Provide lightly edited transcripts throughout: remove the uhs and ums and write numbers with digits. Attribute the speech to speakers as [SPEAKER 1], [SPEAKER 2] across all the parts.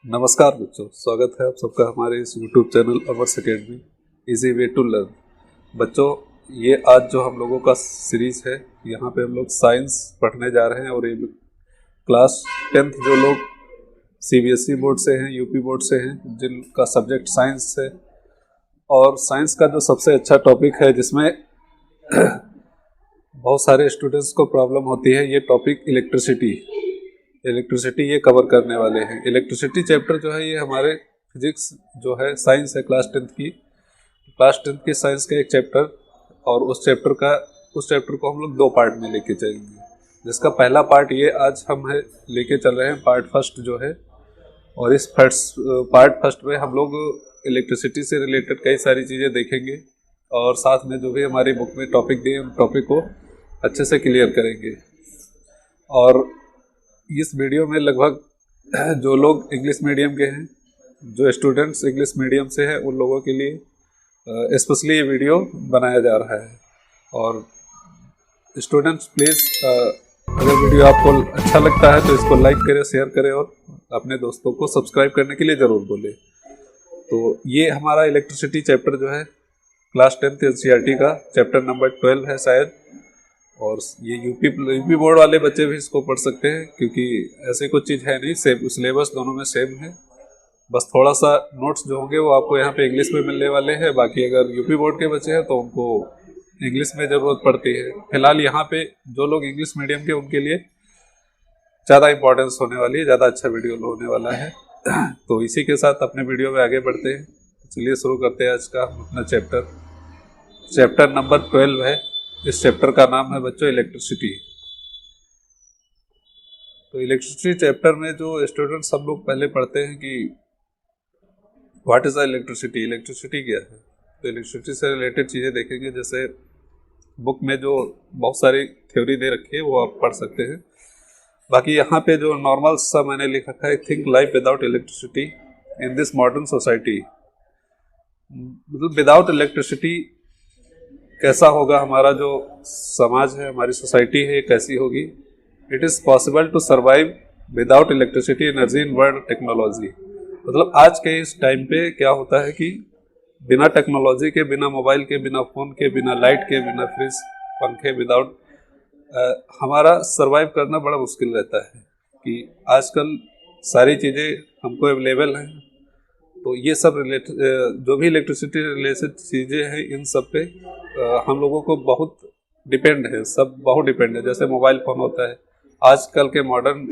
[SPEAKER 1] नमस्कार बच्चों, स्वागत है आप सबका हमारे इस YouTube channel Ours Academy easy way to learn. बच्चों, ये आज जो हम लोगों का सीरीज़ है, यहाँ पे हम लोग साइंस पढ़ने जा रहे हैं। और ये क्लास 10th जो लोग CBSE बोर्ड से हैं, यूपी बोर्ड से हैं, जिनका सब्जेक्ट साइंस है, और साइंस का जो सबसे अच्छा टॉपिक है जिसमें बहुत सारे स्टूडेंट्स को प्रॉब्लम होती है, ये टॉपिक इलेक्ट्रिसिटी ये कवर करने वाले हैं। इलेक्ट्रिसिटी चैप्टर जो है ये हमारे फिजिक्स जो है साइंस है क्लास 10th की साइंस का एक चैप्टर, और उस चैप्टर को हम लोग दो पार्ट में लेके चलेंगे। जिसका पहला पार्ट ये आज हम है लेके चल रहे हैं, पार्ट फर्स्ट जो है। और इस पार्ट फर्स्ट में हम लोग इलेक्ट्रिसिटी से रिलेटेड कई सारी चीज़ें देखेंगे, और साथ में जो भी हमारी बुक में टॉपिक दिए उन टॉपिक को अच्छे से क्लियर करेंगे। और इस वीडियो में लगभग जो लोग इंग्लिश मीडियम के हैं, जो स्टूडेंट्स इंग्लिश मीडियम से हैं, उन लोगों के लिए स्पेशली ये वीडियो बनाया जा रहा है। और स्टूडेंट्स प्लीज़, अगर वीडियो आपको अच्छा लगता है तो इसको लाइक करें, शेयर करें, और अपने दोस्तों को सब्सक्राइब करने के लिए ज़रूर बोलें। तो ये हमारा इलेक्ट्रिसिटी चैप्टर जो है क्लास 10th NCERT का चैप्टर नंबर 12 है शायद। और ये यूपी बोर्ड वाले बच्चे भी इसको पढ़ सकते हैं, क्योंकि ऐसी कुछ चीज़ है नहीं, सेम सिलेबस दोनों में सेम है। बस थोड़ा सा नोट्स जो होंगे वो आपको यहाँ पे इंग्लिश में मिलने वाले हैं। बाकी अगर यूपी बोर्ड के बच्चे हैं तो उनको इंग्लिश में ज़रूरत पड़ती है। फिलहाल यहाँ पे जो लोग इंग्लिश मीडियम के, उनके लिए ज़्यादा इंपॉर्टेंस होने वाली है, ज़्यादा अच्छा वीडियो होने वाला है। तो इसी के साथ अपने वीडियो में आगे बढ़ते हैं। चलिए शुरू करते हैं आज का अपना चैप्टर नंबर 12 है। इस चैप्टर का नाम है बच्चों इलेक्ट्रिसिटी। तो इलेक्ट्रिसिटी चैप्टर में जो स्टूडेंट्स सब लोग पहले पढ़ते हैं कि व्हाट इज द इलेक्ट्रिसिटी क्या है। तो इलेक्ट्रिसिटी से रिलेटेड चीज़ें देखेंगे। जैसे बुक में जो बहुत सारी थ्योरी दे रखी है वो आप पढ़ सकते हैं। बाकी यहाँ पे जो नॉर्मल सा मैंने लिख रखा है, think life without electricity in this modern society. मतलब विदाउट इलेक्ट्रिसिटी कैसा होगा हमारा जो समाज है, हमारी सोसाइटी है, कैसी होगी। It is possible to survive without electricity energy in world technology. मतलब आज के इस टाइम पे क्या होता है कि बिना टेक्नोलॉजी के, बिना मोबाइल के, बिना फ़ोन के, बिना लाइट के, बिना फ्रिज पंखे, विदाउट हमारा सर्वाइव करना बड़ा मुश्किल रहता है। कि आजकल सारी चीज़ें हमको अवेलेबल हैं, तो ये सब जो भी इलेक्ट्रिसिटी रिलेटेड चीज़ें हैं, इन सब पे हम लोगों को बहुत डिपेंड है, सब बहुत डिपेंड है। जैसे मोबाइल फ़ोन होता है, आजकल के मॉडर्न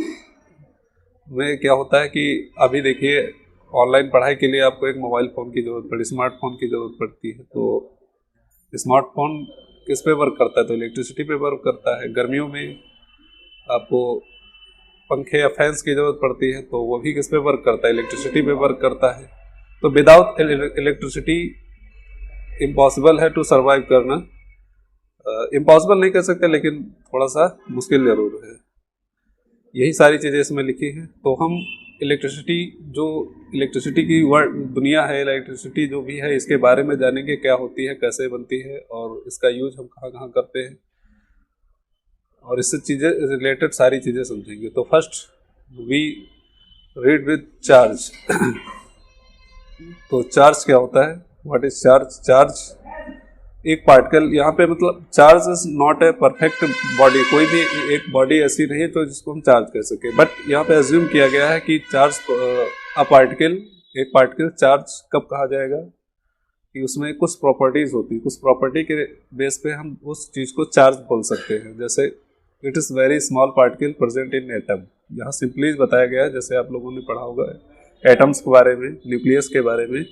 [SPEAKER 1] में क्या होता है कि अभी देखिए ऑनलाइन पढ़ाई के लिए आपको एक मोबाइल फ़ोन की ज़रूरत पड़ती, स्मार्टफोन की ज़रूरत पड़ती है। तो स्मार्टफोन किस पे वर्क करता है? तो इलेक्ट्रिसिटी पे वर्क करता है। गर्मियों में आपको पंखे या फैंस की ज़रूरत पड़ती है, तो वो भी किस पे वर्क करता है? इलेक्ट्रिसिटी पे वर्क करता है। तो विदाउट इलेक्ट्रिसिटी इम्पॉसिबल है टू सर्वाइव करना। इम्पॉसिबल नहीं कर सकते, लेकिन थोड़ा सा मुश्किल ज़रूर है। यही सारी चीज़ें इसमें लिखी हैं। तो हम इलेक्ट्रिसिटी की दुनिया है, इलेक्ट्रिसिटी जो भी है, इसके बारे में जानेंगे, क्या होती है, कैसे बनती है, और इसका यूज हम कहाँ कहाँ करते हैं, और इससे चीज़ें रिलेटेड सारी चीज़ें समझेंगे। तो first we read with charge. तो चार्ज क्या होता है? व्हाट इज चार्ज एक पार्टिकल, यहाँ पे मतलब charge is not a perfect body. कोई भी एक बॉडी ऐसी नहीं है तो जिसको हम चार्ज कह सके। बट यहाँ पे अज्यूम किया गया है कि चार्ज एक पार्टिकल चार्ज कब कहा जाएगा कि उसमें कुछ प्रॉपर्टीज होती है, कुछ प्रॉपर्टी के बेस पे हम उस चीज़ को चार्ज बोल सकते हैं। जैसे it is very small particle present in atom. यहाँ सिंपली बताया गया है, जैसे आप लोगों ने पढ़ा होगा एटम्स के बारे में, न्यूक्लियस के बारे में।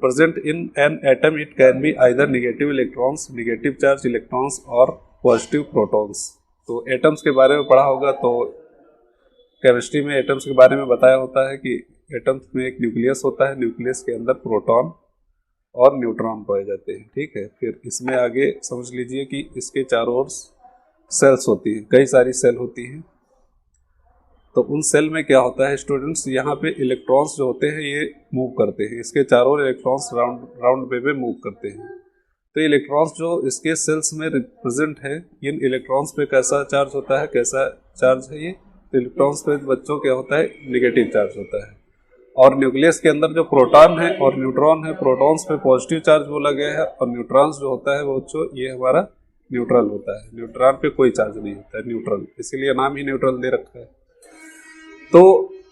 [SPEAKER 1] present in an atom it can be either negative electrons, negative charge electrons और positive protons। तो एटम्स के बारे में पढ़ा होगा, तो केमिस्ट्री में एटम्स के बारे में बताया होता है कि एटम्स में एक न्यूक्लियस होता है, न्यूक्लियस के अंदर प्रोटॉन और न्यूट्रॉन पाए जाते हैं। ठीक है, फिर इसमें आगे समझ लीजिए कि इसके चारों ओर सेल्स होती हैं, कई सारी सेल होती हैं। तो उन सेल में क्या होता है स्टूडेंट्स, यहाँ पे इलेक्ट्रॉन्स जो होते हैं ये मूव करते हैं, इसके चारों इलेक्ट्रॉन्स राउंड वे में मूव करते हैं। तो इलेक्ट्रॉन्स जो इसके सेल्स में रिप्रेजेंट है, इन इलेक्ट्रॉन्स पे कैसा चार्ज होता है, कैसा चार्ज है, ये तो इलेक्ट्रॉन्स पे बच्चों क्या होता है, नेगेटिव चार्ज होता है। और न्यूक्लियस के अंदर जो प्रोटॉन है और न्यूट्रॉन है, प्रोटॉन्स पे पॉजिटिव चार्ज बोला गया है, और न्यूट्रॉन्स जो होता है वो बच्चों ये हमारा न्यूट्रल होता है। न्यूट्रॉन पे कोई चार्ज नहीं होता है, न्यूट्रल, इसीलिए नाम ही न्यूट्रल दे रखा है। तो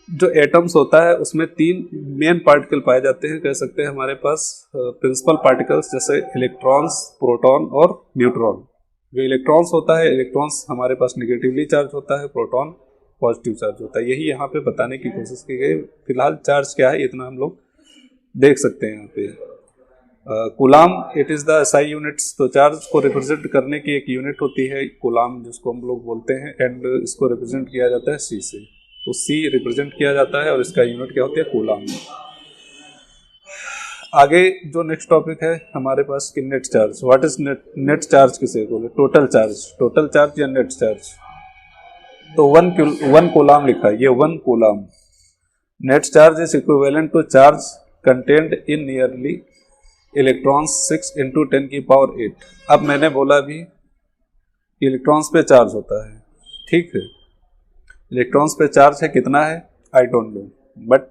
[SPEAKER 1] जो एटम्स होता है उसमें 3 मेन पार्टिकल पाए जाते हैं, कह सकते हैं हमारे पास प्रिंसिपल पार्टिकल्स, जैसे इलेक्ट्रॉन्स, प्रोटॉन और न्यूट्रॉन। जो इलेक्ट्रॉन्स होता है, इलेक्ट्रॉन्स हमारे पास निगेटिवली चार्ज होता है, प्रोटॉन पॉजिटिव चार्ज होता है। यही यहाँ पे बताने की कोशिश की गई। फिलहाल चार्ज क्या है इतना हम लोग देख सकते हैं यहाँ पे। Coulomb it is the SI units, तो चार्ज को रिप्रेजेंट करने की एक यूनिट होती है कूलाम, जिसको हम लोग बोलते हैं, एंड इसको रिप्रेजेंट किया जाता है सी से। तो सी रिप्रेजेंट किया जाता है और इसका यूनिट क्या होती है, कूलाम। आगे जो नेक्स्ट टॉपिक है हमारे पास कि net charge. What is net charge किसे बोले, टोटल चार्ज या नेट चार्ज। तो 1 कूलाम लिखा है, ये 1 coulomb. Net charge is equivalent to charge content in nearly electrons 6 × 10⁸। अब मैंने बोला भी इलेक्ट्रॉन्स पे चार्ज होता है, ठीक है। इलेक्ट्रॉन्स पे चार्ज है, कितना है I don't know, but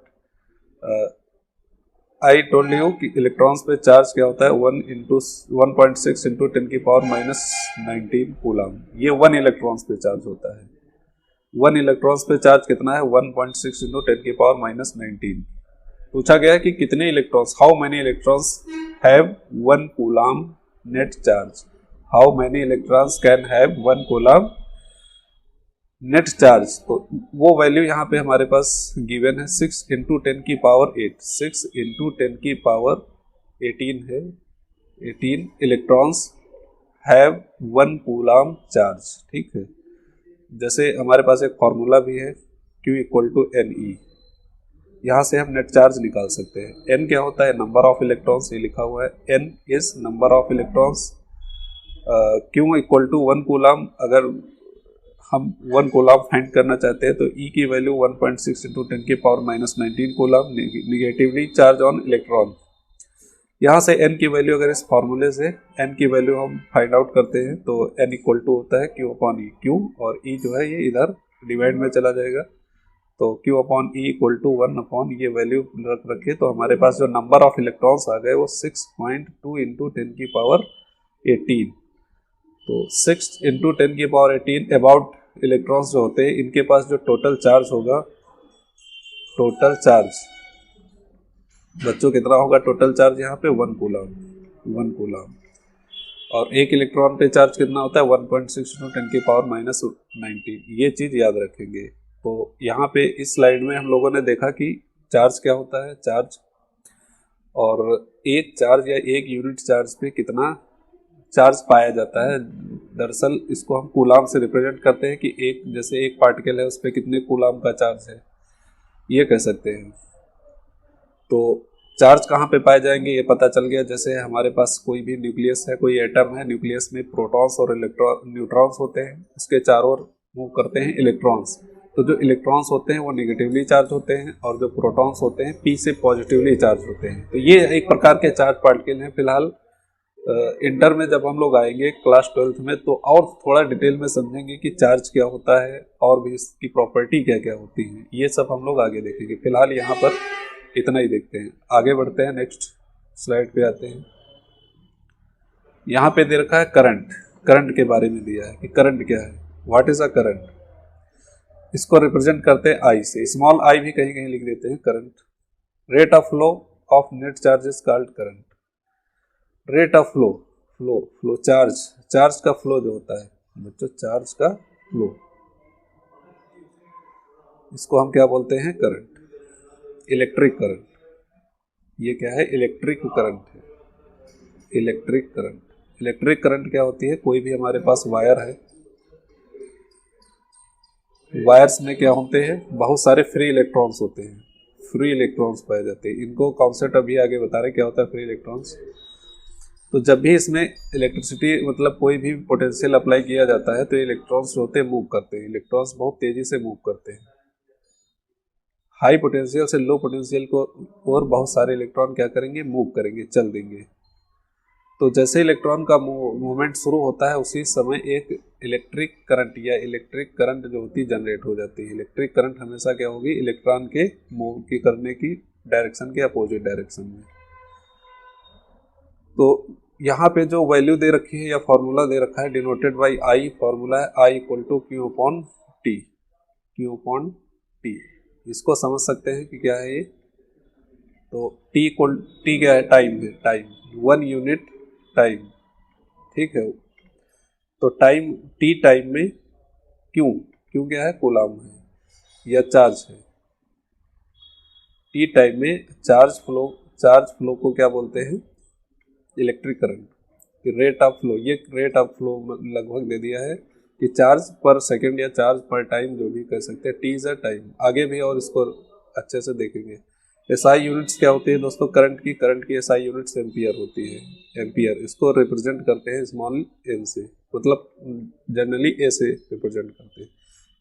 [SPEAKER 1] I told you कि इलेक्ट्रॉन्स पे चार्ज क्या होता है, 1.6 × 10⁻19 कूलाम। ये 1 इलेक्ट्रॉन्स पे चार्ज होता है। 1 इलेक्ट्रॉन्स पे चार्ज कितना है, 1.6 × 10⁻19। पूछा गया है कि कितने electrons, how many electrons have 1 coulomb net charge, how many electrons can have 1 coulomb net charge. तो वो वैल्यू यहाँ पे हमारे पास गिवन है 6 × 10⁸। 6 × 10⁻18 है। 18 इलेक्ट्रॉन्स हैव 1 कूलाम चार्ज, ठीक है। जैसे हमारे पास एक फॉर्मूला भी है Q = Ne, यहाँ से हम नेट चार्ज निकाल सकते हैं। N क्या होता है, नंबर ऑफ इलेक्ट्रॉन्स, ये लिखा हुआ है, N is number of electrons. Q = 1 coulomb. अगर हम 1 कूलाम फाइंड करना चाहते हैं तो E की value 1.6 × 10⁻19 coulomb, negatively charge on electron. यहाँ से N की वैल्यू, अगर इस फॉर्मूले से N की वैल्यू हम फाइंड आउट करते हैं तो N = होता है Q/E। Q और E जो है ये इधर डिवाइड में चला जाएगा, तो Q/E = 1 ये वैल्यू रखे तो हमारे पास जो नंबर ऑफ इलेक्ट्रॉन्स आ गए वो 6.2 × 10⁻18। तो 6 × 10⁻18 अबाउट इलेक्ट्रॉन्स जो होते हैं, इनके पास जो टोटल चार्ज होगा, टोटल चार्ज बच्चों कितना होगा, टोटल चार्ज यहाँ पे 1 कूलाम। और एक इलेक्ट्रॉन पे चार्ज कितना होता है, 1.6 × 10⁻19। ये चीज़ याद रखेंगे। तो यहाँ पे इस स्लाइड में हम लोगों ने देखा कि चार्ज क्या होता है, चार्ज, और एक चार्ज या एक यूनिट चार्ज पे कितना चार्ज पाया जाता है। दरअसल इसको हम कूलाम से रिप्रेजेंट करते हैं कि एक, जैसे एक पार्टिकल है उस पर कितने कूलाम का चार्ज है, ये कह सकते हैं। तो चार्ज कहाँ पे पाए जाएंगे ये पता चल गया। जैसे हमारे पास कोई भी न्यूक्लियस है, कोई एटम है, न्यूक्लियस में प्रोटॉन्स और न्यूट्रॉन्स होते हैं, उसके चारों ओर मूव करते हैं इलेक्ट्रॉन्स। तो जो इलेक्ट्रॉन्स होते हैं वो नेगेटिवली चार्ज होते हैं और जो प्रोटॉन्स होते हैं P से पॉजिटिवली चार्ज होते हैं। तो ये एक प्रकार के चार्ज पार्टिकल हैं। फिलहाल इंटर में जब हम लोग आएंगे क्लास 12th में तो और थोड़ा डिटेल में समझेंगे कि चार्ज क्या होता है और भी इसकी प्रॉपर्टी क्या क्या होती है, ये सब हम लोग आगे देखेंगे। फिलहाल यहाँ पर इतना ही देखते हैं, आगे बढ़ते हैं, नेक्स्ट स्लाइड पे आते हैं। यहाँ पे दे रखा है करंट के बारे में दिया है कि करंट क्या है, व्हाट इज अ करंट। इसको रिप्रेजेंट करते हैं आई से, स्मॉल आई भी कहीं कहीं लिख देते हैं current. Rate of flow of net charge is called current. Rate of flow charge का फ्लो जो होता है बच्चों, चार्ज का फ्लो, इसको हम क्या बोलते हैं, करंट। इलेक्ट्रिक करंट, ये क्या है, इलेक्ट्रिक करंट है। इलेक्ट्रिक करंट क्या होती है, कोई भी हमारे पास वायर है, वायर्स में क्या होते हैं, बहुत सारे फ्री इलेक्ट्रॉन्स होते हैं, फ्री इलेक्ट्रॉन्स पाए जाते हैं। इनको कॉन्सेप्ट अभी आगे बता रहे क्या होता है फ्री इलेक्ट्रॉन्स। तो जब भी इसमें इलेक्ट्रिसिटी मतलब कोई भी पोटेंशियल अप्लाई किया जाता है तो इलेक्ट्रॉन्स जो होते हैं मूव करते हैं। इलेक्ट्रॉन्स बहुत तेजी से मूव करते हैं, हाई पोटेंशियल से लो पोटेंशियल को, और बहुत सारे इलेक्ट्रॉन क्या करेंगे, मूव करेंगे, चल देंगे। तो जैसे इलेक्ट्रॉन का मूवमेंट शुरू होता है उसी समय एक इलेक्ट्रिक करंट या इलेक्ट्रिक करंट जो होती है जनरेट हो जाती है। इलेक्ट्रिक करंट हमेशा क्या होगी, इलेक्ट्रॉन के मूव की करने की डायरेक्शन के अपोजिट डायरेक्शन में। तो यहाँ पे जो वैल्यू दे रखी है या फॉर्मूला दे रखा है डिनोटेड बाई आई, फॉर्मूला है I equal to Q upon T, Q upon T. इसको समझ सकते हैं कि क्या है ये। तो टी क्या है, टाइम है, टाइम 1 यूनिट टाइम, ठीक है। तो टाइम टी टाइम में क्यू, क्यू क्या है, कूलम है या चार्ज है। टी टाइम में चार्ज फ्लो को क्या बोलते हैं, electric current. Rate of flow, ये रेट ऑफ फ्लो लगभग दे दिया है कि चार्ज पर सेकंड या चार्ज पर टाइम जो भी कह सकते हैं, टी इज अ टाइम। आगे भी और इसको अच्छे से देखेंगे। एसआई यूनिट्स क्या होती है दोस्तों, करंट की एसआई यूनिट्स एम्पियर होती है। एम्पियर इसको रिप्रेजेंट करते हैं स्मॉल एम से, मतलब जनरली ए से रिप्रेजेंट करते हैं।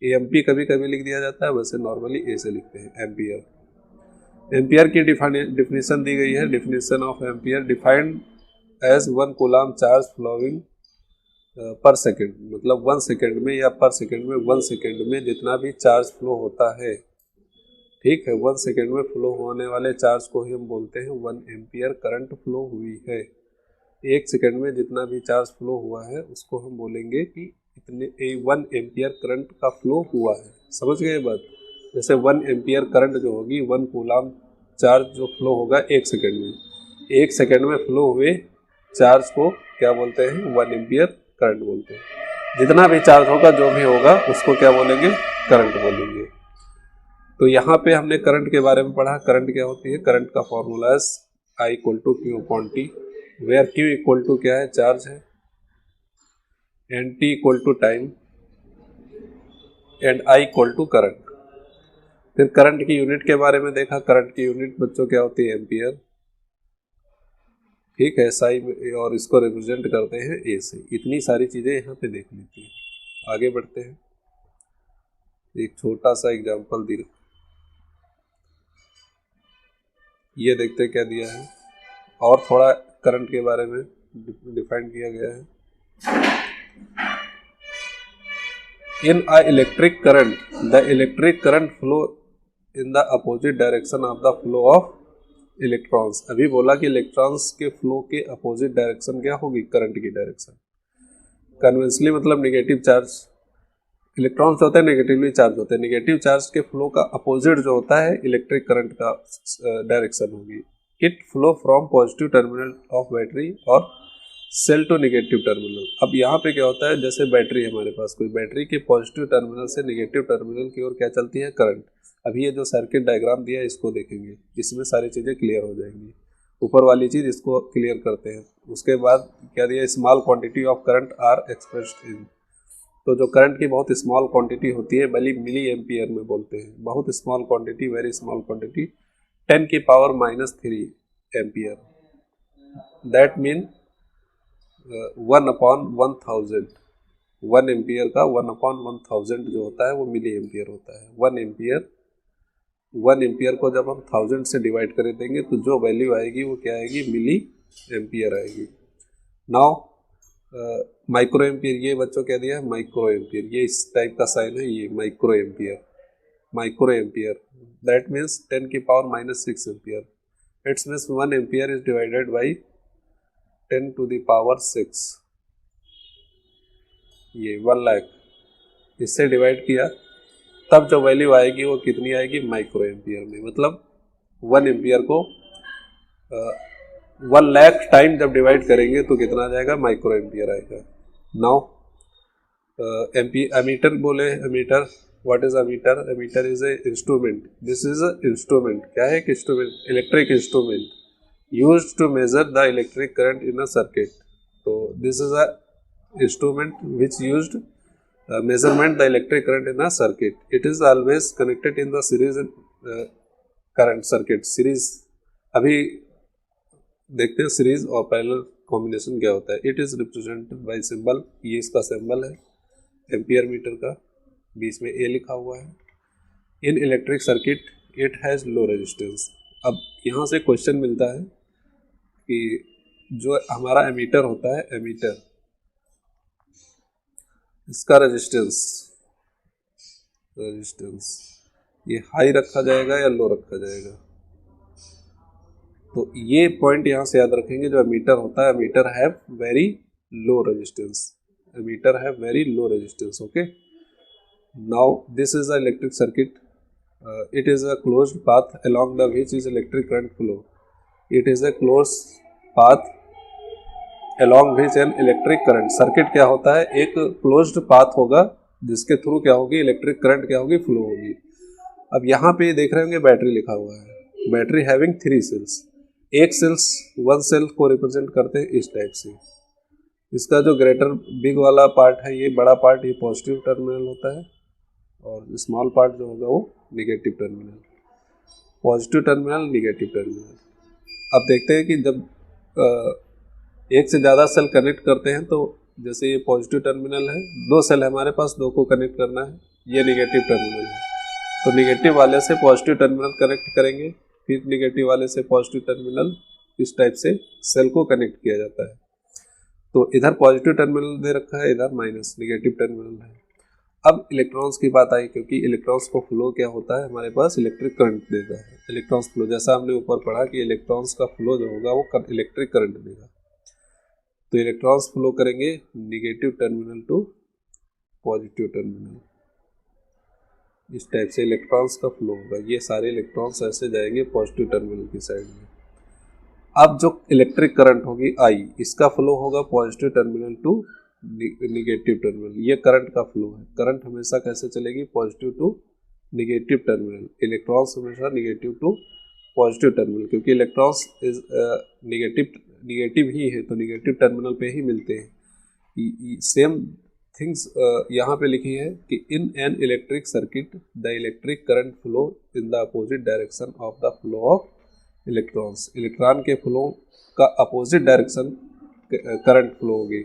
[SPEAKER 1] एएमपी कभी कभी लिख दिया जाता है, वैसे नॉर्मली ए से लिखते हैं, एम्पियर। एम्पियर की डिफिनेशन दी गई है। Definition of ampere defined as 1 coulomb charge flowing per second, मतलब 1 सेकेंड में या पर सेकेंड में 1 सेकेंड में जितना भी चार्ज फ्लो होता है, ठीक है, 1 सेकेंड में फ्लो होने वाले चार्ज को ही हम बोलते हैं 1 एम्पियर करंट फ्लो हुई है। 1 सेकेंड में जितना भी चार्ज फ्लो हुआ है उसको हम बोलेंगे कि इतने 1 एम्पियर करंट का फ्लो हुआ है। समझ गए बात। जैसे 1 एम्पियर करंट जो होगी, 1 कूलम चार्ज जो फ्लो होगा 1 सेकेंड में, 1 सेकेंड में फ्लो हुए चार्ज को क्या बोलते हैं, 1 एम्पियर करंट बोलते हैं। जितना भी चार्ज होगा, जो भी होगा, उसको क्या बोलेंगे, करंट बोलेंगे। तो यहाँ पे हमने करंट के बारे में पढ़ा। करंट क्या होती है, करंट का फॉर्मूला है I equal to Q upon T, where Q equal to क्या है, चार्ज है, and T equal to time, and I equal to current. फिर करंट की यूनिट के बारे में देखा। करंट की यूनिट बच्चों क्या होती है, एम्पियर, ठीक है, एसआई, और इसको रिप्रेजेंट करते हैं ए से। इतनी सारी चीज़ें यहाँ पे देख लेती हैं। आगे बढ़ते हैं। एक छोटा सा एग्जांपल दी, ये देखते हैं क्या दिया है, और थोड़ा करंट के बारे में डिफाइन किया गया है। In a electric current, the electric current flow in the opposite direction of the flow of electrons. अभी बोला कि इलेक्ट्रॉन्स के फ्लो के अपोजिट डायरेक्शन क्या होगी, करंट की डायरेक्शन। कन्वेंशनली मतलब नेगेटिव चार्ज, इलेक्ट्रॉन्स होते हैं नेगेटिवली चार्ज होते हैं। नेगेटिव चार्ज के फ्लो का अपोजिट जो होता है इलेक्ट्रिक करंट का डायरेक्शन होगी। It flow from positive terminal of battery और सेल टू नेगेटिव टर्मिनल। अब यहाँ पे क्या होता है, जैसे बैटरी है हमारे पास, कोई बैटरी के पॉजिटिव टर्मिनल से नेगेटिव टर्मिनल की ओर क्या चलती है, करंट। अभी ये जो सर्किट डायग्राम दिया है इसको देखेंगे, इसमें सारी चीज़ें क्लियर हो जाएंगी। ऊपर वाली चीज़ इसको क्लियर करते हैं। उसके बाद क्या दिया, small quantity of current are expressed in. तो जो करंट की बहुत स्मॉल क्वांटिटी होती है, भले मिली एम्पियर में बोलते हैं, बहुत small quantity, very small quantity, 10 की power -3 ampere, that mean 1/1000। 1 ampere का 1/1000 जो होता है वो मिली एम्पियर होता है। 1 एम्पियर को जब हम 1000 से डिवाइड कर देंगे तो जो वैल्यू आएगी वो क्या आएगी, मिली एम्पियर आएगी। नाउ माइक्रो एम्पियर, ये बच्चों क्या दिया है, माइक्रो एम्पियर, ये इस टाइप का साइन है, ये micro ampere. Micro ampere that means 10 की power -6 ampere. It's means 1 ampere is divided by 10 to the power 6, ये 1 लाख, इससे डिवाइड किया तब जो वैल्यू आएगी वो कितनी आएगी, माइक्रो एम्पियर में। मतलब 1 एम्पियर को 1 लाख टाइम जब डिवाइड करेंगे तो कितना आ जाएगा, माइक्रो एम्पियर आएगा। नाउ एमीटर बोले, ammeter, what is ammeter, ammeter is a instrument, this is a instrument, क्या है, instrument, electric instrument used to measure the electric current in a circuit. So this is a instrument which used measurement the electric current in a circuit. It is always connected in the series current circuit. series, अभी देखते हैं series और parallel combination क्या होता है। It is represented bye symbol, ये इसका symbol है एम्पियर मीटर का, बीच में ए लिखा हुआ है। इन electric circuit it has low resistance. अब यहाँ से क्वेश्चन मिलता है कि जो हमारा एमीटर होता है, एमीटर, इसका रेजिस्टेंस ये हाई रखा जाएगा या लो रखा जाएगा। तो ये पॉइंट यहाँ से याद रखेंगे, जो एमीटर होता है, ammeter have very low resistance, ammeter have very low resistance. Okay, now this is a electric circuit, it is a closed path along the which is electric current flow. It is a closed path along which an electric current, circuit क्या होता है, एक closed path होगा जिसके through क्या होगी, electric current क्या होगी, फ्लो होगी। अब यहाँ पे देख रहे होंगे बैटरी लिखा हुआ है, बैटरी हैविंग 3 सेल्स, एक सेल्स 1 सेल को रिप्रेजेंट करते हैं इस टाइप से। इसका जो ग्रेटर बिग वाला पार्ट है, ये बड़ा पार्ट, ये पॉजिटिव टर्मिनल होता है, और स्मॉल पार्ट जो होगा वो negative terminal, positive terminal, negative terminal. अब देखते हैं कि जब एक से ज़्यादा सेल कनेक्ट करते हैं, तो जैसे ये पॉजिटिव टर्मिनल है, 2 सेल है हमारे पास, 2 को कनेक्ट करना है, ये निगेटिव टर्मिनल है, तो निगेटिव वाले से पॉजिटिव टर्मिनल कनेक्ट करेंगे, फिर निगेटिव वाले से पॉजिटिव टर्मिनल, इस टाइप से सेल को कनेक्ट किया जाता है। तो इधर पॉजिटिव टर्मिनल दे रखा है, इधर माइनस निगेटिव टर्मिनल है। अब इलेक्ट्रॉन्स की बात आई, क्योंकि इलेक्ट्रॉन्स को फ्लो क्या होता है, हमारे पास इलेक्ट्रिक करंट देता है। इलेक्ट्रॉन्स फ्लो, जैसा हमने ऊपर पढ़ा कि इलेक्ट्रॉन्स का फ्लो जो होगा वो इलेक्ट्रिक करंट देगा। तो इलेक्ट्रॉन्स फ्लो करेंगे negative terminal to positive terminal, इस टाइप से इलेक्ट्रॉन्स का फ्लो होगा। ये सारे इलेक्ट्रॉन्स ऐसे जाएंगे पॉजिटिव टर्मिनल की साइड में। अब जो इलेक्ट्रिक करंट होगी आई, इसका फ्लो होगा positive terminal to negative terminal, ये करंट का फ्लो है। करंट हमेशा कैसे चलेगी, positive to negative terminal, electrons हमेशा निगेटिव टू पॉजिटिव टर्मिनल, क्योंकि इलेक्ट्रॉन्स इज निगेटिव ही है, तो निगेटिव टर्मिनल पे ही मिलते हैं। सेम थिंग्स यहाँ पे लिखी है कि in an electric circuit the electric current flow in the opposite direction of the flow of electrons, electron के फ्लो का अपोजिट डायरेक्शन करंट फ्लो होगी।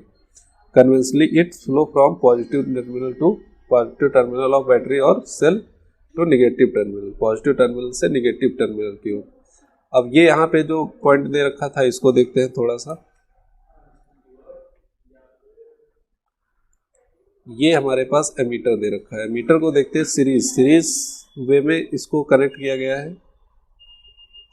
[SPEAKER 1] Conventionally it flow from positive terminal to positive terminal of battery और cell to negative terminal, positive terminal से negative terminal की ओर। अब ये यहाँ पे जो पॉइंट दे रखा था, इसको देखते हैं थोड़ा सा। ये हमारे पास एमीटर दे रखा है, एमीटर को देखते हैं सीरीज वे में इसको कनेक्ट किया गया है,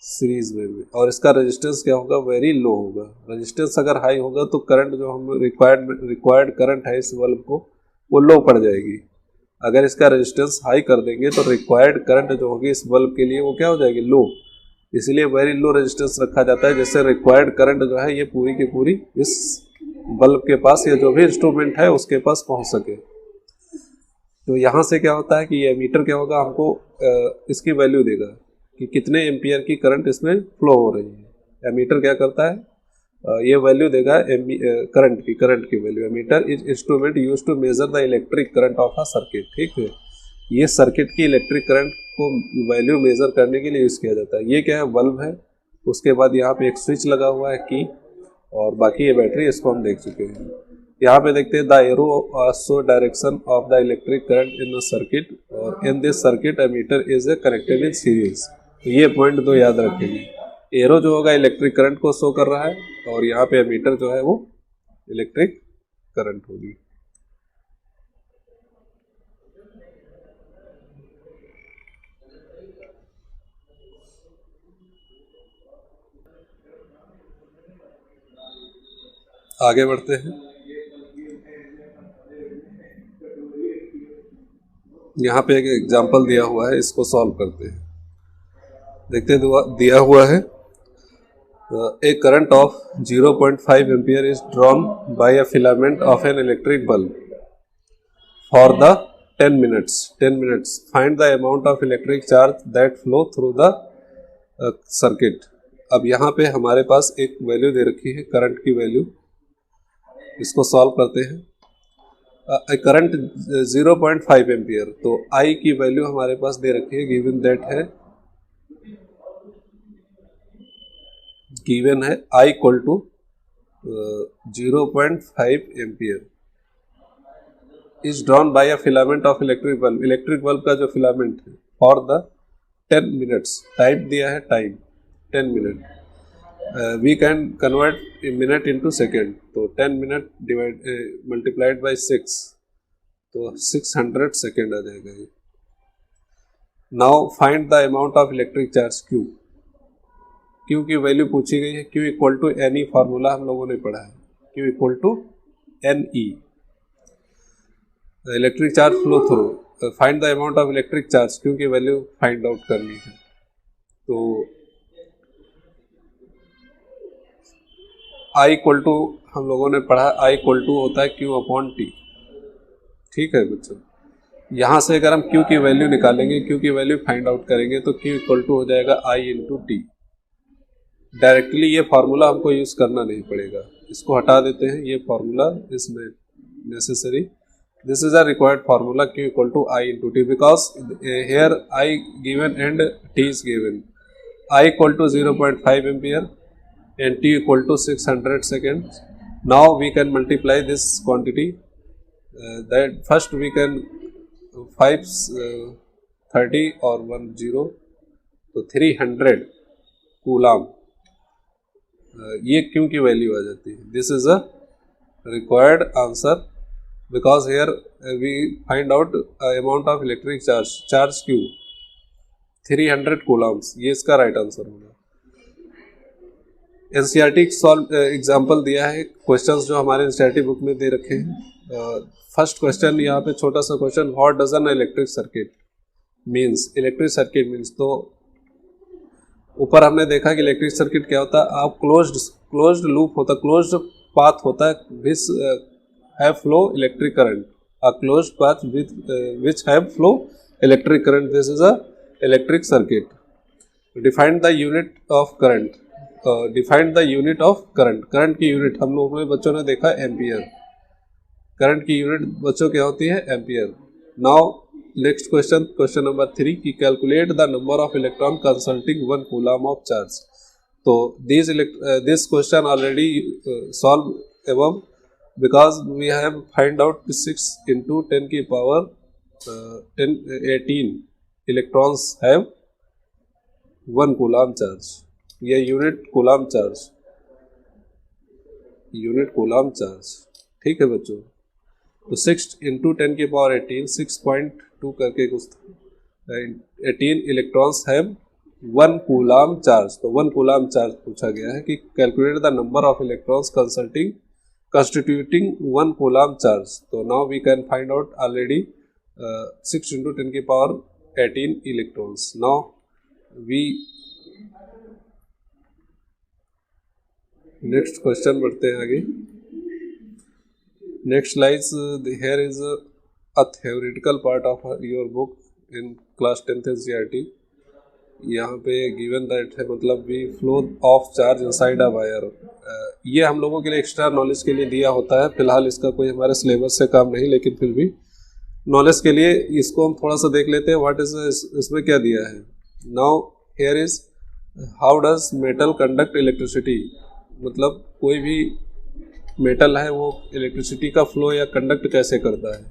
[SPEAKER 1] सीरीज वे में, और इसका रेजिस्टेंस क्या होगा, वेरी लो होगा। रेजिस्टेंस अगर हाई होगा तो करंट जो हम रिक्वायर्ड करंट है इस बल्ब को, वो लो पड़ जाएगी। अगर इसका रेजिस्टेंस हाई कर देंगे तो रिक्वायर्ड करंट जो होगी इस बल्ब के लिए वो क्या हो जाएगी, लो। इसलिए वेरी लो रेजिस्टेंस रखा जाता है, जिससे रिक्वायर्ड करंट जो है ये पूरी की पूरी इस बल्ब के पास या जो भी इंस्ट्रूमेंट है उसके पास पहुंच सके। तो यहाँ से क्या होता है कि ये एमीटर क्या होगा, हमको इसकी वैल्यू देगा कि कितने एम्पियर की करंट इसमें फ्लो हो रही है। एमीटर क्या करता है, ये वैल्यू देगा करंट की value. Ammeter is instrument use to measure the electric current of a circuit, ठीक है। ये सर्किट की इलेक्ट्रिक करंट को वैल्यू मेजर करने के लिए यूज किया जाता है। ये क्या है, बल्ब है, उसके बाद यहाँ पे एक स्विच लगा हुआ है की, और बाकी ये बैटरी, इसको हम देख चुके हैं। यहाँ पे देखते हैं the arrow show direction of the electric current in the circuit, और in this circuit ammeter is a connected in series. तो ये पॉइंट दो याद रखेंगे, एरो जो होगा इलेक्ट्रिक करंट को शो कर रहा है, और यहाँ पे एमीटर जो है वो इलेक्ट्रिक करंट होगी। आगे बढ़ते हैं। यहाँ पे एक एग्जांपल दिया हुआ है, इसको सॉल्व करते हैं। देखते हैं, दिया हुआ है a current of 0.5 ampere is drawn by a filament of an electric bulb for the 10 minutes find the amount of electric charge that flow through the circuit. अब यहाँ पे हमारे पास एक वैल्यू दे रखी है, करंट की वैल्यू, इसको सॉल्व करते हैं। करंट 0.5 एम्पियर, तो आई की वैल्यू हमारे पास दे रखी है, गिवन है I equal to 0.5 ampere is drawn by a filament of electric bulb. Electric bulb का जो फिलामेंट है फॉर द 10 मिनट्स, टाइम दिया है, time 10 minute, we can convert minute into second, तो 10 मिनट मल्टीप्लाइड बाय 6, तो 600 second आ जाएगा ये। Now find the amount of electric charge Q। Q की वैल्यू पूछी गई है। Q equal to NE formula हम लोगों ने पढ़ा है। Q equal to NE, electric charge flow through. Find the amount of electric charge Q की वैल्यू फाइंड आउट करनी है। तो I इक्वल टू हम लोगों ने पढ़ा, I इक्वल टू होता है Q अपॉन T। ठीक है बच्चों, यहाँ से अगर हम Q की वैल्यू निकालेंगे, Q की वैल्यू फाइंड आउट करेंगे तो Q इक्वल टू हो जाएगा I इंटू टी। डायरेक्टली ये फार्मूला हमको यूज करना नहीं पड़ेगा, इसको हटा देते हैं। ये फार्मूला इसमें necessary, this is a required formula Q equal to I into T, because here I given and T is given. I equal to 0.5 ampere and T equal to 600 seconds. Now we can multiply this quantity. That first we can 530 or 10, तो 300 coulomb, ये क्यों की value आ जाती है। This is a required answer because here we find out amount of electric charge Q 300 coulombs, ये इसका right answer होगा। एनसीईआरटी सॉल्व एग्जाम्पल दिया है, क्वेश्चंस जो हमारे एनसीईआरटी बुक में दे रखे हैं। फर्स्ट क्वेश्चन यहाँ पे छोटा सा question, what does N electric circuit means. Electric circuit means, तो ऊपर हमने देखा कि इलेक्ट्रिक सर्किट क्या होता है। आप क्लोज्ड लूप होता है, क्लोज्ड पाथ होता है which have flow electric current, a closed path which have flow electric current, this is a electric circuit. Defined the unit of current, defined the unit of current. Current की unit हम लोगों ने बच्चों ने देखा ampere, current की unit बच्चों क्या होती है, ampere. Now next question, question number 3 की calculate the number of electron consulting 1 coulomb of charge. तो this question already solve above because we have find out 6 into 10 की power 18 electrons have 1 coulomb charge. ये unit coulomb charge, unit coulomb charge. ठीक है बच्चों, तो 6 into 10 की power 18, 6.2 करके कुछ 18 इलेक्ट्रॉन्स हैव 1 कूलम चार्ज। तो 1 कूलम चार्ज पूछा गया है कि calculate the number of electrons constituting 1 coulomb charge. तो now we can find out already 6 into 10 की power 18 electrons. Now we next question बढ़ते हैं आगे। Next lies here is a theoretical part of your book in class 10th NCERT. यहाँ पे given that है, मतलब we flow of charge inside a wire. ये हम लोगों के लिए एक्स्ट्रा नॉलेज के लिए दिया होता है, फिलहाल इसका कोई हमारे सिलेबस से काम नहीं, लेकिन फिर भी नॉलेज के लिए इसको हम थोड़ा सा देख लेते हैं। व्हाट इज, इसमें क्या दिया है। Now here is how does metal conduct electricity, मतलब कोई भी मेटल है वो इलेक्ट्रिसिटी का फ्लो या कंडक्ट कैसे करता है।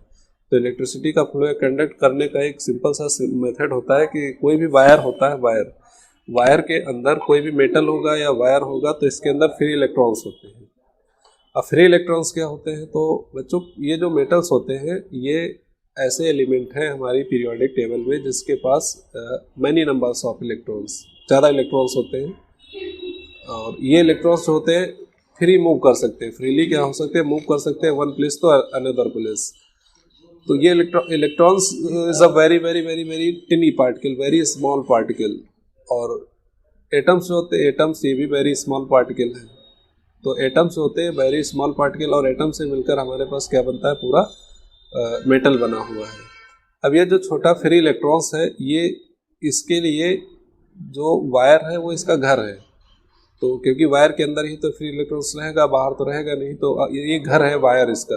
[SPEAKER 1] तो इलेक्ट्रिसिटी का फ्लो या कंडक्ट करने का एक सिंपल सा मेथड होता है कि कोई भी वायर होता है, वायर के अंदर कोई भी मेटल होगा या वायर होगा तो इसके अंदर फ्री इलेक्ट्रॉन्स होते हैं। अब फ्री इलेक्ट्रॉन्स क्या होते हैं, तो बच्चों ये जो मेटल्स होते हैं ये ऐसे एलिमेंट हैं हमारी पीरियोडिक टेबल में जिसके पास मैनी नंबर्स ऑफ इलेक्ट्रॉन्स, ज़्यादा इलेक्ट्रॉन्स होते हैं। और ये इलेक्ट्रॉन्स होते हैं फ्री मूव कर सकते हैं, फ्रीली क्या हो सकते हैं, मूव कर सकते हैं वन प्लेस तो अनदर प्लेस। तो ये electrons is a very very very very टिनी particle, very small particle. और एटम्स जो होते हैं, एटम्स ये भी वेरी स्मॉल पार्टिकल हैं। तो एटम्स होते हैं वेरी स्मॉल पार्टिकल और एटम से मिलकर हमारे पास क्या बनता है, पूरा मेटल बना हुआ है। अब ये जो छोटा फ्री इलेक्ट्रॉन्स है, ये इसके लिए जो वायर है वो इसका घर है। तो क्योंकि वायर के अंदर ही तो फ्री इलेक्ट्रॉन्स रहेगा, बाहर तो रहेगा नहीं, तो ये घर है वायर इसका।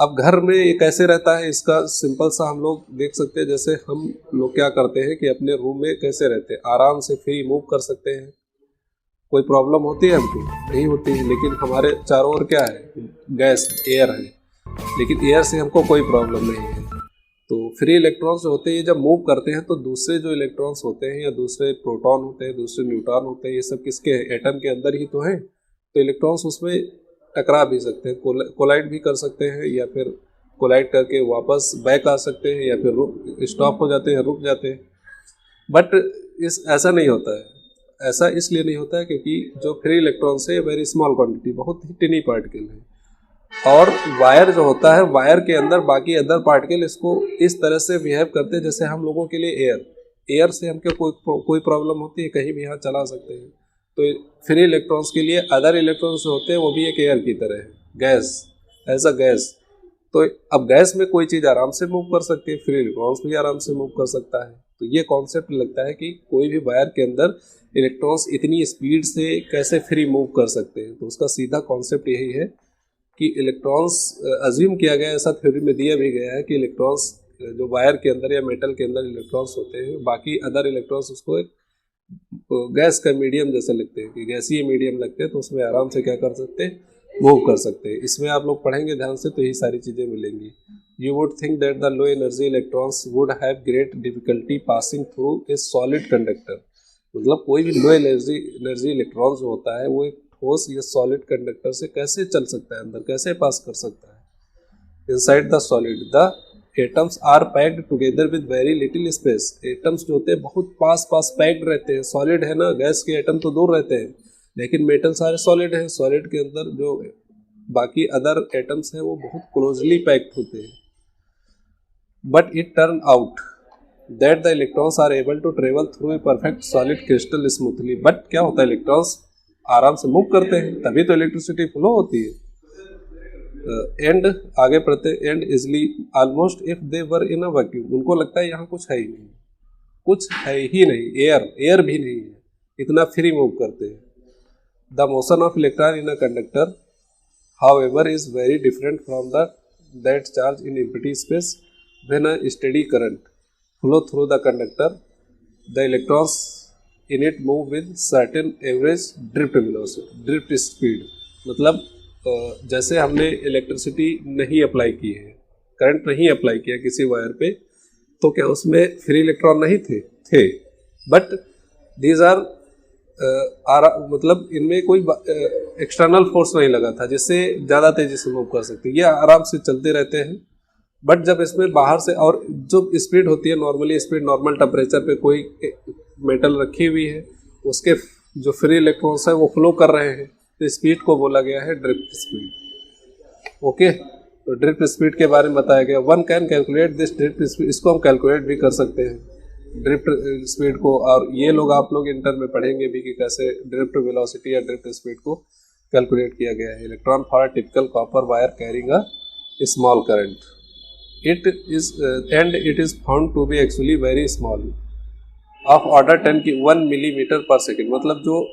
[SPEAKER 1] अब घर में ये कैसे रहता है, इसका सिंपल सा हम लोग देख सकते हैं। जैसे हम लोग क्या करते हैं कि अपने रूम में कैसे रहते हैं, आराम से फ्री मूव कर सकते हैं, कोई प्रॉब्लम होती है हमको, नहीं होती है। लेकिन हमारे चारों ओर क्या है, गैस, एयर है, लेकिन एयर से हमको कोई प्रॉब्लम नहीं है। तो फ्री इलेक्ट्रॉन्स जो होते हैं ये जब मूव करते हैं तो दूसरे जो इलेक्ट्रॉन्स होते हैं या दूसरे प्रोटॉन होते हैं, दूसरे न्यूट्रॉन होते हैं, ये सब किसके एटम के अंदर ही तो हैं। तो इलेक्ट्रॉन्स उसमें टकरा भी सकते हैं, कोलाइड भी कर सकते हैं, या फिर कोलाइड करके वापस बैक आ सकते हैं या फिर स्टॉप हो जाते हैं, रुक जाते हैं। बट ऐसा नहीं होता है। ऐसा इसलिए नहीं होता है क्योंकि जो फ्री इलेक्ट्रॉन्स है वेरी स्मॉल क्वांटिटी, बहुत ही टिनी पार्टिकल है। और वायर जो होता है, वायर के अंदर बाकी अदर पार्टिकल इसको इस तरह से बिहेव करते हैं जैसे हम लोगों के लिए एयर से हमको कोई प्रॉब्लम होती है, कहीं भी यहाँ चला सकते हैं। तो फ्री इलेक्ट्रॉन्स के लिए अदर इलेक्ट्रॉन्स जो होते हैं वो भी एक एयर की तरह है, गैस, एज अ गैस। तो अब गैस में कोई चीज़ आराम से मूव कर सकती है, फ्री इलेक्ट्रॉन्स भी आराम से मूव कर सकता है। तो ये कॉन्सेप्ट लगता है कि कोई भी वायर के अंदर इलेक्ट्रॉन्स इतनी स्पीड से कैसे फ्री मूव कर सकते हैं। तो उसका सीधा कॉन्सेप्ट यही है कि इलेक्ट्रॉन्स अज्यूम किया गया, ऐसा थ्योरी में दिया भी गया है कि इलेक्ट्रॉन्स जो वायर के अंदर या मेटल के अंदर इलेक्ट्रॉन्स होते हैं, बाकी अदर इलेक्ट्रॉन्स उसको एक गैस का मीडियम जैसे लगते हैं कि गैसीय मीडियम लगते हैं, तो उसमें आराम से क्या कर सकते हैं, मूव कर सकते हैं। इसमें आप लोग पढ़ेंगे ध्यान से तो यही सारी चीज़ें मिलेंगी। You would think that the low energy electrons would have great difficulty passing through a solid conductor. मतलब कोई भी लो एनर्जी इलेक्ट्रॉन जो होता है वो एक ठोस या सॉलिड कंडक्टर से कैसे चल सकता है, अंदर कैसे पास कर सकता है। Inside the solid the atoms are packed together with very little space. Atoms जो होते हैं बहुत पास पैक्ड रहते हैं। सॉलिड है ना, गैस के एटम तो दूर रहते हैं, लेकिन मेटल सारे सॉलिड हैं। सॉलिड के अंदर जो बाकी अदर एटम्स हैं वो बहुत क्लोजली पैक्ड होते हैं। But it turn out that the electrons are able to travel through a perfect solid crystal smoothly. But क्या होता है, इलेक्ट्रॉन्स आराम से मूव करते हैं, तभी तो इलेक्ट्रिसिटी फ्लो होती है। एंड आगे पढ़ते, and easily almost if they were in a vacuum. उनको लगता है यहाँ कुछ है ही नहीं, कुछ है ही नहीं, एयर भी नहीं है, इतना फ्री मूव करते हैं। The motion of electron in a conductor however is very different from that charge in empty space. When a steady current flow through the conductor, the electrons in it move with certain average drift speed. मतलब जैसे हमने electricity नहीं apply की है, current नहीं apply किया किसी wire पे, तो क्या उसमें फ्री इलेक्ट्रॉन नहीं थे बट दीज आर मतलब इनमें कोई एक्सटर्नल फोर्स नहीं लगा था जिससे ज़्यादा तेजी से मूव कर सकते, ये आराम से चलते रहते हैं। बट जब इसमें बाहर से, और जो स्पीड होती है नॉर्मली स्पीड, नॉर्मल टेम्परेचर पे कोई मेटल रखी हुई है, उसके जो फ्री इलेक्ट्रॉन्स है वो फ्लो कर रहे हैं, तो स्पीड को बोला गया है ड्रिफ्ट स्पीड। ओके, तो ड्रिफ्ट स्पीड के बारे में बताया गया। One can calculate this drift speed, इसको हम कैलकुलेट भी कर सकते हैं ड्रिफ्ट स्पीड को। और ये लोग आप लोग इंटर में पढ़ेंगे भी कि कैसे ड्रिफ्ट वेलोसिटी या ड्रिफ्ट स्पीड को कैलकुलेट किया गया है। Electron for typical copper wire carrying a small current, it is found to be actually very small, of order 1 millimetre per second. मतलब जो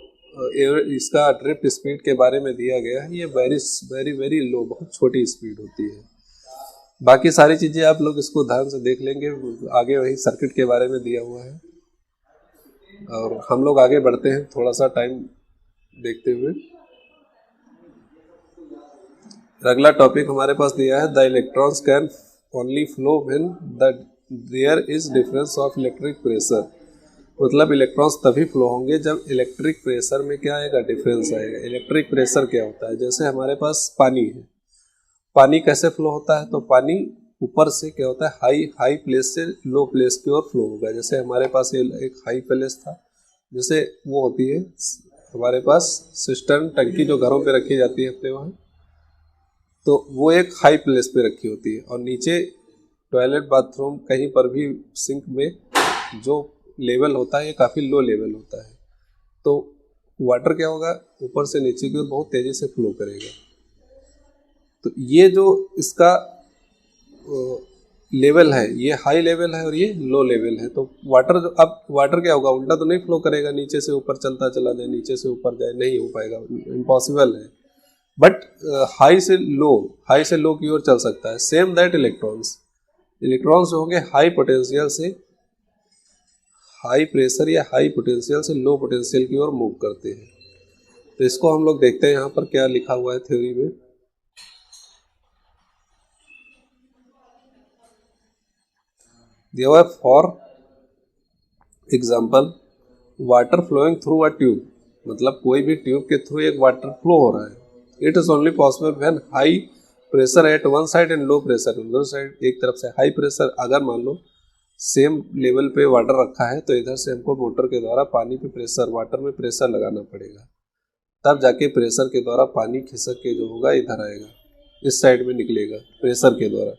[SPEAKER 1] इसका ड्रिफ्ट स्पीड के बारे में दिया गया है, ये वेरी वेरी लो, बहुत छोटी स्पीड होती है। बाकी सारी चीज़ें आप लोग इसको ध्यान से देख लेंगे, आगे वही सर्किट के बारे में दिया हुआ है। और हम लोग आगे बढ़ते हैं थोड़ा सा टाइम देखते हुए। अगला टॉपिक हमारे पास दिया है, the electrons can only flow when there is difference of electric pressure. मतलब इलेक्ट्रॉन्स तभी फ्लो होंगे जब इलेक्ट्रिक प्रेशर में क्या आएगा, डिफरेंस आएगा। इलेक्ट्रिक प्रेशर क्या होता है, जैसे हमारे पास पानी है, पानी कैसे फ्लो होता है, तो पानी ऊपर से क्या होता है, हाई प्लेस से लो प्लेस की ओर फ्लो होगा। जैसे हमारे पास एक हाई प्लेस था, जैसे वो होती है हमारे पास सिस्टर्न टंकी जो घरों पे रखी जाती है अपने वहाँ, तो वो एक हाई प्लेस पे रखी होती है। और नीचे टॉयलेट बाथरूम कहीं पर भी सिंक में जो लेवल होता है ये काफ़ी लो लेवल होता है। तो वाटर क्या होगा, ऊपर से नीचे की ओर बहुत तेज़ी से फ्लो करेगा। तो ये जो इसका लेवल है, ये हाई लेवल है और ये लो लेवल है। तो वाटर जो, अब वाटर क्या होगा, उल्टा तो नहीं फ्लो करेगा, नीचे से ऊपर चलता चला जाए, नीचे से ऊपर जाए, नहीं हो पाएगा, इम्पॉसिबल है। बट हाई से लो की ओर चल सकता है। सेम दैट इलेक्ट्रॉन्स जो होंगे हाई पोटेंशियल से हाई प्रेशर या हाई पोटेंशियल से लो पोटेंशियल की ओर मूव करते हैं। तो इसको हम लोग देखते हैं यहाँ पर क्या लिखा हुआ है थ्योरी में। दिया for example water flowing through a tube, मतलब कोई भी ट्यूब के थ्रू एक वाटर फ्लो हो रहा है। It is only possible when high pressure at one side and low pressure other side, एक तरफ से हाई प्रेशर, अगर मान लो सेम लेवल पे वाटर रखा है तो इधर से हमको मोटर के द्वारा पानी पे प्रेशर, वाटर में प्रेशर लगाना पड़ेगा, तब जाके प्रेशर के द्वारा पानी खिसक के जो होगा इधर आएगा, इस साइड में निकलेगा प्रेशर के द्वारा।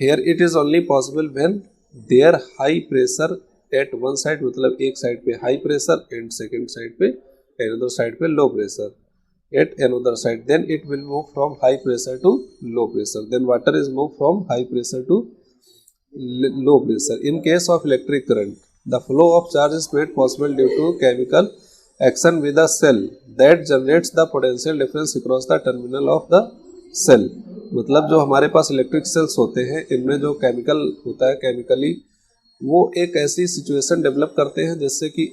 [SPEAKER 1] Here it is only possible when there high pressure at one side, मतलब एक साइड पे high pressure and second side पे अनदर साइड पे low pressure at another side, then it will move from high pressure to low pressure, then water is moved from high pressure to low pressure. In case of electric current, the flow of charge is made possible due to chemical action with the cell that generates the potential difference across the terminal of the cell. मतलब जो हमारे पास electric sales होते हैं इनमें जो chemical होता है, chemically वो एक ऐसी सिचुएशन डेवलप करते हैं जिससे कि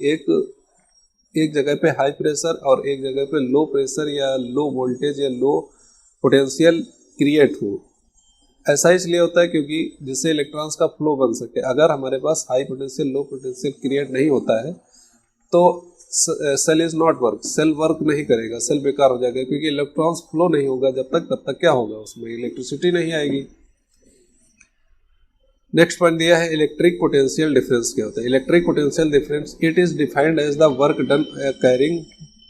[SPEAKER 1] एक जगह पे हाई प्रेशर और एक जगह पे लो प्रेशर या लो वोल्टेज या लो पोटेंशियल क्रिएट हो। ऐसा इसलिए होता है क्योंकि जिससे इलेक्ट्रॉन्स का फ्लो बन सके। अगर हमारे पास high potential low potential create नहीं होता है तो cell is not work, cell work नहीं करेगा, सेल बेकार हो जाएगा, क्योंकि इलेक्ट्रॉन्स फ्लो नहीं होगा जब तक, तब तक क्या होगा, उसमें इलेक्ट्रिसिटी नहीं आएगी। नेक्स्ट पॉइंट दिया है इलेक्ट्रिक पोटेंशियल डिफरेंस क्या होता है। Electric potential difference it is defined as the work done carrying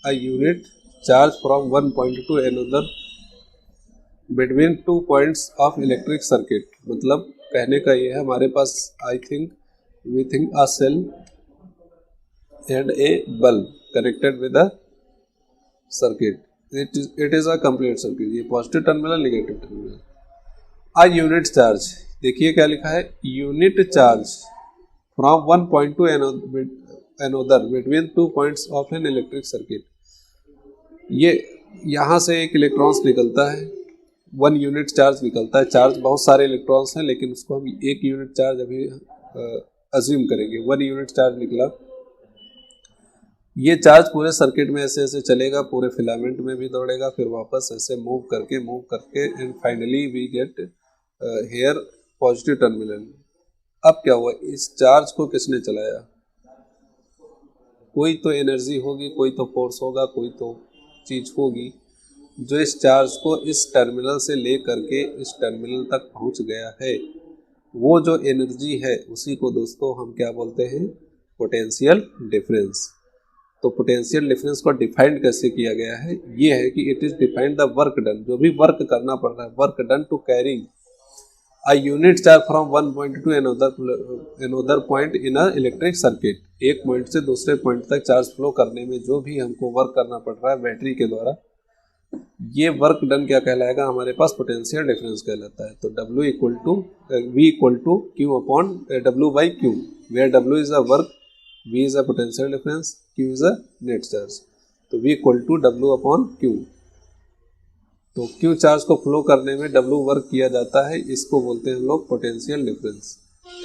[SPEAKER 1] a unit charge from one point to another between two points of electric circuit. मतलब कहने का ये है हमारे पास we think a cell and a bulb connected with a circuit, it is a complete circuit. ये positive terminal negative terminal. A unit charge, देखिए क्या लिखा है, unit charge from one point to another between two points of an electric circuit. ये यहाँ से एक electrons निकलता है, वन यूनिट चार्ज निकलता है। चार्ज बहुत सारे इलेक्ट्रॉन्स हैं लेकिन उसको हम एक यूनिट चार्ज अभी अज्यूम करेंगे। वन यूनिट चार्ज निकला, ये चार्ज पूरे सर्किट में ऐसे ऐसे चलेगा, पूरे फिलामेंट में भी दौड़ेगा, फिर वापस ऐसे मूव करके and finally we get here positive terminal. अब क्या हुआ, इस चार्ज को किसने चलाया, कोई तो एनर्जी होगी, कोई तो फोर्स होगा, कोई तो चीज होगी जो इस चार्ज को इस टर्मिनल से ले करके इस टर्मिनल तक पहुंच गया है। वो जो एनर्जी है उसी को दोस्तों हम क्या बोलते हैं, पोटेंशियल डिफरेंस। तो पोटेंशियल डिफरेंस को डिफाइंड कैसे किया गया है, ये है कि it is defined the work done, जो भी वर्क करना पड़ रहा है, work done to carrying a unit charge from one point to another point in a electric circuit. एक पॉइंट से दूसरे पॉइंट तक चार्ज फ्लो करने में जो भी हमको वर्क करना पड़ रहा है बैटरी के द्वारा, ये वर्क डन क्या कहलाएगा, हमारे पास पोटेंशियल डिफरेंस कहलाता है। तो W equal to V equal to Q upon W by Q, where W is a work, V is a potential difference, Q is a net charge. तो V equal to W upon Q। तो Q charge को flow करने में W work किया जाता है, इसको बोलते हैं हम लोग potential difference.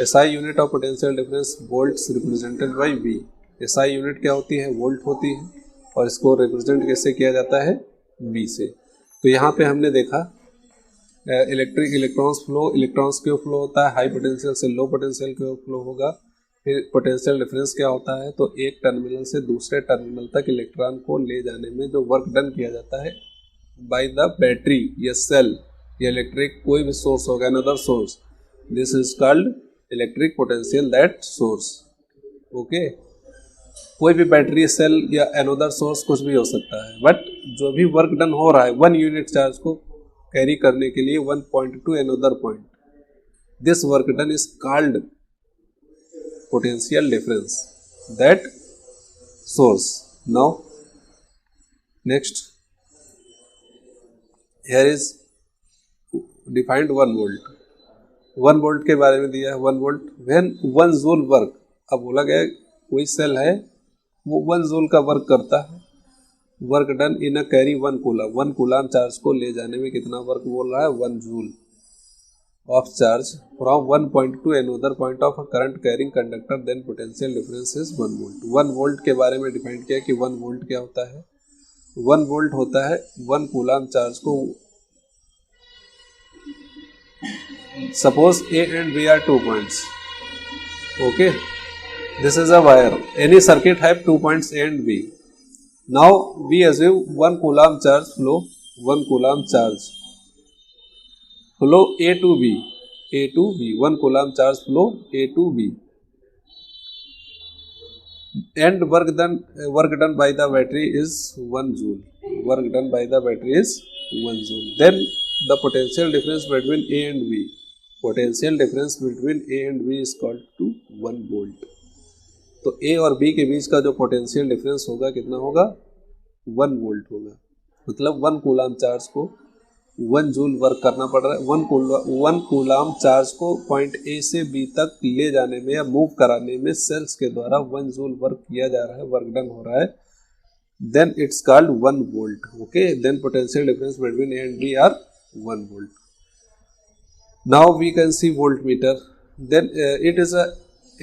[SPEAKER 1] SI unit of potential difference volts represented by V। SI unit क्या होती है, वोल्ट होती है, और इसको रिप्रेजेंट कैसे किया जाता है, V से। तो यहाँ पे हमने देखा इलेक्ट्रॉन्स फ्लो, इलेक्ट्रॉन्स क्यों फ्लो होता है, हाई पोटेंशियल से लो पोटेंशियल क्यों फ्लो होगा। फिर पोटेंशियल डिफरेंस क्या होता है, तो एक टर्मिनल से दूसरे टर्मिनल तक इलेक्ट्रॉन को ले जाने में जो वर्क डन किया जाता है बाय द बैटरी या सेल या इलेक्ट्रिक कोई भी सोर्स होगा, another source, this is called electric potential that source. Okay, कोई भी बैटरी सेल या अनदर सोर्स कुछ भी हो सकता है, बट जो भी वर्क डन हो रहा है वन यूनिट चार्ज को कैरी करने के लिए one point to another point, this work done is called potential difference that source. Now next here is defined 1 volt। 1 volt के बारे में दिया है, 1 volt when 1 joule work। अब बोला गया कोई सेल है वो 1 joule का वर्क करता है, work done in a carry 1 coulomb, 1 coulomb charge को ले जाने में कितना वर्क बोल रहा है, 1 joule of charge from one point to another point of a current carrying conductor, then potential difference is 1 volt। 1 volt के बारे में डिफाइन किया कि 1 volt क्या होता है। 1 volt होता है 1 कूलम चार्ज को, suppose A and B are 2 points, okay, this is a wire, any circuit have 2 points A and B। now we assume 1 coulomb charge flow, 1 coulomb charge flow A to B, A to B, 1 coulomb charge flow A to B, and work done by the battery is 1 joule. Work done by the battery is 1 joule. Then the potential difference between A and B, potential difference between A and B is called to 1 volt. तो A और B के बीच का जो potential difference होगा कितना होगा, 1 volt होगा. मतलब 1 कूलाम चार्ज को 1 जूल वर्क करना पड़ रहा है. 1 कूलाम चार्ज को पॉइंट ए से बी तक ले जाने में या मूव कराने में सेल्स के द्वारा 1 जूल वर्क किया जा रहा है, वर्क डन हो रहा है. Then it's called 1 volt. Okay, then potential difference between A and B are 1 volt. Now we can see voltmeter. Then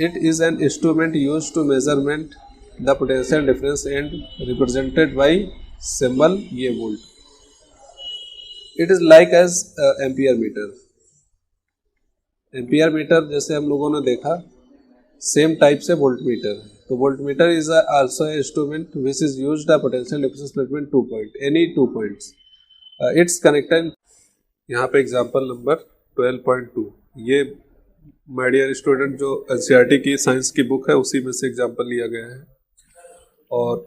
[SPEAKER 1] it is an instrument used to measurement the potential difference and represented by symbol ये volt. It is like as ampere meter. Ampere meter जैसे हम लोगों ने देखा same type से voltmeter है. तो voltmeter is also instrument which is used the potential difference between 2 point, any 2 points. It's connected. यहाँ पे एग्जांपल नंबर 12.2. ये माय डियर स्टूडेंट जो एनसीईआरटी की साइंस की बुक है उसी में से एग्जांपल लिया गया है. और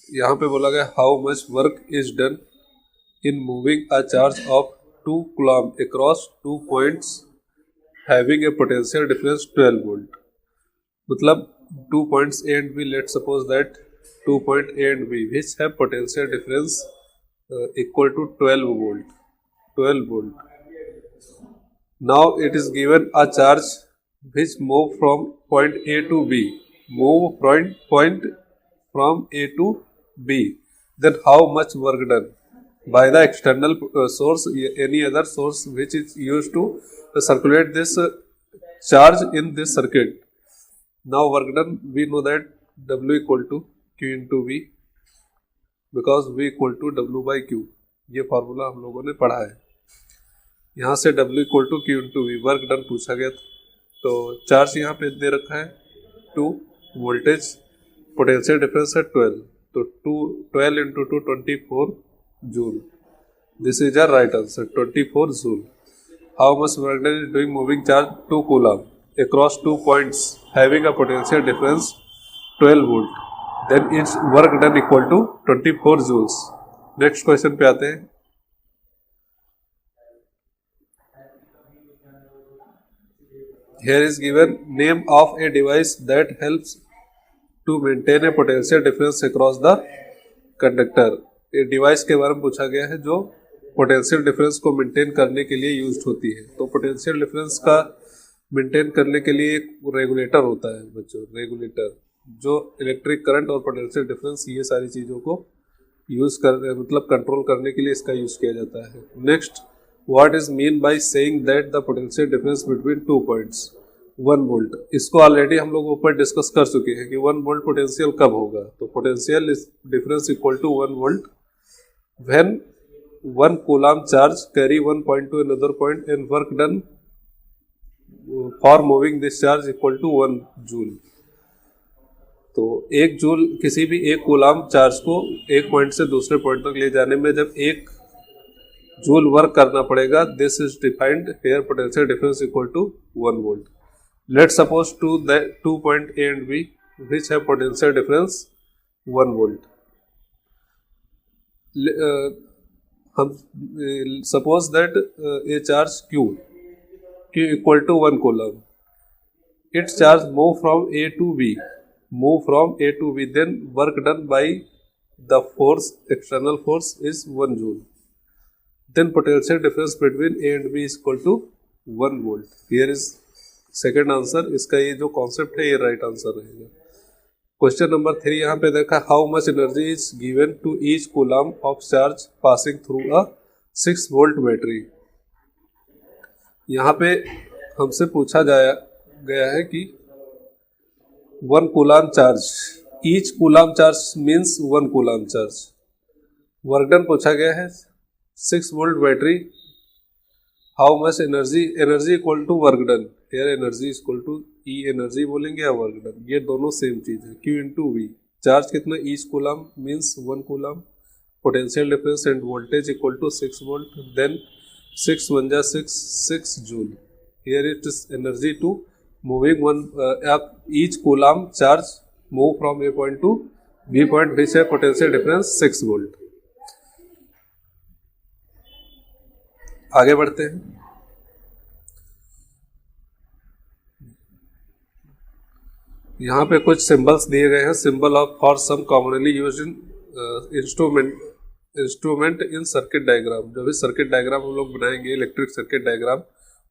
[SPEAKER 1] यहाँ पे बोला गया how much work is done in moving a charge of 2 coulomb across 2 points having a potential difference 12 volt. मतलब 2 points A and B, let suppose that 2 point A and B which have potential difference equal to 12 volt. 12 volt. Now it is given a charge which move from point A to B, move point from A to B. Then how much work done by the external source, any other source which is used to circulate this charge in this circuit. Now work done, we know that W equal to Q into V because V equal to W by Q. ये फार्मूला हम लोगों ने पढ़ा है. यहाँ से W equal to Q into V, work done पूछा गया था. तो चार्ज यहाँ पे दे रखा है 2, वोल्टेज पोटेंशियल डिफरेंस है 12. तो 12 into 2 24 joule. This is a right answer, 24 joule. How much work done is doing moving charge 2 coulomb across 2 points having a potential difference 12 volt. Then it's work done equal to 24 joules. Next question पे आते हैं. Here is given name of a device that helps to maintain a potential difference across the conductor. ये device के बारे में पूछा गया है जो पोटेंशियल डिफरेंस को मेंटेन करने के लिए यूज्ड होती है. तो पोटेंशियल डिफरेंस का मेंटेन करने के लिए एक रेगुलेटर होता है बच्चों, रेगुलेटर जो इलेक्ट्रिक करंट और पोटेंशियल डिफरेंस ये सारी चीज़ों को यूज़ कर मतलब कंट्रोल करने के लिए इसका यूज़ किया जाता है. Next, What is mean by saying that the potential difference between 2 points 1 volt. इसको ऑलरेडी हम लोग ऊपर डिस्कस कर चुके हैं कि 1 वोल्ट पोटेंशियल कब होगा. तो potential difference equal to 1 volt when 1 coulomb charge carry 1 point to another point and work done for moving this charge equal to 1 joule. तो 1 जूल किसी भी 1 कूलम चार्ज को एक पॉइंट से दूसरे पॉइंट तक ले जाने में जब 1 जूल वर्क करना पड़ेगा. This is defined here potential difference equal to 1 volt. Let suppose two point A and B which have potential difference 1 volt. हम suppose that a charge Q equal to 1 coulomb. It's charge move from A to B, then work done by the force, external force is 1 joule. Then potential difference between A and B is equal to 1 volt. Here is second answer. इसका ये जो concept है ये right answer रहेगा. Question number 3 यहाँ पे देखा how much energy is given to each coulomb of charge passing through a 6 volt battery. यहाँ पे हमसे पूछा गया है कि 1 coulomb charge, each coulomb charge means 1 coulomb charge. Work done पूछा गया है 6 volt battery. How much energy equal to work done. Here energy equal to E energy बोलेंगे या वर्क डन, ये दोनों सेम चीज है. Q इंटू वी, चार्ज कितना each coulomb means 1 coulomb, potential difference and voltage equal to 6 volt. Then 6 1 जा 6 joule. Here it is energy to moving one each coulomb charge move from A point to B point which है potential difference 6 volt. आगे बढ़ते हैं। यहाँ पे कुछ symbols दिए गए हैं। Symbol of for some commonly used in instrument in circuit diagram. जो भी सर्किट डायग्राम हम लोग बनाएंगे, इलेक्ट्रिक सर्किट डायग्राम,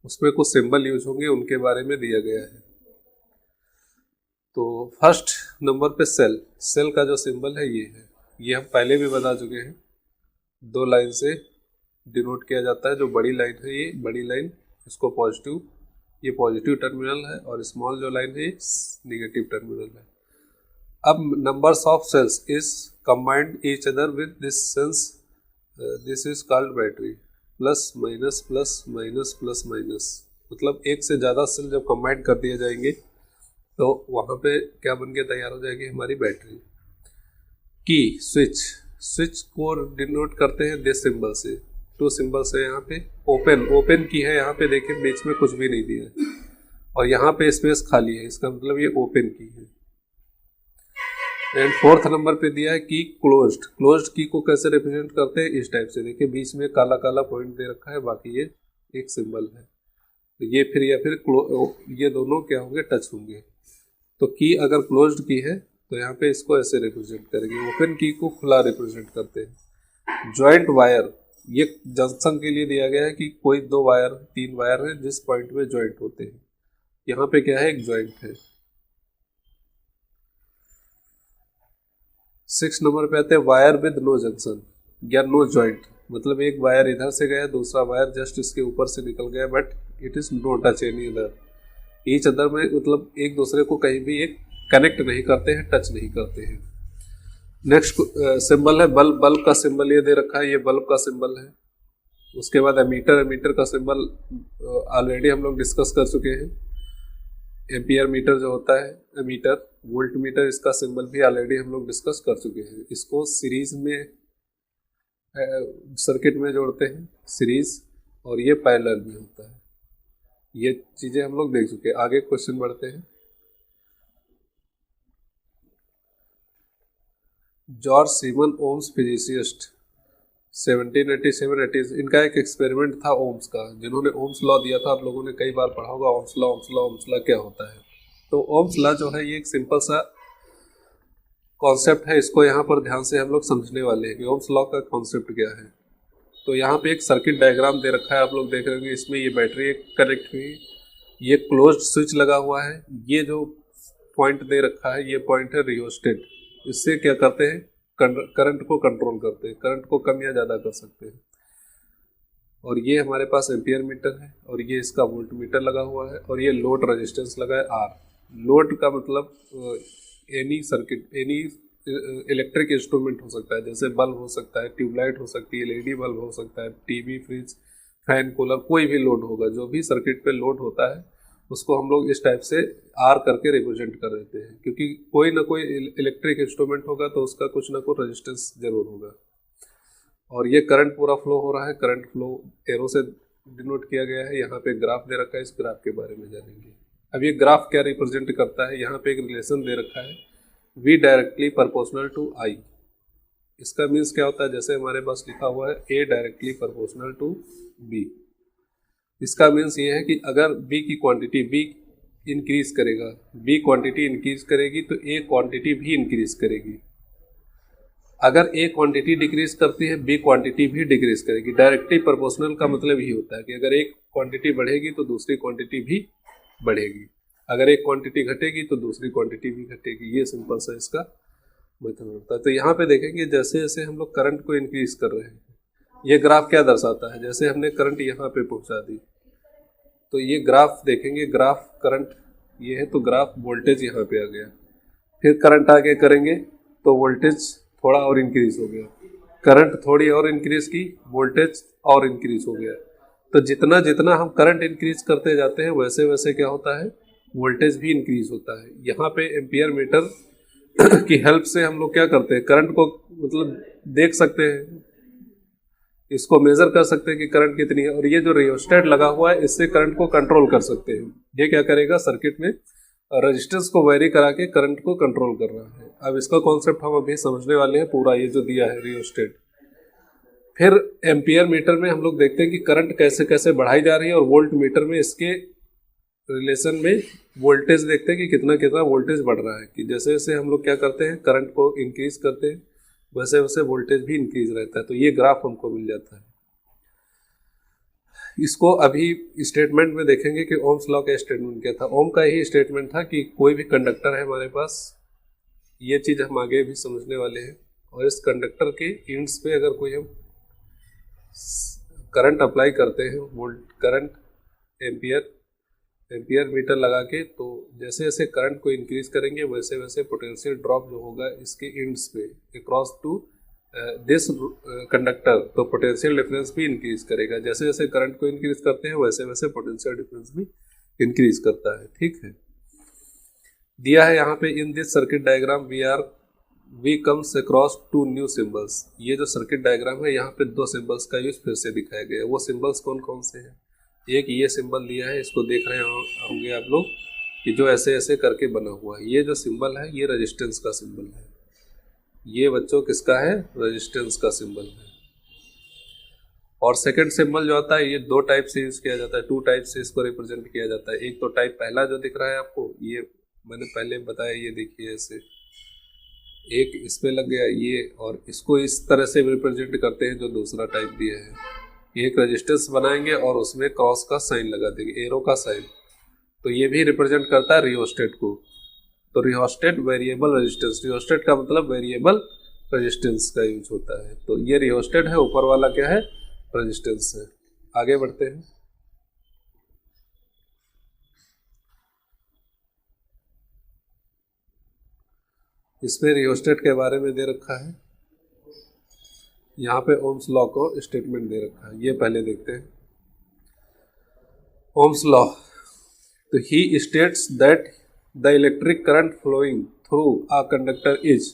[SPEAKER 1] उसमें कुछ सिंबल यूज होंगे, उनके बारे में दिया गया है। तो फर्स्ट नंबर पे सेल। सेल का जो सिंबल है ये है, ये हम पहले भी बता चुके हैं। 2 लाइन से डिनोट किया जाता है। जो बड़ी लाइन है, ये बड़ी लाइन, इसको पॉजिटिव, ये पॉजिटिव टर्मिनल है, और स्मॉल जो लाइन है नेगेटिव टर्मिनल है। अब numbers of cells is combined each other with this sense, this is called battery. Plus minus plus minus plus minus, मतलब एक से ज़्यादा सेल जब कंबाइंड कर दिए जाएंगे तो वहाँ पे क्या बन के तैयार हो जाएगी हमारी बैटरी। की स्विच, स्विच को डिनोट करते हैं दिस सिंबल से। 2 सिंबल्स है यहाँ पे। ओपन, ओपन की है यहाँ पे, देखिए बीच में कुछ भी नहीं दिया है, और यहाँ पे स्पेस खाली है, इसका मतलब ये ओपन की है। एंड 4th नंबर पे दिया है की क्लोज्ड। क्लोज्ड की को कैसे रिप्रेजेंट करते हैं, इस टाइप से, देखिए बीच में काला काला पॉइंट दे रखा है, बाकी ये एक सिंबल है। तो ये फिर या फिर ये दोनों क्या होंगे, टच होंगे। तो की अगर क्लोज्ड की है तो यहाँ पे इसको ऐसे रिप्रेजेंट करेंगे। ओपन की को खुला रिप्रेजेंट करते हैं। जॉइंट वायर, ये जंक्शन के लिए दिया गया है कि कोई 2 वायर 3 वायर है जिस पॉइंट में जॉइंट होते हैं। यहाँ पे क्या है, एक जॉइंट है। 6 नंबर पे आते हैं वायर विद नो जंक्शन या नो जॉइंट, मतलब एक वायर इधर से गया, दूसरा वायर जस्ट इसके ऊपर से निकल गया, but it is no touch any other. Each other में मतलब एक दूसरे को कहीं भी एक कनेक्ट नहीं करते हैं, टच नहीं करते हैं। नेक्स्ट सिंबल है बल्ब। बल्ब का सिंबल ये दे रखा है, ये बल्ब का सिंबल है। उसके बाद एमीटर, एमीटर का सिंबल ऑलरेडी हम लोग डिस्कस कर चुके हैं। एम्पियर मीटर जो होता है एमीटर, वोल्ट मीटर, इसका सिंबल भी ऑलरेडी हम लोग डिस्कस कर चुके हैं। इसको सीरीज में सर्किट में जोड़ते हैं, सीरीज, और ये पैरेलल में होता है। ये चीजें हम लोग देख चुके हैं। आगे क्वेश्चन बढ़ते हैं। जॉर्ज सीमन ओम्स फिजिसिस्ट 1787-80, इनका एक एक्सपेरिमेंट था ओम्स का, जिन्होंने ओम्स लॉ दिया था। आप लोगों ने कई बार पढ़ा होगा Ohm's law, Ohm's law, Ohm's law क्या होता है। तो ओम्स लॉ जो है ये एक सिंपल सा कॉन्सेप्ट है, इसको यहाँ पर ध्यान से हम लोग समझने वाले हैं कि ओम्स लॉ का कॉन्सेप्ट क्या है। तो यहाँ पे एक सर्किट डायग्राम दे रखा है, आप लोग देख रहे होंगे। इसमें ये बैटरी कनेक्ट हुई, ये क्लोज्ड स्विच लगा हुआ है, ये जो पॉइंट दे रखा है ये पॉइंट है रियोस्टेट। इससे क्या करते हैं, करंट को कंट्रोल करते हैं, करंट को कम या ज़्यादा कर सकते हैं। और ये हमारे पास एम्पियर मीटर है, और ये इसका वोल्ट मीटर लगा हुआ है, और ये लोड रेजिस्टेंस लगा है आर। लोड का मतलब any circuit, any electric instrument हो सकता है, जैसे बल्ब हो सकता है, ट्यूबलाइट हो सकती है, एलईडी बल्ब हो सकता है, टीवी, फ्रिज, फैन, कूलर, कोई भी लोड होगा। जो भी सर्किट पे लोड होता है उसको हम लोग इस टाइप से आर करके रिप्रेजेंट कर देते हैं, क्योंकि कोई ना कोई इलेक्ट्रिक इंस्ट्रूमेंट होगा तो उसका कुछ ना कुछ रेजिस्टेंस जरूर होगा। और ये करंट पूरा फ्लो हो रहा है, करंट फ्लो एरो से डिनोट किया गया है। यहाँ पे ग्राफ दे रखा है, इस ग्राफ के बारे में जानेंगे। अब ये ग्राफ क्या रिप्रेजेंट करता है, यहाँ पे एक रिलेशन दे रखा है, V directly proportional to I। इसका मीन्स क्या होता है, जैसे हमारे पास लिखा हुआ है A directly proportional to B। इसका मीन्स ये है कि अगर B की क्वांटिटी, B इंक्रीज करेगा, B क्वांटिटी इंक्रीज करेगी तो A क्वांटिटी भी इंक्रीज करेगी। अगर A क्वांटिटी डिक्रीज करती है, B क्वांटिटी भी डिक्रीज करेगी। डायरेक्टली प्रोपोर्शनल का मतलब यही होता है कि अगर एक क्वांटिटी बढ़ेगी तो दूसरी क्वांटिटी भी बढ़ेगी, अगर एक क्वांटिटी घटेगी तो दूसरी क्वांटिटी भी घटेगी। ये सिंपल सा इसका मेथड होता है। तो यहाँ पे देखेंगे जैसे जैसे हम लोग करंट को इंक्रीज कर रहे हैं, ये ग्राफ क्या दर्शाता है, जैसे हमने करंट यहाँ पे पहुँचा दी तो ये ग्राफ देखेंगे, ग्राफ करंट ये है तो ग्राफ वोल्टेज यहाँ पे आ गया। फिर करंट आगे करेंगे तो वोल्टेज थोड़ा और इंक्रीज हो गया, करंट थोड़ी और इंक्रीज की, वोल्टेज और इंक्रीज हो गया। तो जितना जितना हम करंट इंक्रीज करते जाते हैं वैसे वैसे क्या होता है, वोल्टेज भी इंक्रीज होता है। यहाँ पे एम्पियर मीटर की हेल्प से हम लोग क्या करते हैं, करंट को मतलब देख सकते हैं। इसको मेजर कर सकते हैं कि करंट कितनी है, और ये जो रियोस्टेट लगा हुआ है इससे करंट को कंट्रोल कर सकते हैं। ये क्या करेगा, सर्किट में रेजिस्टेंस को वेरी करा के करंट को कंट्रोल कर रहा है। अब इसका कॉन्सेप्ट हम अभी समझने वाले हैं पूरा, ये जो दिया है रियोस्टेट। फिर एम्पियर मीटर में हम लोग देखते हैं कि करंट कैसे कैसे बढ़ाई जा रही है, और वोल्ट मीटर में इसके रिलेशन में वोल्टेज देखते हैं कि कितना कितना वोल्टेज बढ़ रहा है, कि जैसे जैसे हम लोग क्या करते हैं करंट को इंक्रीज करते हैं वैसे वैसे वोल्टेज भी इंक्रीज रहता है। तो ये ग्राफ हमको मिल जाता है। इसको अभी स्टेटमेंट में देखेंगे कि ओम्स लॉ का स्टेटमेंट क्या था। ओम का ही स्टेटमेंट था कि कोई भी कंडक्टर है हमारे पास, ये चीज़ हम आगे भी समझने वाले हैं, और इस कंडक्टर के इंड्स पे अगर कोई हम करंट अप्लाई करते हैं, वोल्ट करंट एम्पियर मीटर लगा के, तो जैसे जैसे करंट को इंक्रीज करेंगे वैसे वैसे पोटेंशियल ड्रॉप जो होगा इसके इंड्स पे अक्रॉस टू दिस कंडक्टर, तो पोटेंशियल डिफरेंस भी इंक्रीज करेगा। जैसे जैसे करंट को इंक्रीज करते हैं वैसे वैसे पोटेंशियल डिफरेंस भी इंक्रीज करता है। ठीक है, दिया है यहाँ पे in this circuit diagram we comes across two new symbols. ये जो सर्किट डायग्राम है यहाँ पे दो सिंबल्स का यूज फिर से दिखाया गया है। वो सिंबल्स कौन कौन से हैं, एक ये सिंबल दिया है, इसको देख रहे होंगे आप लोग कि जो ऐसे ऐसे करके बना हुआ है। ये जो सिंबल है ये रेजिस्टेंस का सिंबल है। ये बच्चों किसका है, रेजिस्टेंस का सिंबल है। और सेकंड सिंबल जो आता है ये दो टाइप से यूज किया जाता है, टू टाइप से इसको रिप्रेजेंट किया जाता है। एक तो टाइप पहला जो दिख रहा है आपको, ये मैंने पहले बताया, ये देखिए ऐसे एक इस पे लग गया ये, और इसको इस तरह से रिप्रेजेंट करते हैं जो दूसरा टाइप दिया है। एक रेजिस्टेंस बनाएंगे और उसमें क्रॉस का साइन लगा देंगे, एरो का साइन, तो ये भी रिप्रेजेंट करता है रियोस्टेट को। तो रियोस्टेट वेरिएबल रेजिस्टेंस, रियोस्टेट का मतलब वेरिएबल रेजिस्टेंस का यूज होता है। तो ये रियोस्टेट है, ऊपर वाला क्या है, रेजिस्टेंस है। आगे बढ़ते हैं। इसमें रियोस्टेट के बारे में दे रखा है, यहाँ पे ओम्स लॉ को स्टेटमेंट दे रखा है, ये पहले देखते हैं। ओम्स लॉ, तो ही states that the electric current flowing through a conductor is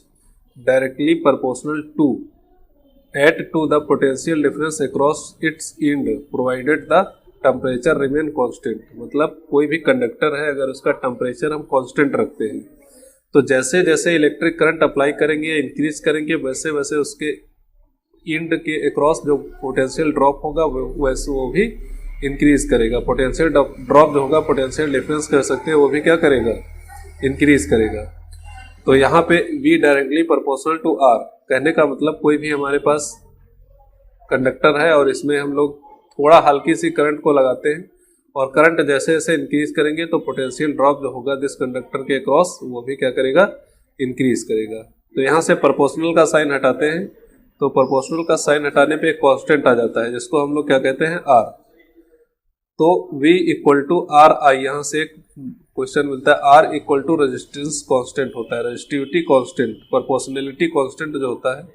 [SPEAKER 1] directly proportional to the potential difference across its end provided the temperature remain constant. मतलब कोई भी कंडक्टर है अगर उसका टेम्परेचर हम कांस्टेंट रखते हैं, तो जैसे जैसे इलेक्ट्रिक करंट अप्लाई करेंगे इंक्रीज करेंगे वैसे वैसे उसके इंड के अक्रॉस जो पोटेंशियल ड्रॉप होगा वैसे वो भी इंक्रीज करेगा। पोटेंशियल ड्रॉप जो होगा, पोटेंशियल डिफरेंस कह सकते हैं, वो भी क्या करेगा, इंक्रीज करेगा। तो यहाँ पे V directly proportional to R कहने का मतलब कोई भी हमारे पास कंडक्टर है और इसमें हम लोग थोड़ा हल्की सी करंट को लगाते हैं, और करंट जैसे जैसे इंक्रीज करेंगे तो पोटेंशियल ड्रॉप जो होगा दिस कंडक्टर के अक्रॉस वो भी क्या करेगा, इंक्रीज करेगा। तो यहाँ से प्रोपोर्शनल का साइन हटाते हैं, तो प्रोपोर्शनल का साइन हटाने पे एक कांस्टेंट आ जाता है जिसको हम लोग क्या कहते हैं, R। तो V equal to R I, यहाँ से एक क्वेश्चन मिलता है, R equal to resistance constant होता है, रेजिस्टिविटी कांस्टेंट, प्रोपोर्शनलिटी कांस्टेंट जो होता है,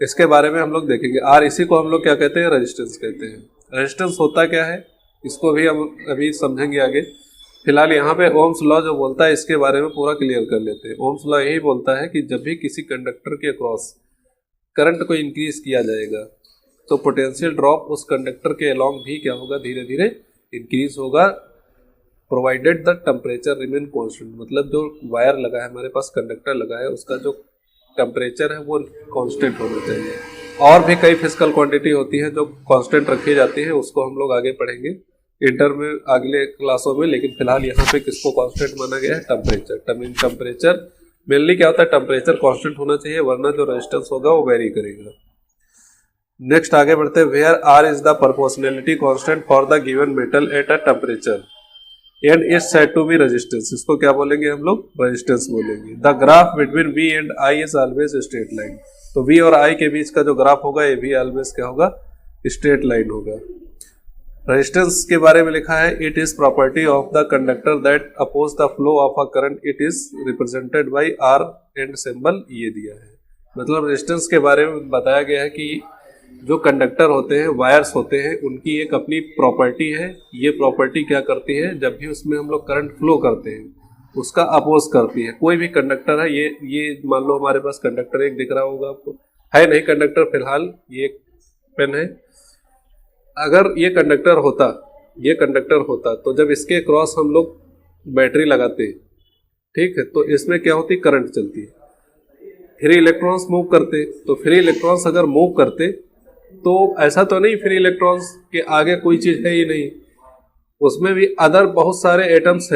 [SPEAKER 1] इसके बारे में हम लोग देखेंगे। R इसी को हम लोग क्या कहते हैं, रेजिस्टेंस कहते हैं। रेजिस्टेंस होता क्या है इसको भी हम अभी समझेंगे आगे। फिलहाल यहाँ पे ओम्स लॉ जो बोलता है इसके बारे में पूरा क्लियर कर लेते हैं। ओम्स लॉ यही बोलता है कि जब भी किसी कंडक्टर के अक्रॉस करंट को इंक्रीज किया जाएगा तो पोटेंशियल ड्रॉप उस कंडक्टर के अलोंग भी क्या होगा, धीरे धीरे इंक्रीज होगा, provided the temperature remain constant. मतलब जो वायर लगा है हमारे पास, कंडक्टर लगा है, उसका जो टेम्परेचर है वो कांस्टेंट होना चाहिए। और भी कई फिजिकल क्वांटिटी होती है जो कांस्टेंट रखी जाती है, उसको हम लोग आगे पढ़ेंगे इंटर में अगले क्लासों में। लेकिन फिलहाल यहाँ पे किसको कांस्टेंट माना गया है, टेम्परेचर। टेम्परेचर मेनली क्या होता है, टेम्परेचर कांस्टेंट होना चाहिए, वरना जो रेजिस्टेंस होगा वो वेरी करेगा। नेक्स्ट आगे बढ़ते हैं। Where R is the proportionality constant for the given metal at a temperature and is said to be resistance. इसको क्या बोलेंगे हम लोग, रेजिस्टेंस बोलेंगे। The graph between V and I is always straight line. तो V और I के बीच का जो ग्राफ होगा ये भी ऑलवेज क्या होगा, स्ट्रेट लाइन होगा। रेजिस्टेंस के बारे में लिखा है, it is property of the conductor that oppose the flow of a current, it is represented by R and symbol ये दिया है। मतलब रेजिस्टेंस के बारे में बताया गया है कि जो कंडक्टर होते हैं, वायर्स होते हैं, उनकी एक अपनी प्रॉपर्टी है। ये प्रॉपर्टी क्या करती है, जब भी उसमें हम लोग करंट फ्लो करते हैं उसका अपोज करती है। कोई भी कंडक्टर है, ये मान लो हमारे पास कंडक्टर एक दिख रहा होगा आपको, है नहीं कंडक्टर फिलहाल, ये पेन है। अगर ये कंडक्टर होता तो जब इसके क्रॉस हम लोग बैटरी लगाते, ठीक है, तो इसमें क्या होती, करंट चलती है, फ्री इलेक्ट्रॉन्स मूव करते। तो फ्री इलेक्ट्रॉन्स अगर मूव करते तो ऐसा तो नहीं फ्री इलेक्ट्रॉन्स के आगे कोई चीज है ही नहीं, उसमें भी अदर बहुत सारे एटम्स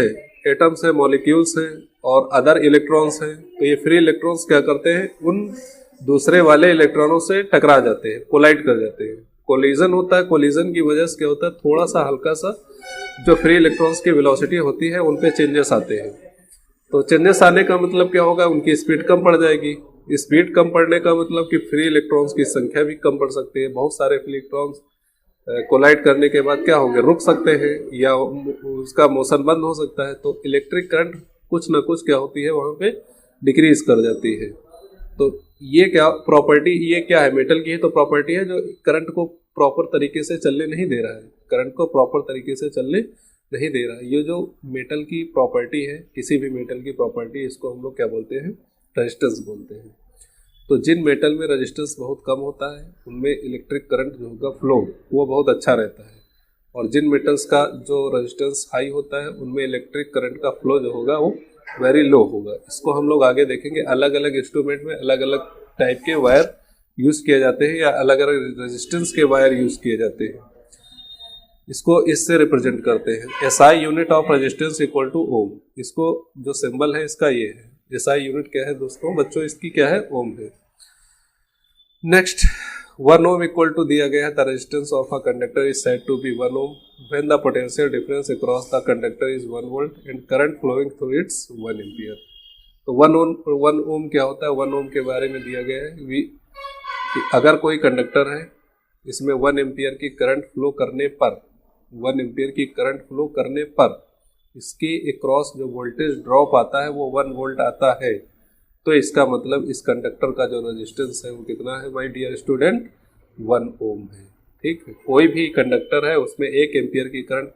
[SPEAKER 1] है, मॉलिक्यूल्स हैं और अदर इलेक्ट्रॉन्स हैं। तो ये फ्री इलेक्ट्रॉन्स क्या करते हैं, उन दूसरे वाले इलेक्ट्रॉनों से टकरा जाते हैं, कोलाइड कर जाते हैं, कोलिजन होता है। कोलिजन की वजह से क्या होता है, थोड़ा सा हल्का सा जो फ्री इलेक्ट्रॉन्स की वेलोसिटी होती है उन पे चेंजेस आते हैं। तो चेंजेस आने का मतलब क्या होगा, उनकी स्पीड कम पड़ जाएगी। स्पीड कम पड़ने का मतलब कि फ्री इलेक्ट्रॉन्स की संख्या भी कम पड़ सकती है। बहुत सारे फ्री इलेक्ट्रॉन्स कोलाइड करने के बाद क्या होंगे, रुक सकते हैं या उसका मोशन बंद हो सकता है। तो इलेक्ट्रिक करंट कुछ ना कुछ क्या होती है वहाँ पे डिक्रीज कर जाती है। तो ये क्या प्रॉपर्टी, ये क्या है, मेटल की है तो प्रॉपर्टी है जो करंट को प्रॉपर तरीके से चलने नहीं दे रहा है, करंट को प्रॉपर तरीके से चलने नहीं दे रहा है। ये जो मेटल की प्रॉपर्टी है, किसी भी मेटल की प्रॉपर्टी, इसको हम लोग क्या बोलते हैं, रेजिस्टेंस बोलते हैं। तो जिन मेटल में रेजिस्टेंस बहुत कम होता है उनमें इलेक्ट्रिक करंट जो होगा फ्लो वो बहुत अच्छा रहता है, और जिन मेटल्स का जो रेजिस्टेंस हाई होता है उनमें इलेक्ट्रिक करंट का फ्लो जो होगा वो वेरी लो होगा। इसको हम लोग आगे देखेंगे। अलग अलग इंस्ट्रूमेंट में अलग अलग टाइप के वायर यूज किए जाते हैं या अलग अलग रेजिस्टेंस के वायर यूज किए जाते हैं। इसको इससे रिप्रेजेंट करते हैं, SI unit of resistance equal to ohm. इसको जो सिंबल है इसका ये है। SI यूनिट क्या है दोस्तों, बच्चों इसकी क्या है, ओम है। नेक्स्ट 1 ओम इक्वल टू दिया गया है, the resistance of a conductor is said to be 1 ohm when the potential difference across the conductor is 1 volt and current flowing through it's 1 ampere. तो 1 ओम क्या होता है, 1 ओम के बारे में दिया गया है कि अगर कोई कंडक्टर है, इसमें 1 एम्पियर की करंट फ्लो करने पर, 1 एम्पियर की करंट फ्लो करने पर इसके अक्रॉस जो वोल्टेज ड्रॉप आता है वो 1 वोल्ट आता है, तो इसका मतलब इस कंडक्टर का जो रेजिस्टेंस है वो कितना है माय डियर स्टूडेंट, 1 ओम है। ठीक है, कोई भी कंडक्टर है उसमें 1 एम्पियर की करंट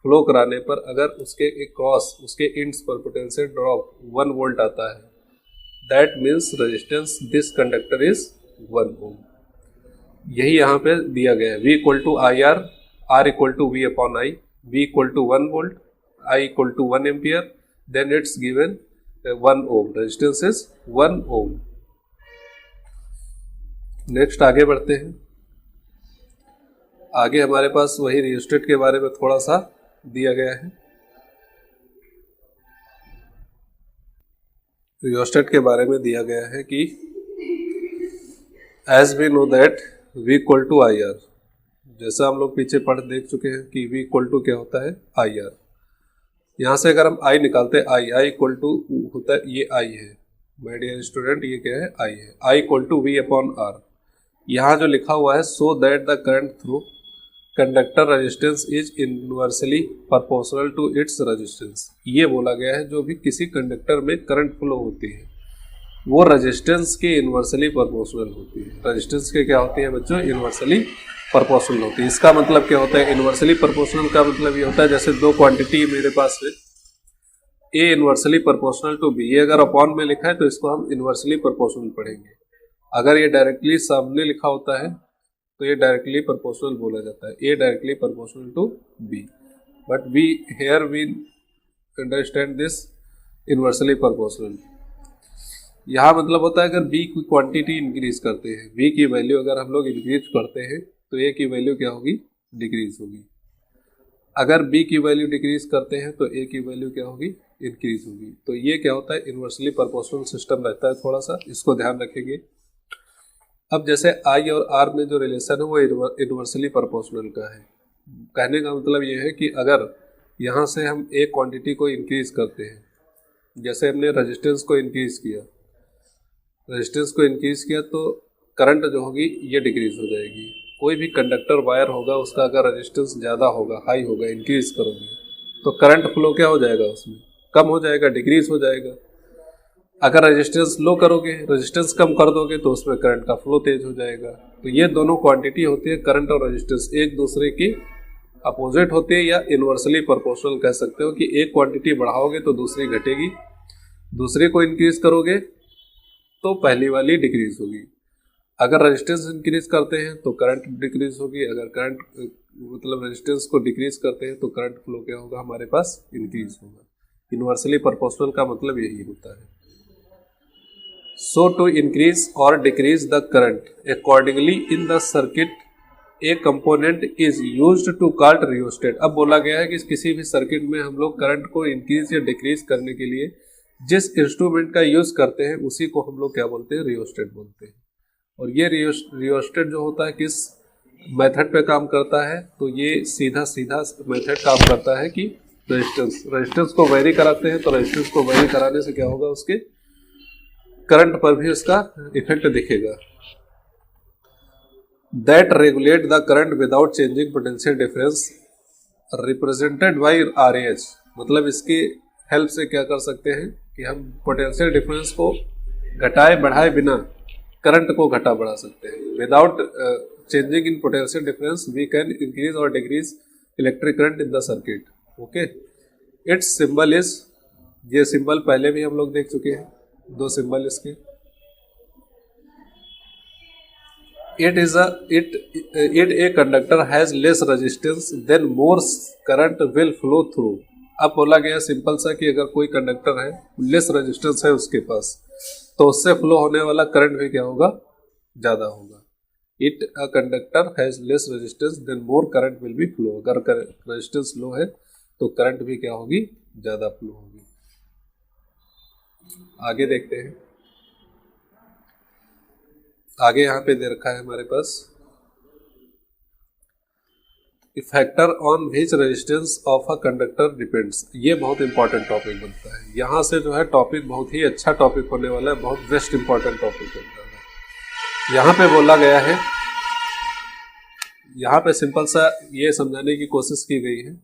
[SPEAKER 1] फ्लो कराने पर अगर उसके अक्रॉस, उसके इंड्स पर पोटेंशियल ड्रॉप 1 वोल्ट आता है, that means resistance this conductor is 1 ohm. यही यहाँ पे दिया गया है, V equal to I R, R equal to V upon I, V equal to 1 volt, I equal to 1 ampere, then it's given 1 ohm, resistance is 1 ohm. Next आगे बढ़ते हैं। आगे हमारे पास वही रियोस्टेट के बारे में थोड़ा सा दिया गया है। रियोस्टेट के बारे में दिया गया है कि as we know that V equal to I R, जैसा हम लोग पीछे पढ़ देख चुके हैं कि V इक्वल टू क्या होता है, आई आर। यहाँ से अगर हम I निकालते हैं, I इक्वल टू होता है, ये I है माय डियर स्टूडेंट, ये क्या है, I है। I equal to V upon R। यहाँ जो लिखा हुआ है so that the current through conductor resistance is inversely proportional to its resistance, ये बोला गया है जो भी किसी कंडक्टर में करंट फ्लो होती है वो रेजिस्टेंस के इनवर्सली प्रोपोर्शनल होती है। रेजिस्टेंस के क्या होती है बच्चों, इनवर्सली प्रोपोर्शनल होती है। इसका मतलब क्या होता है, इनवर्सली प्रोपोर्शनल का मतलब ये होता है जैसे दो क्वांटिटी मेरे पास है, A inversely proportional to B, ये अगर अपॉन में लिखा है तो इसको हम इनवर्सली प्रोपोर्शनल पढ़ेंगे। अगर ये डायरेक्टली सामने लिखा होता है तो ये डायरेक्टली प्रोपोर्शनल बोला जाता है, A directly proportional to B, but we here we understand this inversely proportional. यहाँ मतलब होता है अगर B की क्वांटिटी इंक्रीज करते हैं, B की वैल्यू अगर हम लोग इंक्रीज करते हैं तो A की वैल्यू क्या होगी, डिक्रीज होगी। अगर B की वैल्यू डिक्रीज करते हैं तो A की वैल्यू क्या होगी, इंक्रीज होगी। तो ये क्या होता है, इनवर्सली प्रोपोर्शनल सिस्टम रहता है, थोड़ा सा इसको ध्यान रखेंगे। अब जैसे I और R में जो रिलेशन है वो इनवर्सली प्रोपोर्शनल का है। कहने का मतलब ये है कि अगर यहाँ से हम एक क्वांटिटी को इंक्रीज करते हैं, जैसे हमने रेजिस्टेंस को इंक्रीज किया, तो करंट जो होगी ये डिक्रीज हो जाएगी। कोई भी कंडक्टर वायर होगा उसका अगर रेजिस्टेंस ज़्यादा होगा, हाई होगा, इंक्रीज करोगे तो करंट फ्लो क्या हो जाएगा, उसमें कम हो जाएगा, डिक्रीज हो जाएगा। अगर रेजिस्टेंस लो करोगे, रेजिस्टेंस कम कर दोगे तो उसमें करंट का फ्लो तेज हो जाएगा। तो ये दोनों क्वांटिटी होती है, करंट और रेजिस्टेंस एक दूसरे की अपोजिट होती है या इनवर्सली प्रोपोर्शनल कह सकते हो कि एक क्वांटिटी बढ़ाओगे तो दूसरी घटेगी, दूसरे को इंक्रीज करोगे तो पहली वाली डिक्रीज होगी। अगर रेजिस्टेंस इंक्रीज करते हैं तो करंट डिक्रीज होगी, अगर करंट मतलब रेजिस्टेंस को डिक्रीज करते हैं तो करंट फ्लो क्या होगा हमारे पास इंक्रीज होगा। इन्वर्सली प्रोपोर्शनल का मतलब यही होता है। सो टू इंक्रीज और decrease the current accordingly in the circuit a component is used to called rheostat. अब बोला गया है कि किसी भी सर्किट में हम लोग करंट को इंक्रीज या डिक्रीज करने के लिए जिस इंस्ट्रूमेंट का यूज करते हैं उसी को हम लोग क्या बोलते हैं, रियोस्टेट बोलते हैं। और ये रियोस्टेट जो होता है किस मेथड पे काम करता है, तो ये सीधा सीधा मेथड काम करता है कि रेजिस्टेंस को वेरी कराते हैं, तो रेजिस्टेंस को वेरी कराने से क्या होगा, उसके करंट पर भी उसका इफेक्ट दिखेगा। That regulate the current without changing potential difference represented by RAH। मतलब इसकी हेल्प से क्या कर सकते हैं कि हम पोटेंशियल डिफरेंस को घटाए बढ़ाए बिना करंट को घटा बढ़ा सकते हैं। Without changing in potential difference we can increase और decrease electric current in the circuit. Okay, its symbol is, ये सिंबल पहले भी हम लोग देख चुके हैं, दो सिंबल इसके। It a conductor has less resistance then more current will flow through। अब बोला गया सिंपल सा कि अगर कोई कंडक्टर है, लेस रेजिस्टेंस है उसके पास, तो उससे फ्लो होने वाला करंट भी क्या होगा, ज्यादा होगा। It a conductor has less resistance then more current will be flow. अगर रेजिस्टेंस लो है तो करंट भी क्या होगी, ज्यादा फ्लो होगी। आगे देखते हैं, आगे यहाँ पे दे रखा है हमारे पास factor on which resistance of a conductor depends. ये बहुत इंपॉर्टेंट टॉपिक बनता है। यहाँ से जो है टॉपिक बहुत ही अच्छा टॉपिक होने वाला है, बहुत बेस्ट इंपॉर्टेंट टॉपिक बनता है। यहाँ पे बोला गया है, यहाँ पे सिंपल सा ये समझाने की कोशिश की गई है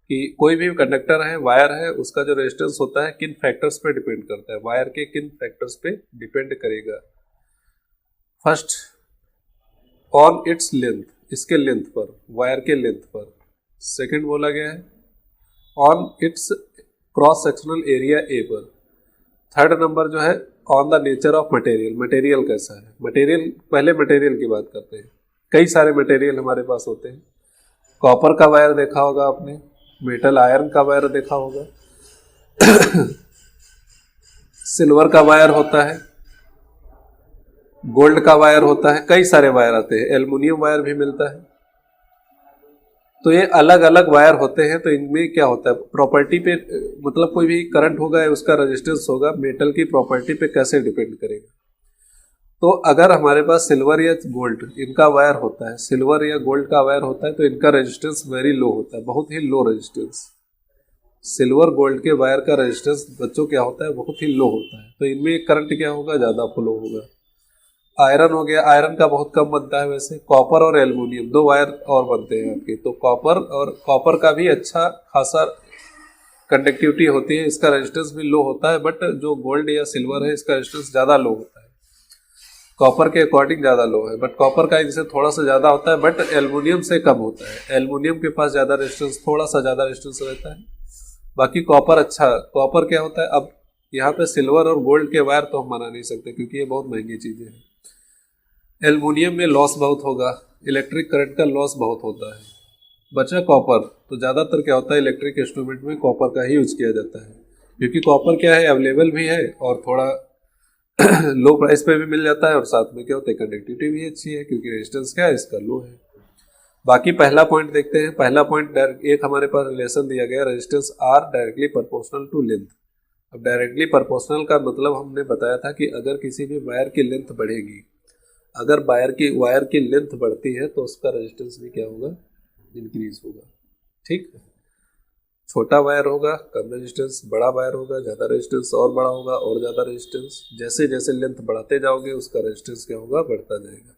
[SPEAKER 1] कि कोई भी कंडक्टर है, वायर है, उसका जो रेजिस्टेंस होता है किन फैक्टर्स पे डिपेंड करता है, वायर के किन फैक्टर्स पे डिपेंड करेगा। फर्स्ट ऑन इट्स लेंथ, इसके लेंथ पर, वायर के लेंथ पर। सेकंड बोला गया है on it's cross sectional area ए पर। थर्ड नंबर जो है on the nature of material, material कैसा है। मटेरियल, पहले मटेरियल की बात करते हैं। कई सारे मटेरियल हमारे पास होते हैं। कॉपर का वायर देखा होगा आपने, मेटल आयरन का वायर देखा होगा सिल्वर का वायर होता है, गोल्ड का वायर होता है, कई सारे वायर आते हैं, एल्युमिनियम वायर भी मिलता है। तो ये अलग अलग वायर होते हैं। तो इनमें क्या होता है, प्रॉपर्टी पे, मतलब कोई भी करंट होगा उसका रेजिस्टेंस होगा, मेटल की प्रॉपर्टी पे कैसे डिपेंड करेगा। तो अगर हमारे पास सिल्वर या गोल्ड इनका वायर होता है, सिल्वर या गोल्ड का वायर होता है, तो इनका रेजिस्टेंस वेरी लो होता है, बहुत ही लो रेजिस्टेंस। सिल्वर गोल्ड के वायर का रेजिस्टेंस बच्चों क्या होता है, बहुत ही लो होता है। तो इनमें करंट क्या होगा, ज्यादा फ्लो होगा। आयरन हो गया, आयरन का बहुत कम बनता है वैसे। कॉपर और एल्युमिनियम, दो वायर और बनते हैं आपके। तो कॉपर का भी अच्छा खासा कंडक्टिविटी होती है, इसका रेजिस्टेंस भी लो होता है। बट जो गोल्ड या सिल्वर है इसका रेजिस्टेंस ज़्यादा लो होता है, कॉपर के अकॉर्डिंग ज़्यादा लो है। बट कॉपर का इनसे थोड़ा सा ज़्यादा होता है, बट एल्युमिनियम से कम होता है। एल्युमिनियम के पास ज़्यादा रेजिस्टेंस, थोड़ा सा ज़्यादा रेजिस्टेंस रहता है। बाकी कॉपर अच्छा, कॉपर क्या होता है, अब यहाँ पे सिल्वर और गोल्ड के वायर तो हम बना नहीं सकते क्योंकि ये बहुत महंगी चीज़ें हैं। एल्युमिनियम में लॉस बहुत होगा, इलेक्ट्रिक करंट का लॉस बहुत होता है। बचा कॉपर, तो ज़्यादातर क्या होता है, इलेक्ट्रिक इंस्ट्रूमेंट में कॉपर का ही यूज किया जाता है क्योंकि कॉपर क्या है, अवेलेबल भी है और थोड़ा लो प्राइस पे भी मिल जाता है। और साथ में क्या होता है, कंडक्टिविटी भी अच्छी है क्योंकि रेजिस्टेंस क्या है इसका, लो है। बाकी पहला पॉइंट देखते हैं। पहला पॉइंट, एक हमारे पास रिलेशन दिया गया, resistance R directly proportional to length. अब डायरेक्टली प्रोपोर्शनल का मतलब हमने बताया था कि अगर किसी भी वायर की लेंथ बढ़ेगी, अगर वायर की लेंथ बढ़ती है तो उसका रेजिस्टेंस भी क्या होगा, इंक्रीज होगा। ठीक है, छोटा वायर होगा कम रेजिस्टेंस, बड़ा वायर होगा ज़्यादा रेजिस्टेंस, और बड़ा होगा और ज़्यादा रेजिस्टेंस। जैसे जैसे लेंथ बढ़ाते जाओगे उसका रेजिस्टेंस क्या होगा, बढ़ता जाएगा।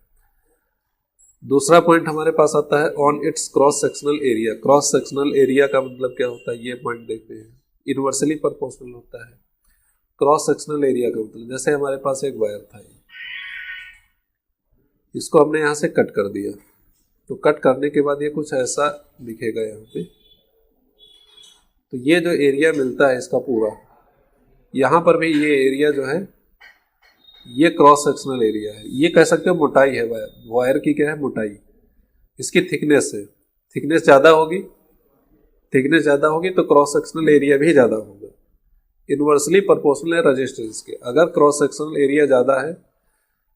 [SPEAKER 1] दूसरा पॉइंट हमारे पास आता है on it's cross sectional area. Cross sectional area का मतलब क्या होता है, ये पॉइंट देखते हैं। इनवर्सली प्रोपोर्शनल होता है। क्रॉस सेक्शनल एरिया का मतलब, जैसे हमारे पास एक वायर था, इसको हमने यहाँ से कट कर दिया, तो कट करने के बाद ये कुछ ऐसा दिखेगा यहाँ पे। तो ये जो एरिया मिलता है इसका पूरा, यहाँ पर भी ये एरिया जो है, ये क्रॉस सेक्शनल एरिया है, ये कह सकते हो मोटाई है वायर, वायर की क्या है मोटाई, इसकी थिकनेस है, थिकनेस ज़्यादा होगी, थिकनेस ज़्यादा होगी तो क्रॉस सेक्शनल एरिया भी ज़्यादा होगा, इन्वर्सली प्रोपोर्शनल है रेजिस्टेंस के। अगर क्रॉस सेक्शनल एरिया ज़्यादा है,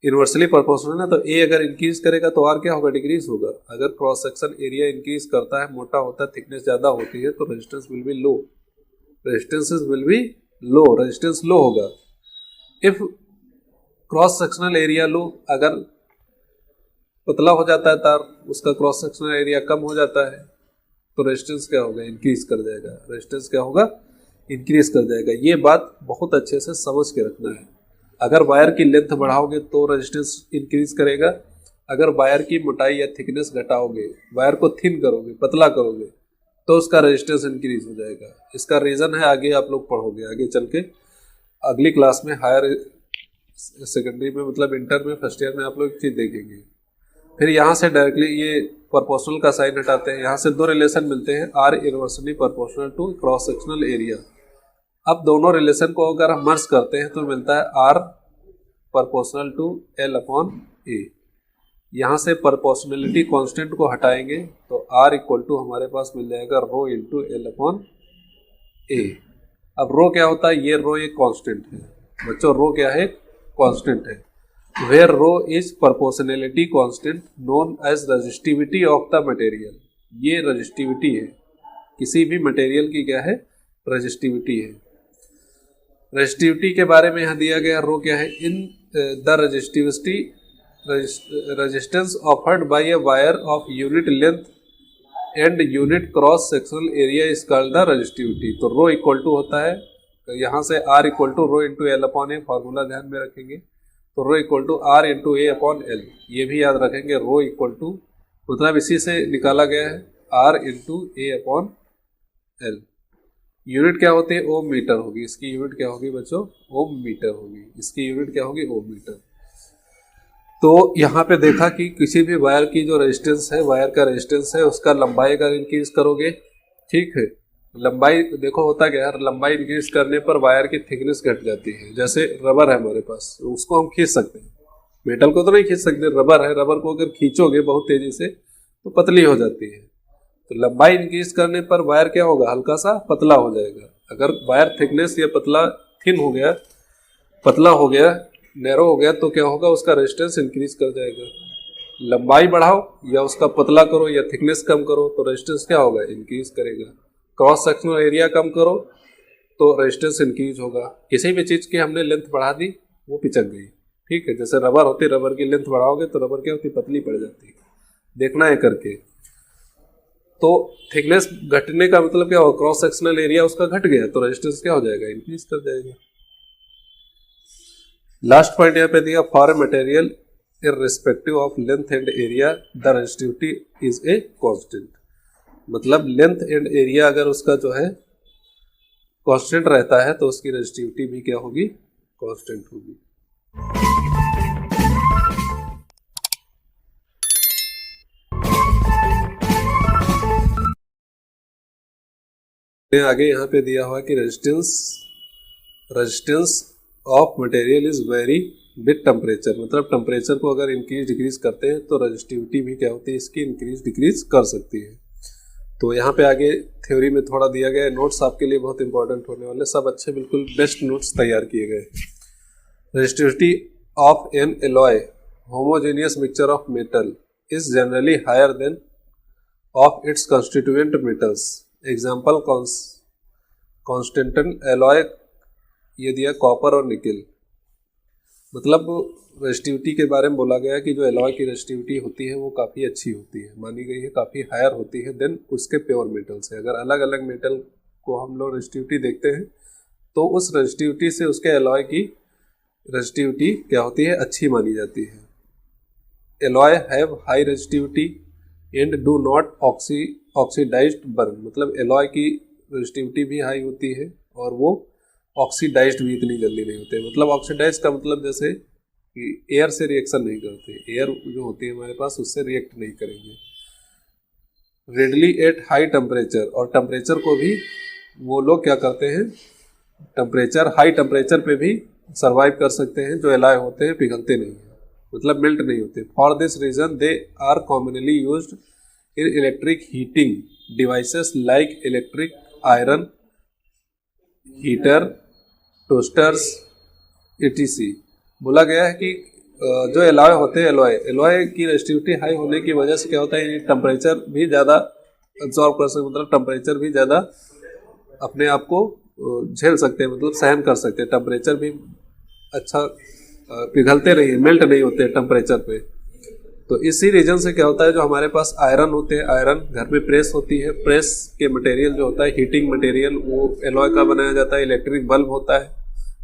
[SPEAKER 1] इन्वर्सली प्रोपोर्शनल है, तो ए अगर इंक्रीज करेगा तो आर क्या होगा, डिक्रीज होगा। अगर क्रॉस सेक्शन एरिया इंक्रीज करता है, मोटा होता है, थिकनेस ज़्यादा होती है, तो resistance will be low, resistance will be low, resistance लो होगा। If cross sectional area low, अगर पतला हो जाता है तार, उसका क्रॉस सेक्शनल एरिया कम हो जाता है, तो रेजिस्टेंस क्या होगा, इंक्रीज कर जाएगा, रेजिस्टेंस क्या होगा, इंक्रीज कर जाएगा। ये बात बहुत अच्छे से समझ के रखना है। अगर वायर की लेंथ बढ़ाओगे तो रेजिस्टेंस इंक्रीज करेगा, अगर वायर की मोटाई या थिकनेस घटाओगे, वायर को थिन करोगे, पतला करोगे, तो उसका रेजिस्टेंस इंक्रीज हो जाएगा। इसका रीज़न है, आगे आप लोग पढ़ोगे, आगे चल के अगली क्लास में, हायर सेकेंडरी में, मतलब इंटर में, फर्स्ट ईयर में आप लोग एक चीज़ देखेंगे। फिर यहाँ से डायरेक्टली ये प्रोपोर्शनल का साइन हटाते हैं, यहाँ से दो रिलेशन मिलते हैं, R inversely proportional to cross sectional area. अब दोनों रिलेशन को अगर हम मर्ज करते हैं तो मिलता है R proportional to L upon A. यहाँ से प्रोपोर्शनलिटी कांस्टेंट को हटाएंगे तो आर इक्वल टू हमारे पास मिल जाएगा रो इंटू एल अपॉन ए। अब रो क्या होता है, ये रो एक कांस्टेंट है बच्चों, रो क्या है, कांस्टेंट है। Where rho is proportionality constant known as resistivity of the material. ये रेजिस्टिविटी है, किसी भी मटेरियल की क्या है, रेजिस्टिविटी है। रेजिस्टिविटी के बारे में यहाँ दिया गया, रो क्या है, in the resistivity resistance offered by a wire of unit length and unit cross sectional area is called the resistivity. तो रो इक्वल टू होता है, यहाँ से R equal to rho into L upon A, formula ध्यान में रखेंगे। तो rho equal to R into A upon L, ये भी याद रखेंगे। रो इक्वल टू मतलब इसी से निकाला गया है, R into A upon L. Unit क्या होती है, ओम मीटर होगी, इसकी यूनिट क्या होगी बच्चों, ओम मीटर होगी, इसकी यूनिट क्या होगी, ओम मीटर। तो यहाँ पे देखा कि किसी भी वायर की जो रेजिस्टेंस है, वायर का रेजिस्टेंस है, उसका लंबाई अगर इंक्रीज करोगे, ठीक है, लंबाई देखो होता क्या है, लंबाई इंक्रीज करने पर वायर की थिकनेस घट जाती है। जैसे रबर है हमारे पास, उसको हम खींच सकते हैं, मेटल को तो नहीं खींच सकते, रबर है, रबर को अगर खींचोगे बहुत तेजी से तो पतली हो जाती है। तो लंबाई इंक्रीज करने पर वायर क्या होगा, हल्का सा पतला हो जाएगा। अगर वायर थिकनेस या पतला थिन हो गया, पतला हो गया, नैरो हो गया, तो क्या होगा, उसका रेजिस्टेंस इंक्रीज कर जाएगा। लंबाई बढ़ाओ या उसका पतला करो या थिकनेस कम करो तो रेजिस्टेंस क्या होगा, इंक्रीज करेगा। क्रॉस सेक्शनल एरिया कम करो तो रेजिस्टेंस इंक्रीज होगा। किसी भी चीज़ की हमने लेंथ बढ़ा दी, वो पिचक गई, ठीक है। जैसे रबर होती, रबर की लेंथ बढ़ाओगे तो रबर क्या होती, पतली पड़ जाती है, देखना है करके। तो थिकनेस घटने का मतलब क्या होगा, क्रॉस सेक्शनल एरिया उसका घट गया तो रेजिस्टेंस क्या हो जाएगा, इंक्रीज कर जाएगा। लास्ट पॉइंट यहाँ पे दिया, for a material irrespective of length and area the resistivity is a constant. मतलब लेंथ एंड एरिया अगर उसका जो है कांस्टेंट रहता है तो उसकी रेजिस्टिविटी भी क्या होगी, कांस्टेंट होगी। आगे यहाँ पे दिया हुआ कि resistance of material is very with temperature. मतलब टेम्परेचर को अगर इंक्रीज डिक्रीज करते हैं तो रेजिस्टिविटी भी क्या होती है, इसकी इंक्रीज डिक्रीज कर सकती है। तो यहाँ पे आगे थ्योरी में थोड़ा दिया गया है, नोट्स आपके लिए बहुत इंपॉर्टेंट होने वाले, सब अच्छे बिल्कुल बेस्ट नोट्स तैयार किए गए। Resistivity of an alloy homogeneous mixture of metal is generally higher than of its constituent metals. Example constantan alloy, ये दिया कॉपर और निकल। मतलब रेजिस्टिविटी के बारे में बोला गया कि जो एलॉय की रेजिस्टिविटी होती है वो काफ़ी अच्छी होती है, मानी गई है, काफ़ी हायर होती है देन उसके प्योर मेटल से। अगर अलग अलग मेटल को हम लोग रेजिस्टिविटी देखते हैं तो उस रेजिस्टिविटी से उसके एलॉय की रेजिस्टिविटी क्या होती है, अच्छी मानी जाती है। Alloy have high resistivity and do not oxidized burn. मतलब एलॉय की रेजिस्टिविटी भी हाई होती है और वो ऑक्सीडाइज्ड भी इतनी जल्दी नहीं होते। मतलब ऑक्सीडाइज का मतलब जैसे कि एयर से रिएक्शन नहीं करते, एयर जो होती है हमारे पास उससे रिएक्ट नहीं करेंगे। रेडली एट हाई टेम्परेचर, और टेम्परेचर को भी वो लोग क्या करते हैं, टेम्परेचर हाई टेम्परेचर पे भी सर्वाइव कर सकते हैं, जो एलॉय होते हैं पिघलते नहीं हैं, मतलब मेल्ट नहीं होते। For this reason they are commonly used in electric heating devices like electric iron heater, toasters, etc। बोला गया है कि जो एलॉय होते हैं, एलॉय की रेजिस्टिविटी हाई होने की वजह से क्या होता है, टेम्परेचर भी ज़्यादा एब्जॉर्ब कर सकते, मतलब टेम्परेचर भी ज़्यादा अपने आप को झेल सकते हैं, मतलब सहन कर सकते हैं, टेम्परेचर भी अच्छा पिघलते नहीं, मेल्ट नहीं होते टेम्परेचर पे। तो इसी रीजन से क्या होता है, जो हमारे पास आयरन होते हैं, आयरन घर में प्रेस होती है, प्रेस के मटेरियल जो होता है हीटिंग मटेरियल वो एलॉय का बनाया जाता है। इलेक्ट्रिक बल्ब होता है,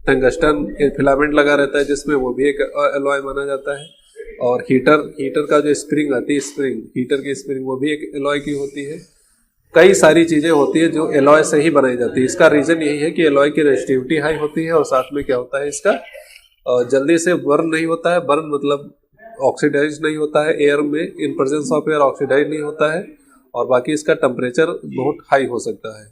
[SPEAKER 1] टंगस्टन फिलामेंट लगा रहता है जिसमें, वो भी एक एलॉय माना जाता है। और हीटर का जो स्प्रिंग आती है, स्प्रिंग हीटर की स्प्रिंग, वो भी एक एलॉय की होती है। कई सारी चीज़ें होती है जो एलॉय से ही बनाई जाती है। इसका रीज़न यही है कि एलॉय की रेजिस्टिविटी हाई होती है और साथ में क्या होता है, इसका जल्दी से बर्न नहीं होता है। बर्न मतलब ऑक्सीडाइज नहीं होता है एयर में, in presence of air oxidize नहीं होता है। और बाकी इसका टेम्परेचर बहुत हाई हो सकता है।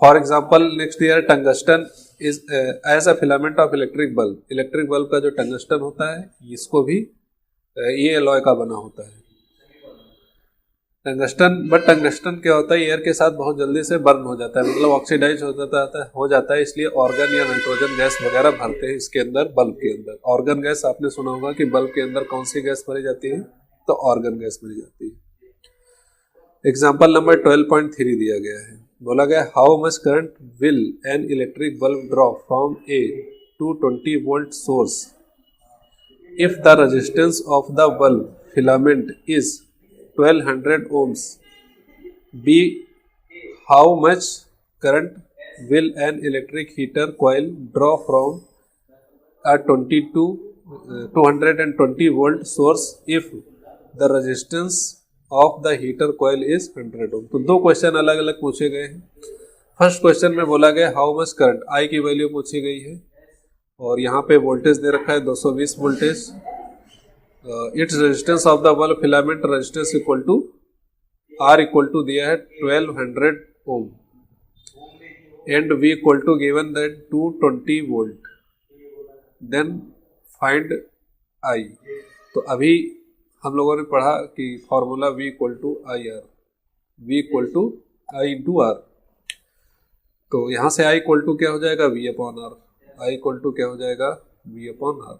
[SPEAKER 1] For example next year tungsten is as a filament of electric bulb. Electric bulb का जो टंगस्टन होता है, इसको भी ये एलॉय का बना होता है टंगस्टन। बट टंगस्टन क्या होता है, एयर के साथ बहुत जल्दी से बर्न हो जाता है, मतलब ऑक्सीडाइज हो जाता है। इसलिए ऑर्गन या नाइट्रोजन गैस वगैरह भरते हैं इसके अंदर, बल्ब के अंदर। ऑर्गन गैस आपने सुना होगा कि बल्ब के अंदर कौन सी गैस भरी जाती है, तो ऑर्गन गैस भरी जाती है। एग्जाम्पल नंबर 12.3 दिया गया है। बोला गया how much current will an electric bulb draw from A 220 volt source if the resistance of the bulb filament is 1200 ohms. B. How much current will an electric heater coil draw from a 220 volt source if the resistance of the heater coil is 100 ohm। तो दो question अलग अलग पूछे गए हैं। First question में बोला गया हाउ मच करंट, आई की वैल्यू पूछी गई है और यहाँ पे वोल्टेज दे रखा है 220 voltage. It's resistance of the bulb filament resistance equal to R equal to दिया है 1200 ohm and V equal to given that 220 volt. Then find I. तो अभी हम लोगों ने पढ़ा कि formula V equal to I R, V equal to I to R. तो यहाँ से आई इक्वल टू क्या हो जाएगा, V upon R. I equal to क्या हो जाएगा, V upon R,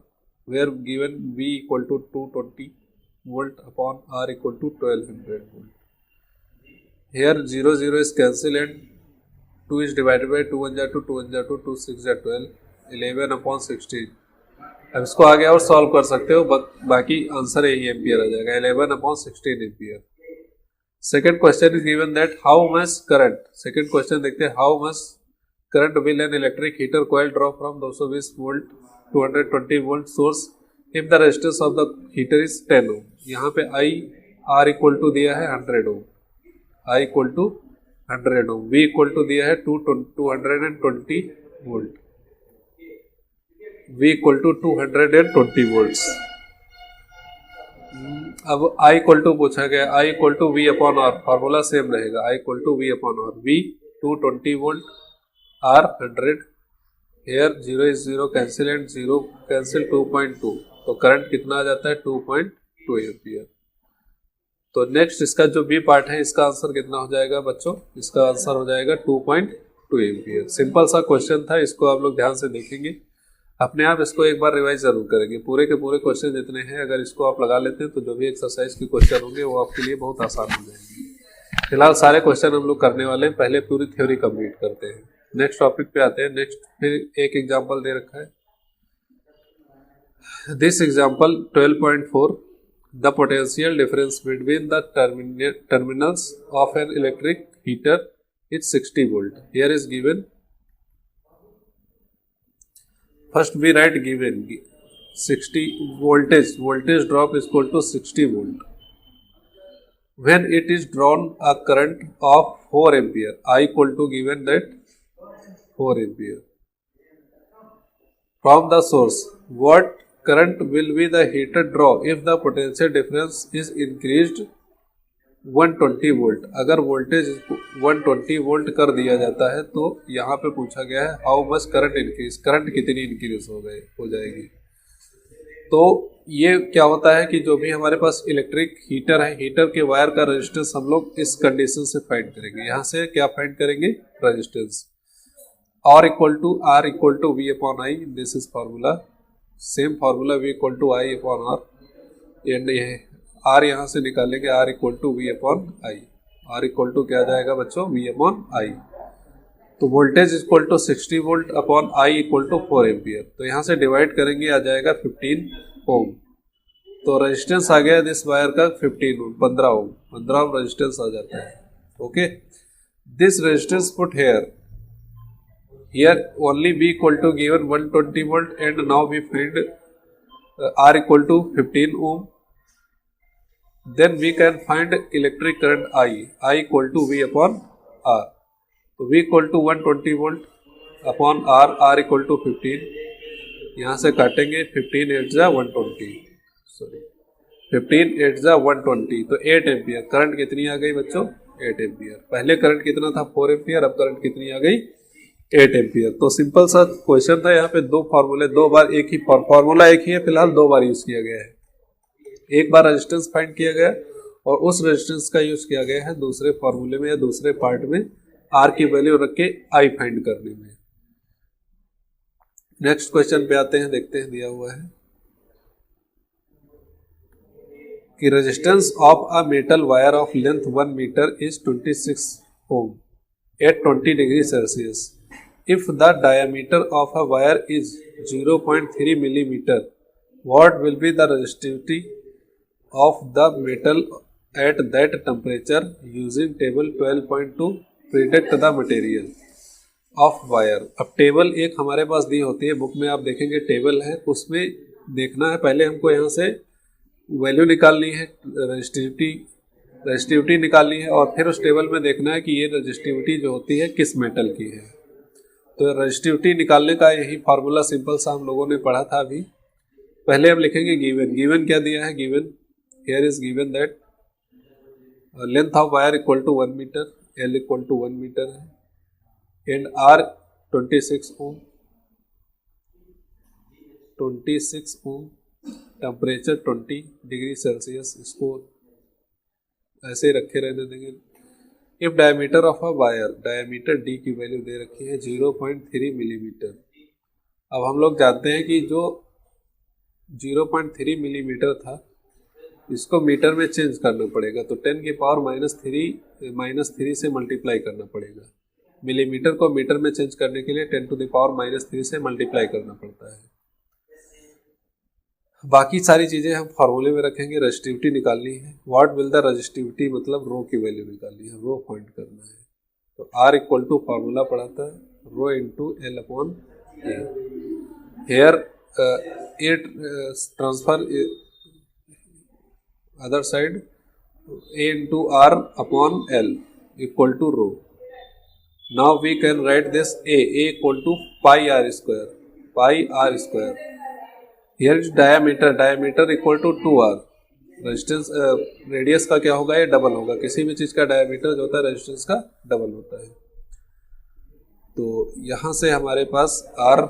[SPEAKER 1] where given V equal to 220 volt upon R equal to 1200 volt. Here 0 0 is cancel and 2 is divided by 2 1 जा 2 2 1 जा 2 2 6 जा 12 11 अपॉन 16। अब इसको आगे और सॉल्व कर सकते हो, बाकी आंसर यही एम्पियर आ जाएगा 11 upon 16 ampere. Second question is given that how much current, second question देखते हैं how much current will an electric heater coil draw from 220 volt 220 volt source if the resistance of the heater is 10 ohm। यहाँ पे I R equal to दिया है 100 ohm, I equal to 100 ohm, V equal to दिया है 220 volt, V equal to 220 volts. अब I equal to पूछा गया, I equal to V upon R, formula same रहेगा, I equal to V upon R, V 220 volt R 100, here 0 is 0 cancel and 0 cancel 2.2, तो current कितना आ जाता है 2.2 ampere. तो next इसका जो बी पार्ट है इसका आंसर कितना हो जाएगा बच्चों, इसका आंसर हो जाएगा 2.2 एम्पियर। सिंपल सा क्वेश्चन था, इसको आप लोग ध्यान से देखेंगे, अपने आप इसको एक बार रिवाइज जरूर करेंगे। पूरे के पूरे क्वेश्चन जितने हैं अगर इसको आप लगा लेते हैं तो जो भी एक्सरसाइज के क्वेश्चन होंगे वो आपके लिए बहुत आसान हो जाएंगे। फिलहाल सारे क्वेश्चन हम लोग करने वाले हैं, पहले पूरी थ्योरी कंप्लीट करते हैं, नेक्स्ट टॉपिक पे आते हैं। नेक्स्ट फिर एक एग्जांपल दे रखा है, this example 12.4 the potential difference between the terminals of an electric heater is 60 volt. Here is given, first we write given 60 voltage drop is equal to 60 volt when it is drawn a current of 4 ampere, I equal to given that 4 ampere from the source। What current will be the heater draw if the potential difference is increased 120 volt, अगर voltage 120 volt कर दिया जाता है तो यहाँ पे पूछा गया है how much current increase, current कितनी इंक्रीज हो जाएगी। तो ये क्या होता है कि जो भी हमारे पास इलेक्ट्रिक हीटर है, हीटर के वायर का रेजिस्टेंस हम लोग इस कंडीशन से फाइंड करेंगे। यहाँ से क्या फाइंड करेंगे, resistance. R equal to V upon I, this is formula, same formula V equal to I upon R, and ये R यहाँ से निकालेंगे R equal to V upon I. R equal to क्या जाएगा बच्चों, V अपॉन आई। तो voltage equal to 60 volt upon I equal to 4 ampere. तो यहाँ से डिवाइड करेंगे, आ जाएगा 15 ओम। तो रेजिस्टेंस आ गया दिस वायर का 15 ओम, 15 ओम, 15 ओम रेजिस्टेंस आ जाता है। Okay, this resistance put here only V equal to given 120 volt, and now we find R equal to 15 ohm. Then we can find electric current I equal to V upon R. तो V equal to 120 volt upon R equal to 15, यहाँ से काटेंगे 15 8 जा 120, sorry 15 8 जा 120, तो 8 ampere. Current कितनी आ गई बच्चों, 8 एम्पियर। पहले करंट कितना था, 4 एम्पियर, अब करंट कितनी आ गई, 8 एम्पियर। तो सिंपल सा क्वेश्चन था, यहाँ पे दो फार्मूले, दो बार एक ही फार्मूला, एक ही है फिलहाल, दो बार यूज किया गया है। एक बार रेजिस्टेंस फाइंड किया गया और उस रेजिस्टेंस का यूज किया गया है दूसरे फार्मूले में या दूसरे पार्ट में आर की वैल्यू रख के आई फाइंड करने में। नेक्स्ट क्वेश्चन पे आते हैं, देखते हैं दिया हुआ है कि resistance of a metal wire of length 1 metre is 26 ohm at 20 degree Celsius. If the diameter of a wire is 0.3 millimeter, what will be the resistivity of the metal at that temperature using table 12.2 predict the material of wire। अब table एक हमारे पास दी होती है, book में आप देखेंगे table है, उसमें देखना है पहले हमको यहाँ से वैल्यू निकालनी है, रजिस्टिविटी निकालनी है, और फिर उस टेबल में देखना है कि ये रजिस्टिविटी जो होती है किस मेटल की है। तो रजिस्टिविटी निकालने का यही फार्मूला सिंपल सा हम लोगों ने पढ़ा था अभी। पहले हम लिखेंगे गिवन क्या दिया है, given here is given that length of wire equal to 1 metre, L equal to 1 metre है, and R 26 ohm, 26 ohm, temperature 20 degree Celsius, इसको ऐसे रखे रहने देंगे। If diameter of a wire, diameter D की वैल्यू दे रखी है 0.3 मिलीमीटर। अब हम लोग जानते हैं कि जो 0.3 मिलीमीटर था इसको मीटर में चेंज करना पड़ेगा, तो 10 की पावर -3 से मल्टीप्लाई करना पड़ेगा। मिलीमीटर को मीटर में चेंज करने के लिए 10 टू द पावर -3 से मल्टीप्लाई करना पड़ता है। बाकी सारी चीज़ें हम फार्मूले में रखेंगे। रजिस्टिविटी निकालनी है, व्हाट विल द रजिस्टिविटी मतलब रो की वैल्यू निकालनी है, रो फाइंड करना है। तो R इक्वल टू फार्मूला पढ़ा था rho into L upon A. Here A transfer other side, A into R upon L equal to rho. Now we can write this A equal to pi r square. Here is diameter equal to 2r। Resistance radius का क्या होगा, ये double होगा, किसी भी चीज़ का diameter जो होता है रेजिस्टेंस का डबल होता है। तो यहाँ से हमारे पास r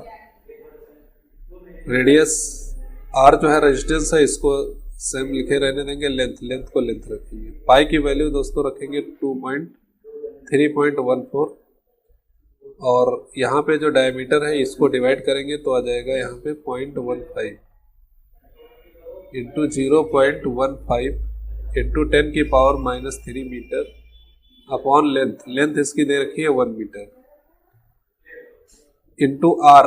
[SPEAKER 1] रेडियस, r जो है रेजिस्टेंस है, इसको सेम लिखे रहने देंगे, लेंथ को लेंथ रखेंगे। पाई की वैल्यू दोस्तों रखेंगे 3.14, और यहाँ पे जो डायमीटर है इसको डिवाइड करेंगे तो आ जाएगा यहाँ पे 0.15 इंटू 0.15 इंटू 10 की पावर -3 मीटर अपॉन लेंथ इसकी दे रखी है 1 मीटर इंटू आर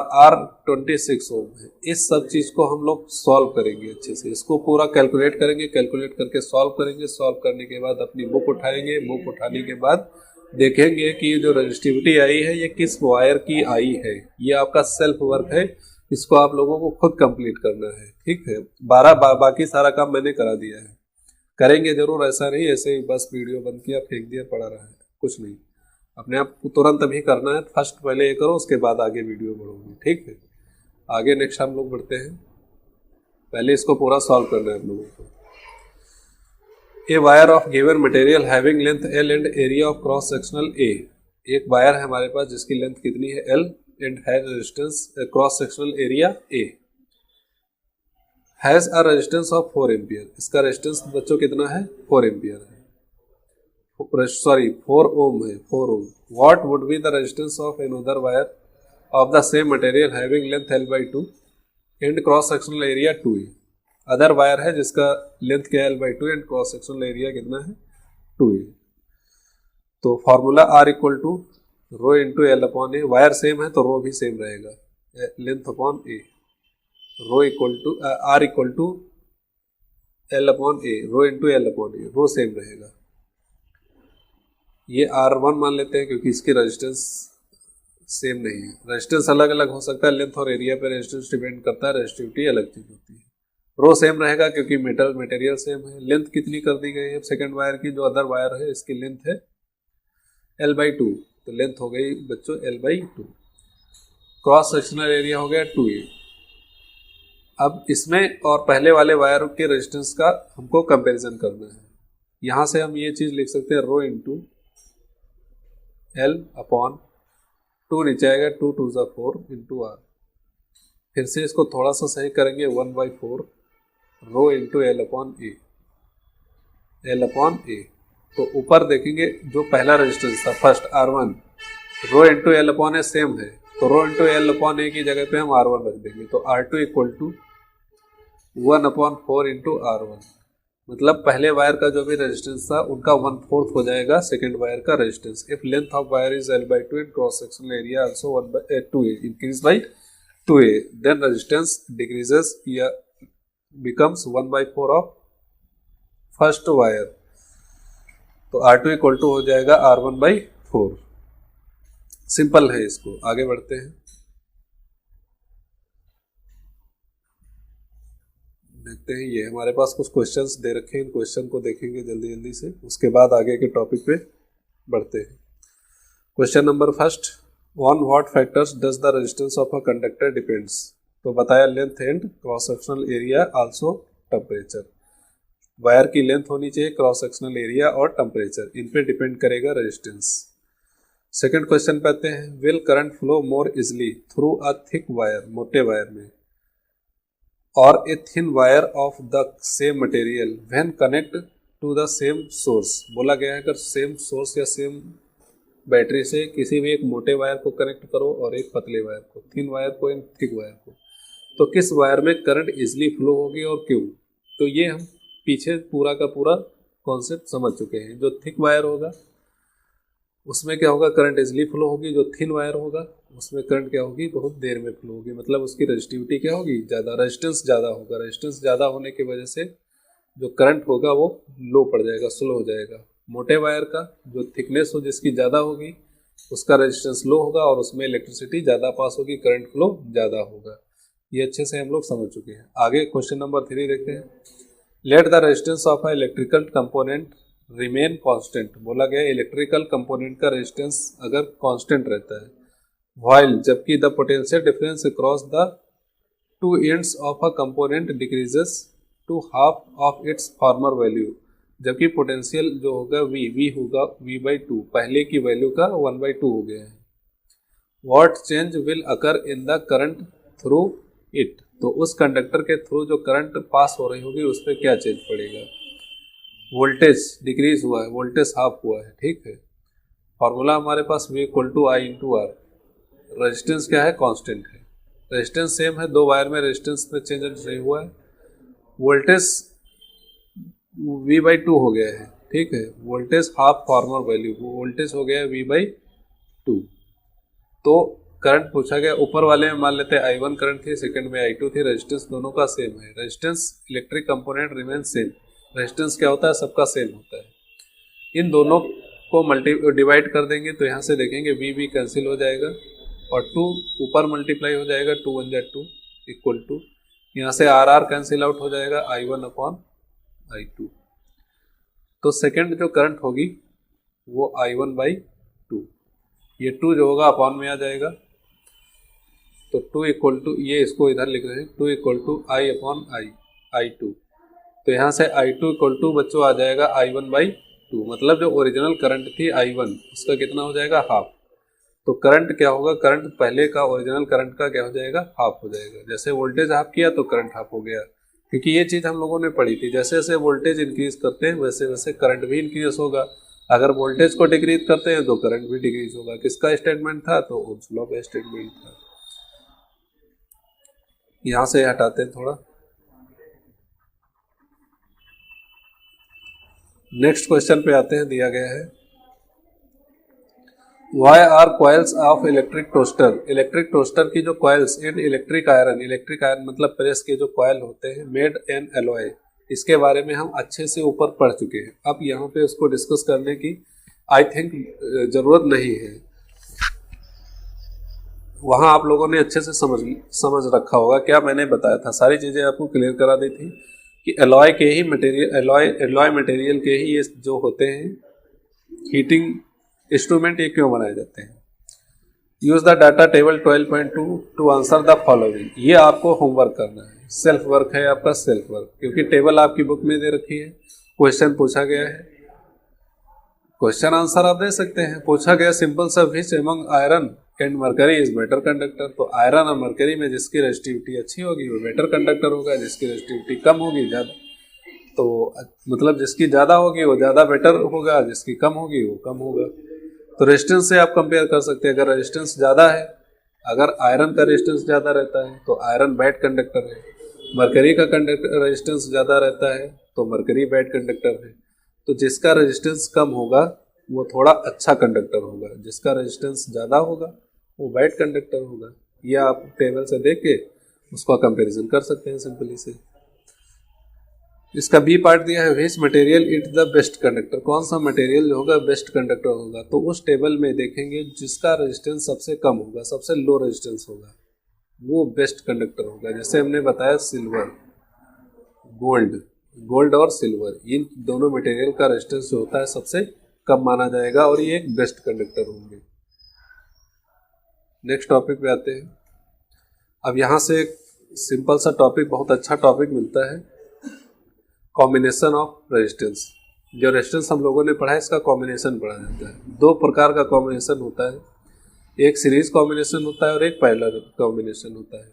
[SPEAKER 1] 26 ओम है। इस सब चीज़ को हम लोग सॉल्व करेंगे अच्छे से, इसको पूरा कैलकुलेट करेंगे, कैलकुलेट करके सॉल्व करेंगे। सॉल्व करने के बाद अपनी बुक उठाएंगे, बुक उठाने के बाद देखेंगे कि जो रजिस्टिविटी आई है ये किस वायर की आई है। ये आपका सेल्फ वर्क है, इसको आप लोगों को खुद कंप्लीट करना है, ठीक है। बाकी सारा काम मैंने करा दिया है, करेंगे जरूर, ऐसा नहीं ऐसे ही बस वीडियो बंद किया फेंक दिया पड़ा रहा है, कुछ नहीं। अपने आप को तुरंत अभी करना है, फर्स्ट पहले ये करो, उसके बाद आगे वीडियो बढ़ोगी, ठीक है। आगे नेक्स्ट हम लोग बढ़ते हैं, पहले इसको पूरा सॉल्व करना है हम लोगों को। A wire of given material having length L and area of cross sectional A. एक वायर है हमारे पास जिसकी लेंथ कितनी है L and has resistance cross sectional area A, has a resistance of 4 ampere. इसका रेजिस्टेंस बच्चों कितना है 4 एम्पियर है, सॉरी 4 ओम है, 4 ohm. What would be the resistance of another wire of the same material having length L/2 and cross sectional area 2A। Other wire है जिसका length क्या है L/2 and cross sectional area कितना है 2A। तो formula R equal to rho into L upon A, wire same है तो rho भी सेम रहेगा, length upon A, rho equal to R equal to L upon A, rho into L upon A, rho same रहेगा। ये R1 मान लेते हैं क्योंकि इसकी रेजिस्टेंस सेम नहीं है, रेजिस्टेंस अलग अलग हो सकता है, लेंथ और एरिया पे रेजिस्टेंस डिपेंड करता है, रेजिस्टिविटी अलग चीज होती है। रो सेम रहेगा क्योंकि मटेरियल सेम है। लेंथ कितनी कर दी गई है सेकंड वायर की, जो अदर वायर है इसकी लेंथ है L/2, तो लेंथ हो गई बच्चों L/2, क्रॉस सेक्शनल एरिया हो गया 2A। अब इसमें और पहले वाले वायर के रेजिस्टेंस का हमको कंपैरिजन करना है। यहां से हम ये चीज लिख सकते हैं रो इंटू एल अपॉन 2, नीचे आएगा 2 2 4 इंटू आर। फिर से इसको थोड़ा सा सही करेंगे 1/4 रो इंटू एल अपॉन ए, एल अपॉन ए। तो ऊपर देखेंगे जो पहला रेजिस्टेंस था फर्स्ट R1, रो इंटू एल अपॉन ए सेम है, तो रो इंटू एल अपॉन ए की जगह पे हम R1 रख देंगे, तो R2 equal to 1/4 into R1। मतलब पहले वायर का जो भी रेजिस्टेंस था उनका 1/4 हो जाएगा सेकेंड वायर का resistance. If length of wire is L/2 and cross sectional area also 2A increase by 2A, then resistance decreases या becomes 1/4 ऑफ फर्स्ट वायर। तो R2 इक्वल टू हो जाएगा R1/4। सिंपल है, इसको आगे बढ़ते हैं, देखते हैं। ये हमारे पास कुछ क्वेश्चंस दे रखे हैं, इन क्वेश्चन को देखेंगे जल्दी जल्दी से, उसके बाद आगे के टॉपिक पे बढ़ते हैं। Question number first, on what factors does the resistance of a conductor depends. तो बताया length and cross sectional area also temperature. Wire की लेंथ होनी चाहिए, क्रॉस सेक्शनल एरिया और टेम्परेचर, इन पे डिपेंड करेगा रेजिस्टेंस। सेकंड क्वेश्चन पे आते हैं, will current flow more easily through a thick wire, मोटे वायर में, और a thin wire of the same material when connect to the same source. बोला गया है अगर सेम सोर्स या सेम बैटरी से किसी भी एक मोटे वायर को कनेक्ट करो और एक पतले वायर को, थिन वायर को एंड थिक वायर को, तो किस वायर में करंट इजिली फ्लो होगी और क्यों। तो ये हम पीछे पूरा का पूरा कॉन्सेप्ट समझ चुके हैं। जो थिक वायर होगा उसमें क्या होगा, करंट इजिली फ्लो होगी। जो थिन वायर होगा उसमें करंट क्या होगी, बहुत देर में फ्लो होगी, मतलब उसकी रेजिस्टिविटी क्या होगी, ज़्यादा, रेजिस्टेंस ज़्यादा होगा। रेजिस्टेंस ज़्यादा होने की वजह से जो करंट होगा वो लो पड़ जाएगा, स्लो हो जाएगा। मोटे वायर का जो थिकनेस हो जिसकी ज़्यादा होगी उसका रेजिस्टेंस लो होगा और उसमें इलेक्ट्रिसिटी ज़्यादा पास होगी, करंट फ्लो ज़्यादा होगा। ये अच्छे से हम लोग समझ चुके हैं। आगे क्वेश्चन नंबर 3 देखते हैं, let the resistance of a electrical component remain constant. बोला गया इलेक्ट्रिकल कंपोनेंट का रेजिस्टेंस अगर कांस्टेंट रहता है, व्हाइल जबकि the potential difference across the two ends of a component decreases to half of its former value. जबकि potential जो होगा V होगा V/2, पहले की वैल्यू का 1/2 हो गया है। What change will occur in the current through it. तो उस कंडक्टर के थ्रू जो करंट पास हो रही होगी उस पर क्या चेंज पड़ेगा। वोल्टेज डिक्रीज हुआ है, वोल्टेज हाफ हुआ है, ठीक है। फॉर्मूला हमारे पास V = I × R। रेजिस्टेंस क्या है, कांस्टेंट है, रेजिस्टेंस सेम है, दो वायर में रेजिस्टेंस में चेंज नहीं हुआ है। वोल्टेज V/2 हो गया है, ठीक है। Voltage half farmer value, voltage हो गया V/2। तो करंट पूछा गया, ऊपर वाले में मान लेते हैं I1 करंट थी, सेकंड में I2 थी, रेजिस्टेंस दोनों का सेम है। Resistance electric component remain same. Resistance क्या होता है, सबका सेम होता है। इन दोनों को डिवाइड कर देंगे तो यहाँ से देखेंगे V कैंसिल हो जाएगा और 2 ऊपर मल्टीप्लाई हो जाएगा, 2 1 जा 2 इक्वल टू, यहाँ से R कैंसिल आउट हो जाएगा, I1/I2। तो सेकंड जो करंट होगी वो I1/2, ये 2 जो होगा अपॉन में आ जाएगा, तो 2 इक्वल टू, ये इसको इधर लिख रहे हैं, 2 = I/I2। तो तो यहाँ से I2 इक्वल टू बच्चों आ जाएगा I1/2, मतलब जो ओरिजिनल करंट थी I1 उसका कितना हो जाएगा, हाफ। तो करंट क्या होगा, करंट पहले का ओरिजिनल करंट का क्या हो जाएगा, हाफ हो जाएगा। जैसे वोल्टेज हाफ किया तो करंट हाफ हो गया, क्योंकि ये चीज़ हम लोगों ने पढ़ी थी, जैसे जैसे वोल्टेज इंक्रीज करते हैं वैसे वैसे करंट भी इंक्रीज होगा। अगर वोल्टेज को डिक्रीज करते हैं तो करंट भी डिक्रीज होगा। किसका स्टेटमेंट था, तो ओम्स लॉ का स्टेटमेंट था। यहाँ से हटाते हैं थोड़ा। नेक्स्ट क्वेश्चन पे आते हैं, दिया गया है why are coils of electric toaster. Electric toaster की जो कॉइल्स इन इलेक्ट्रिक आयरन मतलब प्रेस के जो कॉइल होते हैं मेड एन एलॉय, इसके बारे में हम अच्छे से ऊपर पढ़ चुके हैं। अब यहाँ पे उसको डिस्कस करने की आई थिंक जरूरत नहीं है। वहाँ आप लोगों ने अच्छे से समझ रखा होगा। क्या मैंने बताया था, सारी चीज़ें आपको क्लियर करा दी थी कि एलॉय के ही मटेरियल, एलॉय मटेरियल के ही ये जो होते हैं हीटिंग इंस्ट्रूमेंट, ये क्यों बनाए जाते हैं। Use the data table 12.2 to answer the following. ये आपको होमवर्क करना है, सेल्फ वर्क है आपका, सेल्फ वर्क, क्योंकि टेबल आपकी बुक में दे रखी है, क्वेश्चन पूछा गया है, क्वेश्चन आंसर आप दे सकते हैं। पूछा गया सिंपल सा, which among iron and mercury is better conductor. तो आयरन और मरकरी में जिसकी रेजिस्टिविटी अच्छी होगी वो बेटर कंडक्टर होगा, जिसकी रेजिस्टिविटी कम होगी ज़्यादा, तो मतलब जिसकी ज़्यादा होगी वो ज़्यादा बेटर होगा, जिसकी कम होगी वो कम होगा। तो रेजिस्टेंस से आप कंपेयर कर सकते हैं। अगर रेजिस्टेंस ज़्यादा है, अगर आयरन का रेजिस्टेंस ज़्यादा रहता है तो आयरन बैड कंडक्टर है, मरकरी का कंडक्टर रेजिस्टेंस ज़्यादा रहता है तो मरकरी बैड कंडक्टर है। तो जिसका रेजिस्टेंस कम होगा वो थोड़ा अच्छा कंडक्टर होगा, जिसका रेजिस्टेंस ज़्यादा होगा वो बैड कंडक्टर होगा। ये आप टेबल से देख के उसका कंपेरिजन कर सकते हैं सिंपली से। इसका बी पार्ट दिया है, which material it the best conductor. कौन सा मटेरियल जो होगा बेस्ट कंडक्टर होगा, तो उस टेबल में देखेंगे जिसका रेजिस्टेंस सबसे कम होगा, सबसे लो रेजिस्टेंस होगा, वो बेस्ट कंडक्टर होगा। जैसे हमने बताया सिल्वर, गोल्ड और सिल्वर, इन दोनों मटेरियल का रेजिस्टेंस जो होता है सबसे कम माना जाएगा और ये एक बेस्ट कंडक्टर होंगे। नेक्स्ट टॉपिक पे आते हैं। अब यहाँ से एक सिंपल सा टॉपिक, बहुत अच्छा टॉपिक मिलता है, कॉम्बिनेशन ऑफ रेजिस्टेंस। जो रेजिस्टेंस हम लोगों ने पढ़ा है इसका कॉम्बिनेशन पढ़ा जाता है। दो प्रकार का कॉम्बिनेशन होता है, एक सीरीज कॉम्बिनेशन होता है और एक पैरेलल कॉम्बिनेशन होता है।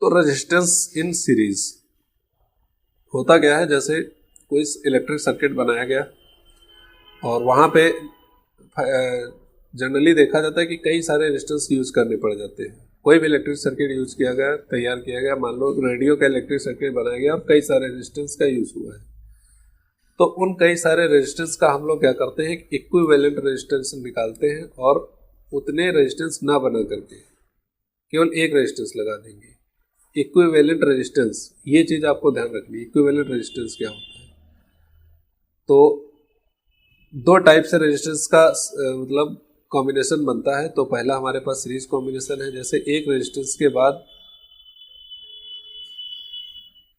[SPEAKER 1] तो रेजिस्टेंस इन सीरीज होता क्या है, जैसे कोई इलेक्ट्रिक सर्किट बनाया गया और वहाँ पे जनरली देखा जाता है कि कई सारे रेजिस्टेंस यूज करने पड़ जाते हैं। कोई भी इलेक्ट्रिक सर्किट यूज किया गया, तैयार किया गया, मान लो रेडियो का इलेक्ट्रिक सर्किट बनाया गया और कई सारे रेजिस्टेंस का यूज हुआ है, तो उन कई सारे रेजिस्टेंस का हम लोग क्या करते हैं, इक्विवेलेंट रेजिस्टेंस निकालते हैं और उतने रेजिस्टेंस ना बना करके केवल एक रेजिस्टेंस लगा देंगे। इक्विवेलेंट रेजिस्टेंस, ये चीज़ आपको ध्यान रखनी है, इक्विवेलेंट रेजिस्टेंस क्या होता है। तो दो टाइप से रेजिस्टेंस का मतलब कॉम्बिनेशन बनता है। तो पहला हमारे पास सीरीज कॉम्बिनेशन है, जैसे एक रेजिस्टेंस के बाद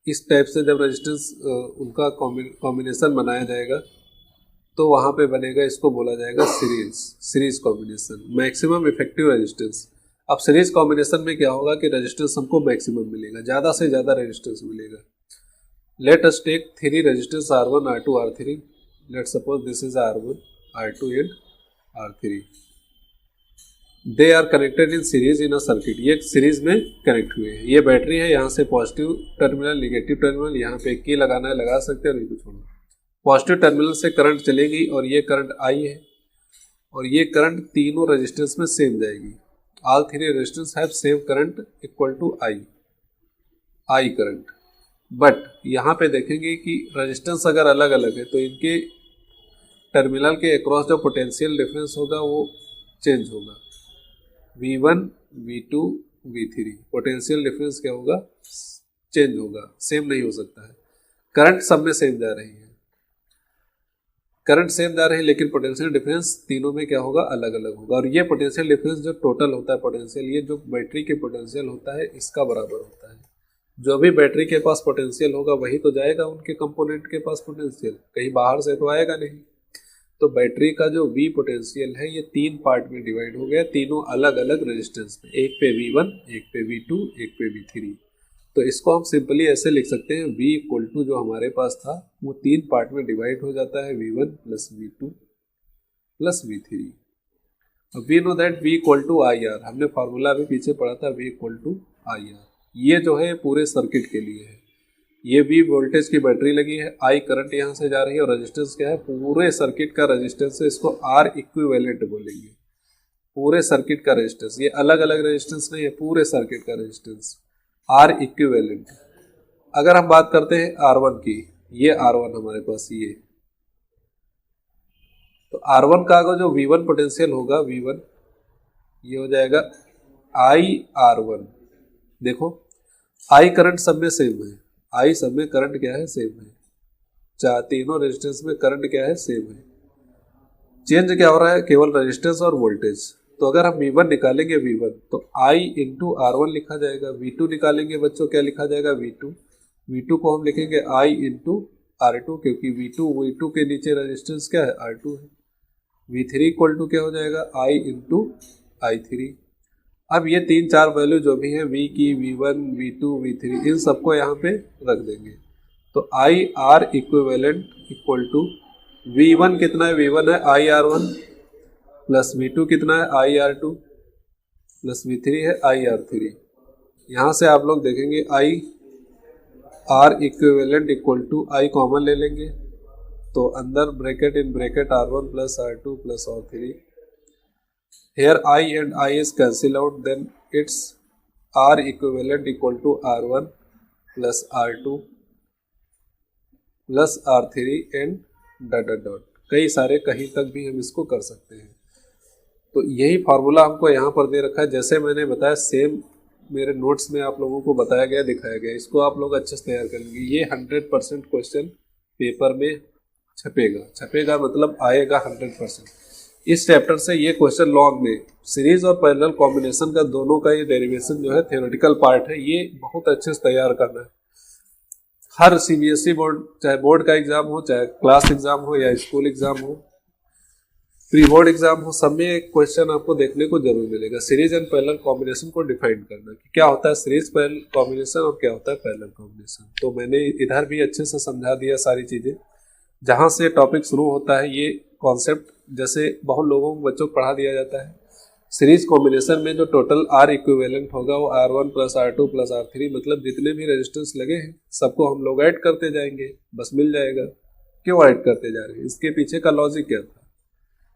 [SPEAKER 1] इस टाइप से जब रेजिस्टेंस उनका कॉम्बिनेशन बनाया जाएगा तो वहाँ पे बनेगा, इसको बोला जाएगा series combination, maximum effective resistance. अब सीरीज कॉम्बिनेशन में क्या होगा कि रेजिस्टेंस हमको मैक्सिमम मिलेगा, ज़्यादा से ज़्यादा रेजिस्टेंस मिलेगा। Let us take 3 resistance R1, R2, R3। Let suppose this is R1, R2 and R3। They are connected in series in a circuit. ये सीरीज में कनेक्ट हुए हैं। ये बैटरी है, यहाँ से पॉजिटिव टर्मिनल, नेगेटिव टर्मिनल, यहाँ पे की लगाना है लगा सकते हैं और ये कुछ होना। पॉजिटिव टर्मिनल से करंट चलेगी और ये करंट आई है और ये करंट तीनों रेजिस्टेंस में सेम जाएगी। All 3 resistance have same current equal to I current. But यहाँ पे देखेंगे कि रेजिस्टेंस अगर अलग अलग है तो इनके टर्मिनल के अक्रॉस जो पोटेंशियल डिफरेंस होगा वो चेंज होगा। V1, V2, V3 potential difference क्या होगा, चेंज होगा, सेम नहीं हो सकता है। करंट सब में सेम जा रही है, करंट सेम जा रही है, लेकिन पोटेंशियल डिफरेंस तीनों में क्या होगा, अलग अलग होगा। और ये पोटेंशियल डिफरेंस जो टोटल होता है पोटेंशियल, ये जो बैटरी के पोटेंशियल होता है इसका बराबर होता है। जो भी बैटरी के पास पोटेंशियल होगा वही तो जाएगा उनके कंपोनेंट के पास पोटेंशियल, कहीं बाहर से तो आएगा नहीं। तो बैटरी का जो V पोटेंशियल है ये 3 पार्ट में डिवाइड हो गया, तीनों अलग अलग रेजिस्टेंस में, एक पे V1, एक पे V2, एक पे V3। तो इसको हम सिंपली ऐसे लिख सकते हैं, V इक्वल टू जो हमारे पास था वो 3 पार्ट में डिवाइड हो जाता है, V1 plus V2 plus V3। अब we know that V equal to IR, हमने फार्मूला अभी पीछे पढ़ा था, V इक्वल टू IR। ये जो है पूरे सर्किट के लिए है, ये V वोल्टेज की बैटरी लगी है, I करंट यहाँ से जा रही है, और रेजिस्टेंस क्या है, पूरे सर्किट का रेजिस्टेंस है, इसको R इक्विवेलेंट बोलेंगे, पूरे सर्किट का रेजिस्टेंस। ये अलग अलग रेजिस्टेंस नहीं है, पूरे सर्किट का रेजिस्टेंस R इक्विवेलेंट। अगर हम बात करते हैं R1 की, ये R1 हमारे पास ये, तो R1 का जो V1 पोटेंशियल होगा, V1 ये हो जाएगा IR1। देखो I करंट सब में सेम है, I सब में करंट क्या है, सेम है, चाहे तीनों रेजिस्टेंस में करंट क्या है, सेम है। चेंज क्या हो रहा है, केवल रेजिस्टेंस और वोल्टेज। तो अगर हम V1 निकालेंगे, V1 तो I इंटू R1 लिखा जाएगा, V2 निकालेंगे बच्चों, क्या लिखा जाएगा, V2। V2 को हम लिखेंगे I इंटू R2, क्योंकि V2 के नीचे रेजिस्टेंस क्या है, R2 है। V3 इक्वल टू क्या हो जाएगा, I इंटू I3। अब ये 3-4 वैल्यू जो भी है V की, V1, V2, V3, इन सबको यहाँ पे रख देंगे। तो IR equivalent equal to V1 कितना है, V1 है IR1 प्लस V2 कितना है, IR2 प्लस V3 है IR3। यहाँ से आप लोग देखेंगे IR equivalent equal to I common ले लेंगे, तो अंदर bracket in bracket R1 plus R2 plus R3। Here I and I is cancel out, then it's R equivalent equal to R1 plus R2 plus R3 and dot dot dot, कई सारे कहीं तक भी हम इसको कर सकते हैं। तो यही फार्मूला हमको यहाँ पर दे रखा है, जैसे मैंने बताया सेम मेरे नोट्स में आप लोगों को बताया गया, दिखाया गया। इसको आप लोग अच्छे से तैयार कर लेंगे। ये 100% क्वेश्चन पेपर में छपेगा मतलब आएगा 100%। इस चैप्टर से ये क्वेश्चन लॉन्ग में सीरीज और पैरेलल कॉम्बिनेशन का दोनों का ये डेरिवेशन जो है थ्योरेटिकल पार्ट है, ये बहुत अच्छे से तैयार करना है। हर CBSE बोर्ड, चाहे बोर्ड का एग्जाम हो, चाहे क्लास एग्जाम हो या स्कूल एग्जाम हो, प्री बोर्ड एग्जाम हो, सब में एक क्वेश्चन आपको देखने को जरूर मिलेगा, सीरीज एंड पैरेलल कॉम्बिनेशन को डिफाइन करना कि क्या होता है सीरीज पैरेलल कॉम्बिनेशन और क्या होता है पैरेलल कॉम्बिनेशन। तो मैंने इधर भी अच्छे से समझा दिया सारी चीजें। जहां से टॉपिक शुरू होता है ये कॉन्सेप्ट, जैसे बहुत लोगों को बच्चों को पढ़ा दिया जाता है, सीरीज कॉम्बिनेशन में जो टोटल R इक्विवेलेंट होगा वो R1 plus R2 plus R3, मतलब जितने भी रेजिस्टेंस लगे हैं सबको हम लोग ऐड करते जाएंगे, बस मिल जाएगा। क्यों ऐड करते जा रहे हैं, इसके पीछे का लॉजिक क्या था?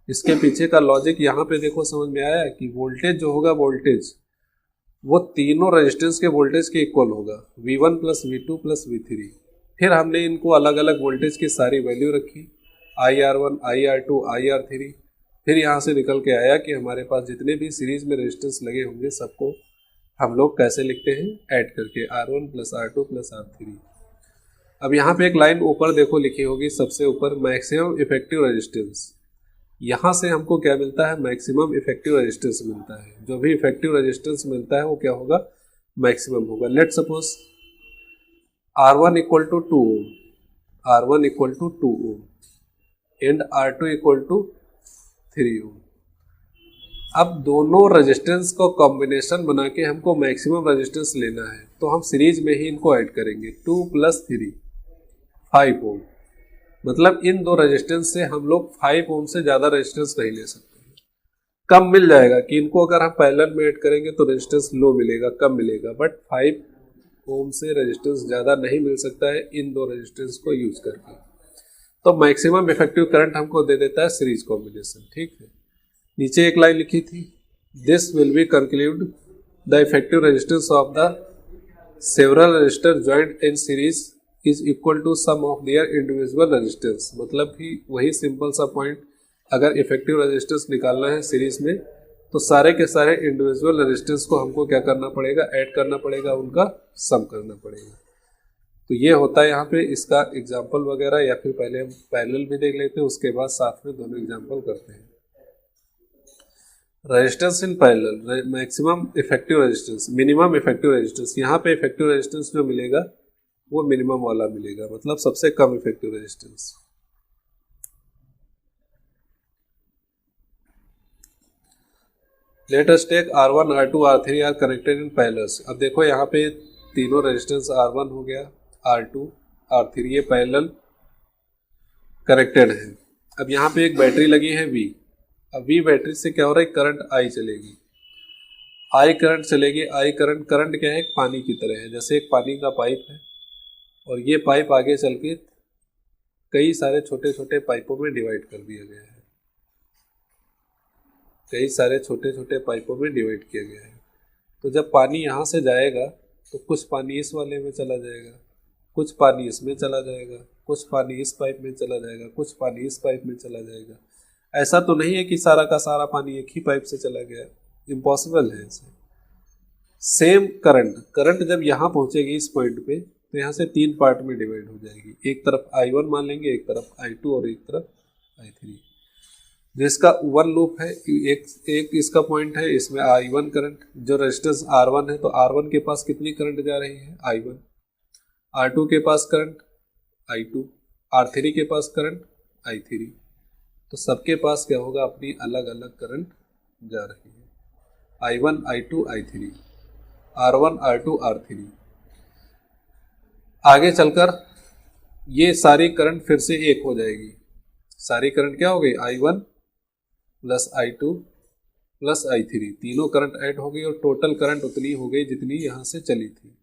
[SPEAKER 1] इसके पीछे का लॉजिक यहाँ पे देखो समझ में आया कि वोल्टेज जो होगा, वोल्टेज वो तीनों रेजिस्टेंस के वोल्टेज के इक्वल होगा, V1 plus V2 plus V3। फिर हमने इनको अलग अलग वोल्टेज की सारी वैल्यू रखी, IR1, IR2, IR3। फिर यहाँ से निकल के आया कि हमारे पास जितने भी सीरीज में रेजिस्टेंस लगे होंगे सबको हम लोग कैसे लिखते हैं, ऐड करके R1 plus R2 plus R3। अब यहाँ पे एक लाइन ऊपर देखो लिखी होगी सबसे ऊपर, मैक्सिमम इफेक्टिव रेजिस्टेंस। यहाँ से हमको क्या मिलता है, मैक्सिमम इफेक्टिव रेजिस्टेंस मिलता है। जो भी इफेक्टिव रेजिस्टेंस मिलता है वो क्या होगा, मैक्सिमम होगा। Let suppose R1 equal to 2 ohm, R1 equal to 2 ohm and R2 equal to 3 ohm. अब दोनों रेजिस्टेंस को कॉम्बिनेशन बना के हमको मैक्सिमम रेजिस्टेंस लेना है, तो हम सीरीज में ही इनको ऐड करेंगे। 2 प्लस 3 5 ओम, मतलब इन दो रेजिस्टेंस से हम लोग 5 ओम से ज़्यादा रेजिस्टेंस नहीं ले सकते। कम मिल जाएगा कि इनको अगर हम पैरेलल में ऐड करेंगे तो रेजिस्टेंस लो मिलेगा, कम मिलेगा, बट 5 ओम से रेजिस्टेंस ज़्यादा नहीं मिल सकता है इन दो रेजिस्टेंस को यूज करके। तो मैक्सिमम इफेक्टिव करंट हमको दे देता है सीरीज कॉम्बिनेशन। ठीक है, नीचे एक लाइन लिखी थी, this will be conclude the effective resistance of the several resistor joint in series is equal to sum of their individual resistance. मतलब कि वही सिंपल सा पॉइंट, अगर इफेक्टिव रेजिस्टेंस निकालना है सीरीज में तो सारे के सारे इंडिविजुअल रेजिस्टेंस को हमको क्या करना पड़ेगा, ऐड करना पड़ेगा, उनका सम करना पड़ेगा। तो ये होता है यहाँ पे इसका एग्जाम्पल वगैरह, या फिर पहले हम पैरेलल भी देख लेते हैं, उसके बाद साथ में दोनों एग्जाम्पल करते हैं। Resistance in parallel, maximum effective resistance, minimum effective resistance. यहाँ पे इफेक्टिव रेजिस्टेंस जो मिलेगा वो मिनिमम वाला मिलेगा, मतलब सबसे कम effective resistance. Let us take R1, R2, R3 are connected in parallel. अब देखो यहाँ पे तीनों रेजिस्टेंस R1 हो गया, R2, R3 ये पैरेलल कनेक्टेड है। अब यहाँ पे एक बैटरी लगी है V। अब V बैटरी से क्या हो रहा है, करंट I चलेगी, I करंट चलेगी। I करंट क्या है, एक पानी की तरह है, जैसे एक पानी का पाइप है और ये पाइप आगे चल के कई सारे छोटे छोटे पाइपों में डिवाइड कर दिया गया है, कई सारे छोटे छोटे पाइपों में डिवाइड किया गया है। तो जब पानी यहाँ से जाएगा तो कुछ पानी इस वाले में चला जाएगा, कुछ पानी इसमें चला जाएगा, कुछ पानी इस पाइप में चला जाएगा, कुछ पानी इस पाइप में चला जाएगा। ऐसा तो नहीं है कि सारा का सारा पानी एक ही पाइप से चला गया, इम्पॉसिबल है ऐसे। सेम करंट जब यहाँ पहुँचेगी इस पॉइंट पे तो यहाँ से 3 पार्ट में डिवाइड हो जाएगी। एक तरफ I1 मान लेंगे, एक तरफ I2 और एक तरफ I3। जिसका वन लूप है, एक इसका पॉइंट है, इसमें I1 करंट, जो रेजिस्टेंस R1 है तो R1 के पास कितनी करंट जा रही है, I1, R2 के पास करंट I2, R3 के पास करंट I3। तो सबके पास क्या होगा, अपनी अलग अलग करंट जा रही है, I1, I2, I3, R1, R2, R3। आगे चलकर ये सारी करंट फिर से एक हो जाएगी, सारी करंट क्या हो गई, I1 plus I2 plus I3, तीनों करंट ऐड हो गई और टोटल करंट उतनी हो गई जितनी यहाँ से चली थी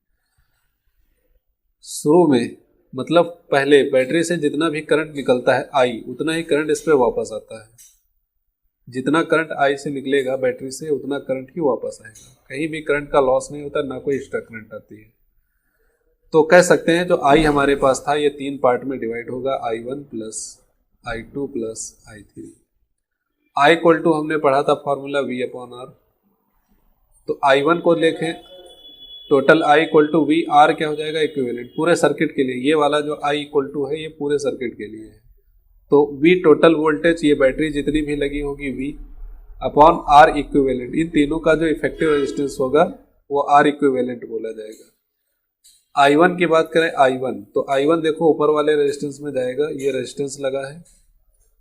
[SPEAKER 1] शुरू में। मतलब पहले बैटरी से जितना भी करंट निकलता है I, उतना ही करंट इस पे वापस आता है। जितना करंट I से निकलेगा बैटरी से उतना करंट ही वापस आएगा, कहीं भी करंट का लॉस नहीं होता, ना कोई एक्स्ट्रा करंट आती है। तो कह सकते हैं जो I हमारे पास था ये 3 पार्ट में डिवाइड होगा, I1 plus I2 plus I3। I equal to हमने पढ़ा था फॉर्मूला V/R। तो I1 को देखें, total I equal to V, R क्या हो जाएगा, इक्विवेलेंट पूरे सर्किट के लिए। ये वाला जो I इक्वल टू है ये पूरे सर्किट के लिए है। तो V टोटल वोल्टेज, ये बैटरी जितनी भी लगी होगी V अपॉन R इक्विवेलेंट, इन तीनों का जो इफेक्टिव रेजिस्टेंस होगा वो R इक्विवेलेंट बोला जाएगा। I1 की बात करें, I1 तो I1 देखो ऊपर वाले रेजिस्टेंस में जाएगा, ये रेजिस्टेंस लगा है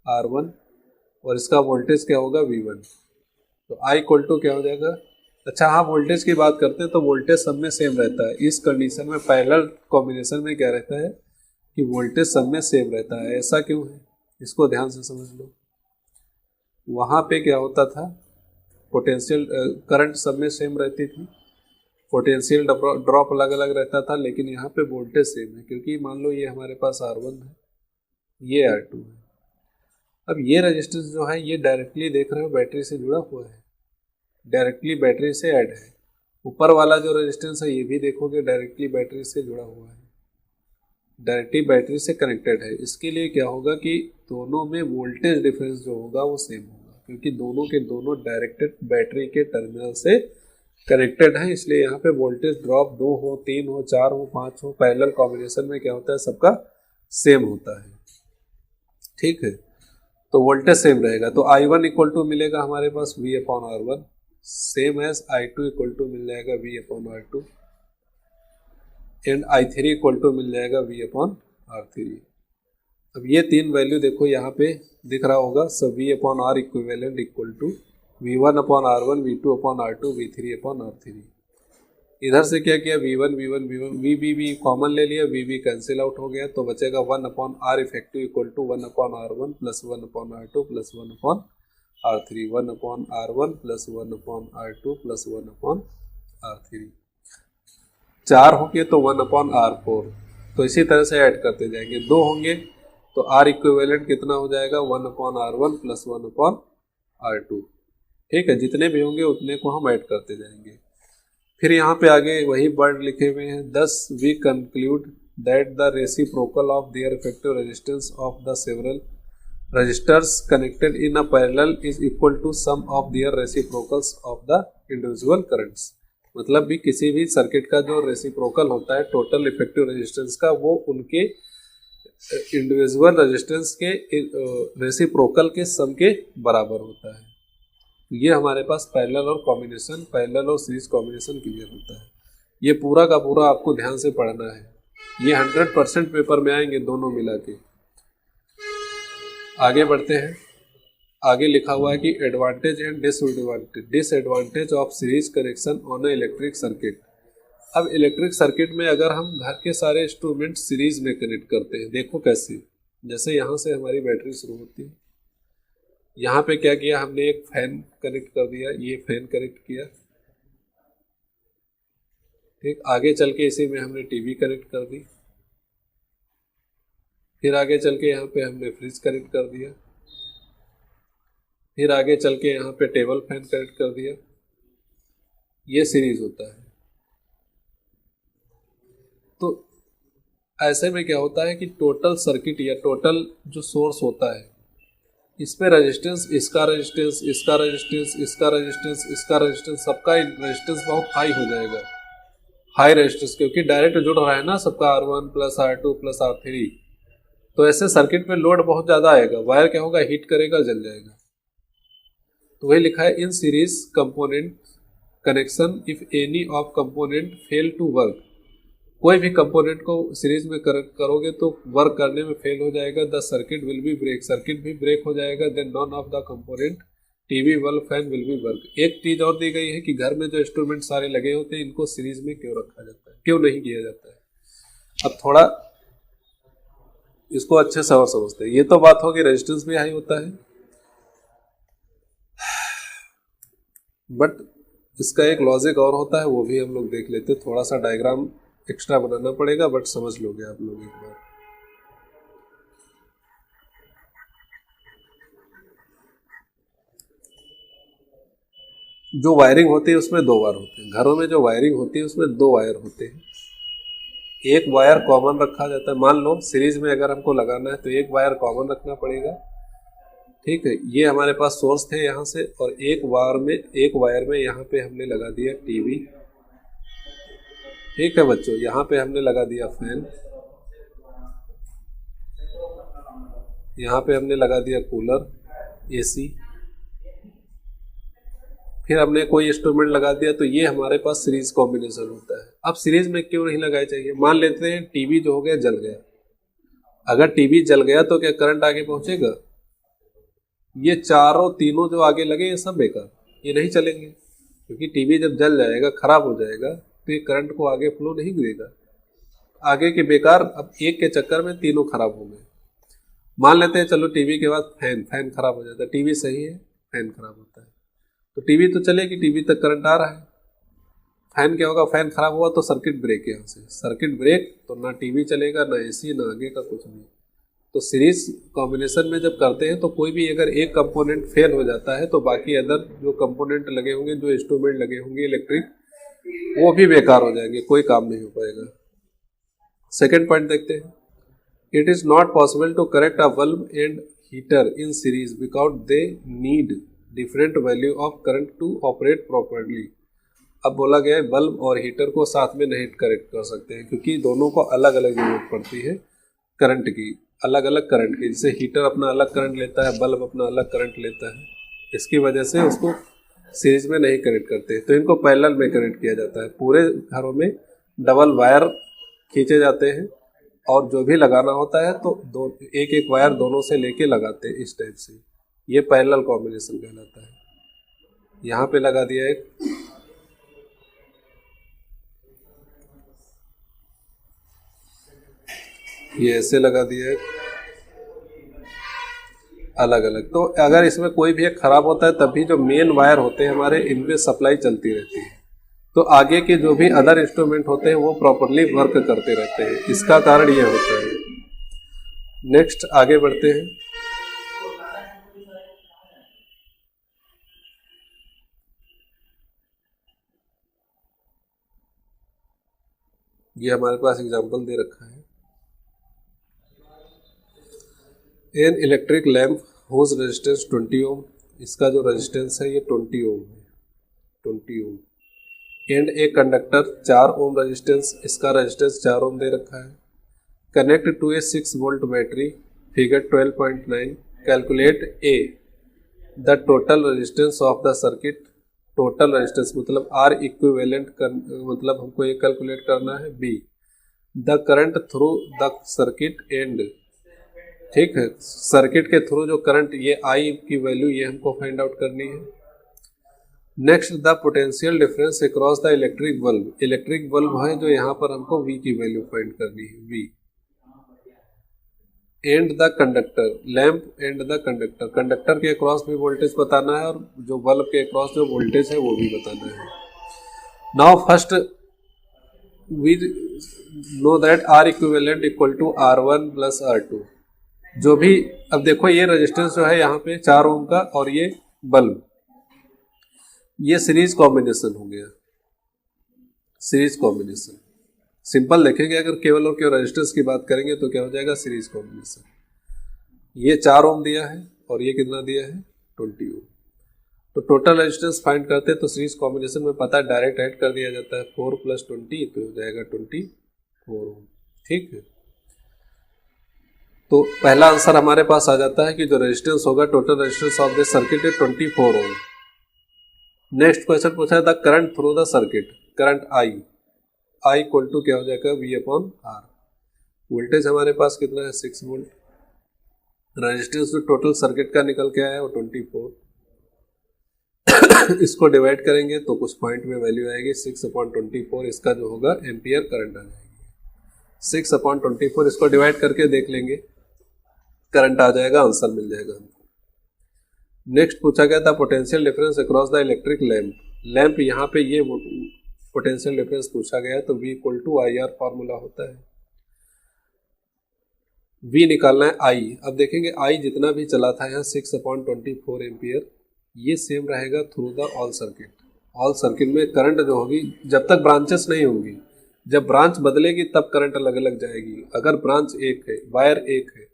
[SPEAKER 1] R1 और इसका वोल्टेज क्या होगा, V1। तो I इक्वल टू क्या हो जाएगा, अच्छा हाँ वोल्टेज की बात करते हैं तो वोल्टेज सब में सेम रहता है। इस कंडीशन में पैरेलल कॉम्बिनेशन में क्या रहता है कि वोल्टेज सब में सेम रहता है। ऐसा क्यों है, इसको ध्यान से समझ लो। वहाँ पे क्या होता था, पोटेंशियल करंट सब में सेम रहती थी, पोटेंशियल ड्रॉप अलग अलग रहता था, लेकिन यहाँ पे वोल्टेज सेम है, क्योंकि मान लो ये हमारे पास R1 है, ये R2 है। अब ये रेजिस्टेंस जो है ये डायरेक्टली देख रहे हो बैटरी से जुड़ा हुआ है, डायरेक्टली बैटरी से ऐड है। ऊपर वाला जो रेजिस्टेंस है ये भी देखोगे डायरेक्टली बैटरी से जुड़ा हुआ है, डायरेक्टली बैटरी से कनेक्टेड है। इसके लिए क्या होगा कि दोनों में वोल्टेज डिफरेंस जो होगा वो सेम होगा, क्योंकि दोनों के दोनों डायरेक्टेड बैटरी के टर्मिनल से कनेक्टेड है। इसलिए यहाँ पे वोल्टेज ड्रॉप 2 हो, 3 हो, 4 हो, 5 हो, पैरेलल कॉम्बिनेशन में क्या होता है, सबका सेम होता है। ठीक है, तो वोल्टेज सेम रहेगा। तो I1 इक्वल टू मिलेगा हमारे पास V/R1, same as I2 equal to मिल जाएगा V/R2 and I3 equal to मिल जाएगा V/R3। अब ये 3 वैल्यू देखो यहाँ पे दिख रहा होगा, सब V/R equivalent equal to V1/R1, V2/R2, V3/R3। इधर से क्या किया, V1 V कॉमन ले लिया, V कैंसिल आउट हो गया, तो बचेगा 1/R effective equal to 1/R1 plus 1/R2 plus 1/R3, 1/R1 plus 1/R2 plus 1/R3। 4 होंगे तो 1/R4। तो इसी तरह से ऐड करते जाएंगे। 2 होंगे तो R इक्विवेलेंट कितना हो जाएगा, 1/R1 प्लस 1/R2। ठीक है, जितने भी होंगे उतने को हम ऐड करते जाएंगे। फिर यहाँ पे आगे वही वर्ड लिखे हुए हैं, thus we conclude that the reciprocal of their effective resistance of the several resistors connected in a parallel is equal to sum of their reciprocals of the individual currents। मतलब भी किसी भी सर्किट का जो reciprocal होता है total effective resistance का, वो उनके इंडिविजुअल रेजिस्टेंस के रेसिप्रोकल के सम के बराबर होता है। ये हमारे पास पैरेलल और कॉम्बिनेशन, पैरेलल और सीरीज कॉम्बिनेशन क्लियर होता है। ये पूरा का पूरा आपको ध्यान से पढ़ना है, ये 100% पेपर में आएंगे दोनों मिला के। आगे बढ़ते हैं, आगे लिखा हुआ है कि advantage and disadvantage of series connection on A electric circuit. अब इलेक्ट्रिक सर्किट में अगर हम घर के सारे इंस्ट्रूमेंट सीरीज में कनेक्ट करते हैं, देखो कैसे, जैसे यहाँ से हमारी बैटरी शुरू होती है, यहाँ पे क्या किया हमने, एक फैन कनेक्ट कर दिया, ये फैन कनेक्ट किया, ठीक। आगे चल के इसी में हमने टीवी कनेक्ट कर दी, फिर आगे चल के यहाँ पे हमने फ्रिज कनेक्ट कर दिया, फिर आगे चल के यहाँ पे टेबल फैन कनेक्ट कर दिया। ये सीरीज होता है। तो ऐसे में क्या होता है कि टोटल सर्किट या टोटल जो सोर्स होता है, इसमें रेजिस्टेंस, इसका रेजिस्टेंस, इसका रेजिस्टेंस, इसका रेजिस्टेंस, इसका रेजिस्टेंस, सबका रेजिस्टेंस बहुत हाई हो जाएगा, हाई रेजिस्टेंस, क्योंकि डायरेक्ट जुड़ रहा है ना सबका, R1 plus R2 plus R3। तो ऐसे सर्किट में लोड बहुत ज़्यादा आएगा, वायर क्या होगा, हीट करेगा, जल जाएगा। तो वही लिखा है, in series component connection if any of component fail to work, कोई भी कंपोनेंट को सीरीज में करोगे तो वर्क करने में फेल हो जाएगा, the circuit will be break, circuit भी ब्रेक हो जाएगा, then none of the component TV bulb fan will be work. एक चीज और दी गई है कि घर में जो इंस्ट्रूमेंट सारे लगे होते हैं, इनको सीरीज में क्यों रखा जाता है, क्यों नहीं किया जाता है। अब थोड़ा इसको अच्छे से और समझते हैं। ये तो बात होगी रेजिस्टेंस भी हाई होता है, बट इसका एक लॉजिक और होता है, वो भी हम लोग देख लेते हैं। थोड़ा सा डायग्राम एक्स्ट्रा बनाना पड़ेगा, बट समझ लोगे आप लोग एक बार। जो वायरिंग होती है उसमें दो वायर होते हैं, घरों में जो वायरिंग होती है उसमें दो वायर होते हैं। एक वायर कॉमन रखा जाता है, मान लो सीरीज में अगर हमको लगाना है तो एक वायर कॉमन रखना पड़ेगा, ठीक है। ये हमारे पास सोर्स थे यहाँ से, और एक वायर में यहाँ पे हमने लगा दिया टीवी, ठीक है बच्चों। यहाँ पे हमने लगा दिया फैन, यहाँ पे हमने लगा दिया कूलर, एसी, फिर हमने कोई इंस्ट्रूमेंट लगा दिया। तो ये हमारे पास सीरीज कॉम्बिनेशन होता है। अब सीरीज में क्यों नहीं लगाए चाहिए, मान लेते हैं टीवी जो हो गया जल गया, अगर टीवी जल गया तो क्या करंट आगे पहुंचेगा, ये चारों तीनों जो आगे लगे ये सब बेकार, ये नहीं चलेंगे, क्योंकि टीवी जब जल जाएगा, खराब हो जाएगा, तो ये करंट को आगे फ्लो नहीं देगा, आगे के बेकार। अब एक के चक्कर में तीनों खराब हो गए। मान लेते हैं चलो टीवी के बाद फैन खराब हो जाता है, टीवी सही है, फैन खराब होता है, तो टीवी तो चलेगी, टीवी तक करंट आ रहा है। फैन क्या होगा, फैन खराब हुआ तो सर्किट ब्रेक, यहाँ से सर्किट ब्रेक, तो ना टीवी चलेगा, ना एसी, ना आगे का कुछ नहीं। तो सीरीज कॉम्बिनेशन में जब करते हैं तो कोई भी अगर एक कंपोनेंट फेल हो जाता है तो बाकी अदर जो कंपोनेंट लगे होंगे, जो इंस्ट्रूमेंट लगे होंगे इलेक्ट्रिक, वो भी बेकार हो जाएंगे, कोई काम नहीं हो पाएगा। सेकेंड पॉइंट देखते हैं, it is not possible to correct a bulb and heater in series because they need different value of current to operate properly. अब बोला गया है बल्ब और हीटर को साथ में नहीं करेक्ट कर सकते हैं, क्योंकि दोनों को अलग अलग जरूरत पड़ती है करंट की, अलग अलग करंट की। जैसे हीटर अपना अलग करंट लेता है, बल्ब अपना अलग करंट लेता है, इसकी वजह से उसको सीरीज में नहीं कनेक्ट करते, तो इनको पैरेलल में कनेक्ट किया जाता है। पूरे घरों में डबल वायर खींचे जाते हैं, और जो भी लगाना होता है तो एक एक वायर दोनों से लेके लगाते हैं इस टाइप से। ये पैरेलल कॉम्बिनेशन कहलाता है। यहाँ पे लगा दिया एक, ये ऐसे लगा दिया है, अलग अलग। तो अगर इसमें कोई भी एक खराब होता है तब भी जो मेन वायर होते हैं हमारे, इनमें सप्लाई चलती रहती है, तो आगे के जो भी अदर इंस्ट्रूमेंट होते हैं वो प्रॉपरली वर्क करते रहते हैं। इसका कारण ये होता है। नेक्स्ट आगे बढ़ते हैं। ये हमारे पास एग्जांपल दे रखा है, an electric lamp whose resistance 20 ohm, इसका जो रेजिस्टेंस है ये 20 ओम है, 20 ohm. And a conductor 4 ohm resistance, इसका रेजिस्टेंस 4 ओम दे रखा है। Connect to a 6 volt battery, figure 12.9, calculate A the total resistance of the circuit. Total resistance मतलब आर इक्विवेलेंट मतलब हमको ये कैलकुलेट करना है। B the current through the circuit and, ठीक है, सर्किट के थ्रू जो करंट, ये आई की वैल्यू ये हमको फाइंड आउट करनी है। Next the potential difference across the electric bulb, electric bulb है जो यहाँ पर हमको V की वैल्यू फाइंड करनी है, V and the conductor, lamp and the conductor, conductor के अक्रॉस भी वोल्टेज बताना है और जो बल्ब के अक्रॉस जो वोल्टेज है वो भी बताना है। Now first we know that R equivalent equal to R1 plus R2, जो भी, अब देखो ये रेजिस्टेंस जो है यहाँ पे 4 ओम का और ये बल्ब, ये सीरीज कॉम्बिनेशन हो गया, सीरीज कॉम्बिनेशन। सिंपल देखेंगे अगर केवल और केवल रेजिस्टेंस की बात करेंगे तो क्या हो जाएगा, सीरीज कॉम्बिनेशन। ये 4 ओम दिया है और ये कितना दिया है, 20 ओम। तो टोटल रेजिस्टेंस फाइंड करते हैं तो सीरीज कॉम्बिनेशन में पता है डायरेक्ट ऐड कर दिया जाता है, 4 प्लस 20 तो हो जाएगा 24 ओम। ठीक है, तो पहला आंसर हमारे पास आ जाता है कि जो रेजिस्टेंस होगा, total resistance of this circuit है 24 ओम। नेक्स्ट क्वेश्चन पूछा है the current through the circuit, current I equal to क्या हो जाएगा, V अपॉन R। वोल्टेज हमारे पास कितना है, 6 वोल्ट। रेजिस्टेंस जो टोटल सर्किट का निकल के आया वो 24। इसको डिवाइड करेंगे तो कुछ पॉइंट में वैल्यू आएगी 6/24, इसका जो होगा एम्पियर करंट आ जाएगी। 6/24 इसको डिवाइड करके देख लेंगे, करंट आ जाएगा, आंसर मिल जाएगा हमको। नेक्स्ट पूछा गया था potential difference across the electric lamp, lamp यहाँ पे ये पोटेंशियल डिफरेंस पूछा गया है तो V equal to IR formula होता है। V निकालना है I, अब देखेंगे I जितना भी चला था यहाँ 6/24 एम्पियर, ये सेम रहेगा through the all circuit. All circuit में करंट जो होगी, जब तक ब्रांचेस नहीं होंगी, जब ब्रांच बदलेगी तब करंट अलग अलग जाएगी। अगर ब्रांच एक है, वायर एक है,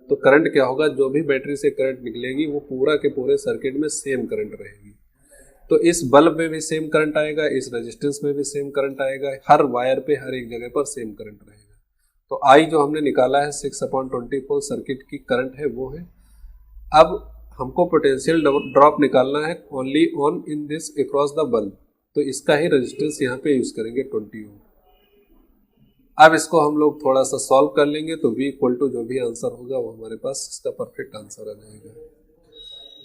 [SPEAKER 1] तो करंट क्या होगा, जो भी बैटरी से करंट निकलेगी वो पूरा के पूरे सर्किट में सेम करंट रहेगी। तो इस बल्ब में भी सेम करंट आएगा, इस रेजिस्टेंस में भी सेम करंट आएगा, हर वायर पे हर एक जगह पर सेम करंट रहेगा। तो I जो हमने निकाला है 6/24 सर्किट की करंट है वो है। अब हमको पोटेंशियल ड्रॉप निकालना है only on in this across the bulb, तो इसका ही रेजिस्टेंस यहाँ पे यूज करेंगे 20 ओम। अब इसको हम लोग थोड़ा सा सॉल्व कर लेंगे तो V इक्वल टू जो भी आंसर होगा वो हमारे पास इसका परफेक्ट आंसर आ जाएगा।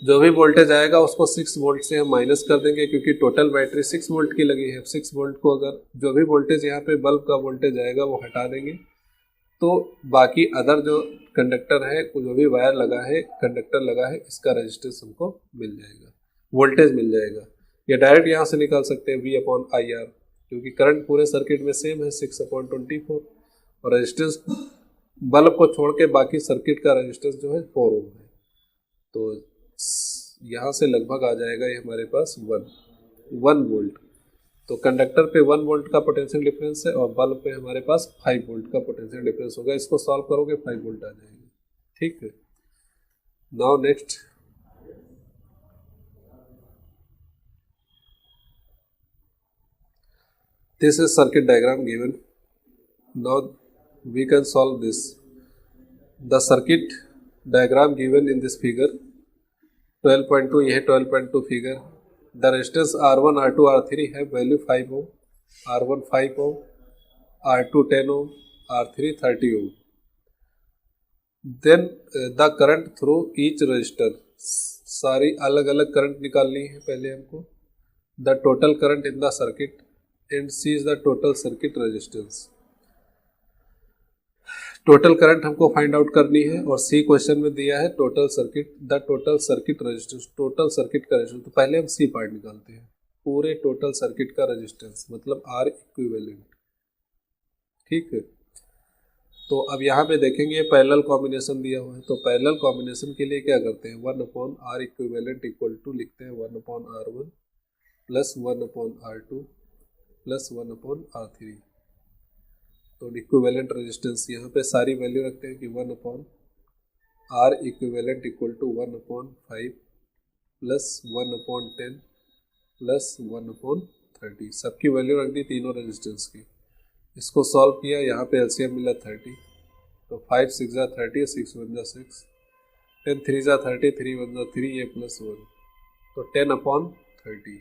[SPEAKER 1] जो भी वोल्टेज आएगा उसको 6 वोल्ट से हम माइनस कर देंगे, क्योंकि टोटल बैटरी 6 वोल्ट की लगी है। 6 वोल्ट को अगर जो भी वोल्टेज यहाँ पे बल्ब का वोल्टेज आएगा वो हटा देंगे, तो बाकी अदर जो कंडक्टर है, जो भी वायर लगा है, कंडक्टर लगा है, इसका रेजिस्टेंस हमको मिल जाएगा, वोल्टेज मिल जाएगा। या डायरेक्ट यहाँ से निकाल सकते हैं V अपॉन IR, क्योंकि करंट पूरे सर्किट में सेम है 6/24 और रेजिस्टेंस बल्ब को छोड़ के बाकी सर्किट का रेजिस्टेंस जो है 4 ओम है। तो यहाँ से लगभग आ जाएगा ये हमारे पास 1 वोल्ट। तो कंडक्टर पे 1 वोल्ट का पोटेंशियल डिफरेंस है और बल्ब पे हमारे पास 5 वोल्ट का पोटेंशियल डिफरेंस होगा। इसको सॉल्व करोगे 5 वोल्ट आ जाएंगे। ठीक है, now next this is circuit diagram given. Now we can solve this. The circuit diagram given in this figure 12.2, यह 12.2 figure. The resistance R1, R2, R3 have value 5 ohm, R1 5 ohm, R2 10 ohm, R3 30 ohm. Then the current through each resistor, सारी अलग अलग current निकालनी है पहले हमको। The total current in the circuit and C is the total circuit resistance. Total current हमको find out करनी है और C क्वेश्चन में दिया है total circuit, the total circuit resistance, total circuit का रेजिस्टेंस। तो पहले हम C पार्ट निकालते हैं, पूरे टोटल सर्किट का रेजिस्टेंस मतलब R इक्विवेलेंट। ठीक है, तो अब यहाँ पे देखेंगे पैरेलल कॉम्बिनेशन दिया हुआ है, तो पैरेलल कॉम्बिनेशन के लिए क्या करते हैं, 1/R इक्विवेलेंट इक्वल टू लिखते हैं 1/R1 plus 1/R2 plus 1/R3। तो इक्विवेलेंट रेजिस्टेंस यहाँ पे सारी वैल्यू रखते हैं कि 1/R equivalent equal to 1/5 plus 1/10 plus 1/30, सबकी वैल्यू रख दी तीनों रेजिस्टेंस की। इसको सॉल्व किया, यहाँ पे एलसीएम मिला 30, तो 5 6 जा 30, 6 1 जा 6, 10 3 जा 30, 3 1 जा 3, ये प्लस 1, तो 10/30।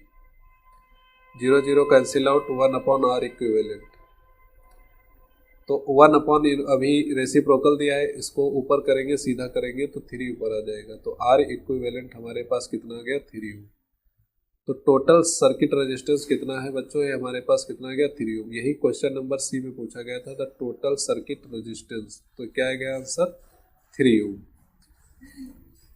[SPEAKER 1] 0 0 कैंसिल आउट, 1/R इक्विवेलेंट। तो 1 अभी रेसिप्रोकल दिया है, इसको ऊपर करेंगे सीधा करेंगे तो 3 ऊपर आ जाएगा, तो R इक्विवेलेंट हमारे पास कितना आ गया 3 ओम। तो टोटल सर्किट रेजिस्टेंस कितना है बच्चों, ये हमारे पास कितना आ गया 3 ओम। यही क्वेश्चन नंबर सी में पूछा गया था, द टोटल सर्किट रेजिस्टेंस। तो क्या आ गया आंसर 3 ओम।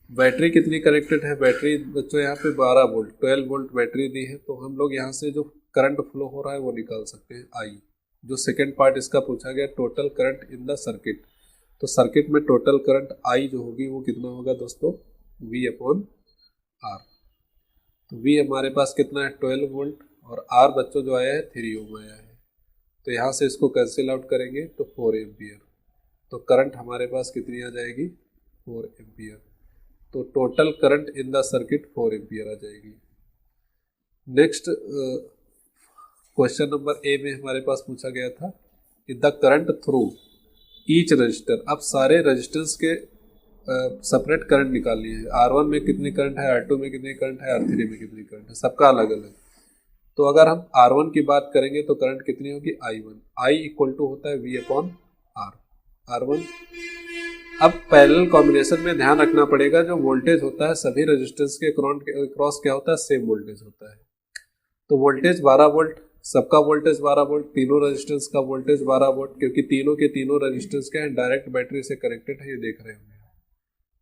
[SPEAKER 1] बैटरी कितनी कनेक्टेड है, बैटरी बच्चों यहाँ पे 12 वोल्ट 12 वोल्ट बैटरी दी है। तो हम लोग यहाँ से जो करंट फ्लो हो रहा है वो निकाल सकते हैं आई। जो सेकेंड पार्ट इसका पूछा गया total current in the circuit, तो सर्किट में टोटल करंट आई जो होगी वो कितना होगा दोस्तों, V अपॉन आर। तो V हमारे पास कितना है 12 वोल्ट और R बच्चों जो आया है 3 ओम आया है। तो यहाँ से इसको कैंसिल आउट करेंगे तो 4 एम्पियर। तो करंट हमारे पास कितनी आ जाएगी 4 एम्पियर। तो total current in the circuit 4 ampere आ जाएगी। नेक्स्ट क्वेश्चन नंबर ए में हमारे पास पूछा गया था कि the current through each resistor. अब सारे रजिस्टर्स के सेपरेट करंट निकालनी है। R1 में कितनी करंट है, R2 में कितनी करंट है, R3 में कितनी करंट है, सबका अलग अलग। तो अगर हम R1 की बात करेंगे तो करंट कितनी होगी I1। I इक्वल टू होता है V अपॉन R, R1। अब पैरेलल कॉम्बिनेशन में ध्यान रखना पड़ेगा, जो वोल्टेज होता है सभी रजिस्टर्स के क्रॉस क्या होता है, सेम वोल्टेज होता है। तो वोल्टेज 12 वोल्ट, सबका वोल्टेज 12 वोल्ट, तीनों रजिस्टर्स का वोल्टेज 12 वोल्ट, क्योंकि तीनों के तीनों रजिस्टर्स क्या है डायरेक्ट बैटरी से कनेक्टेड है, ये देख रहे होंगे।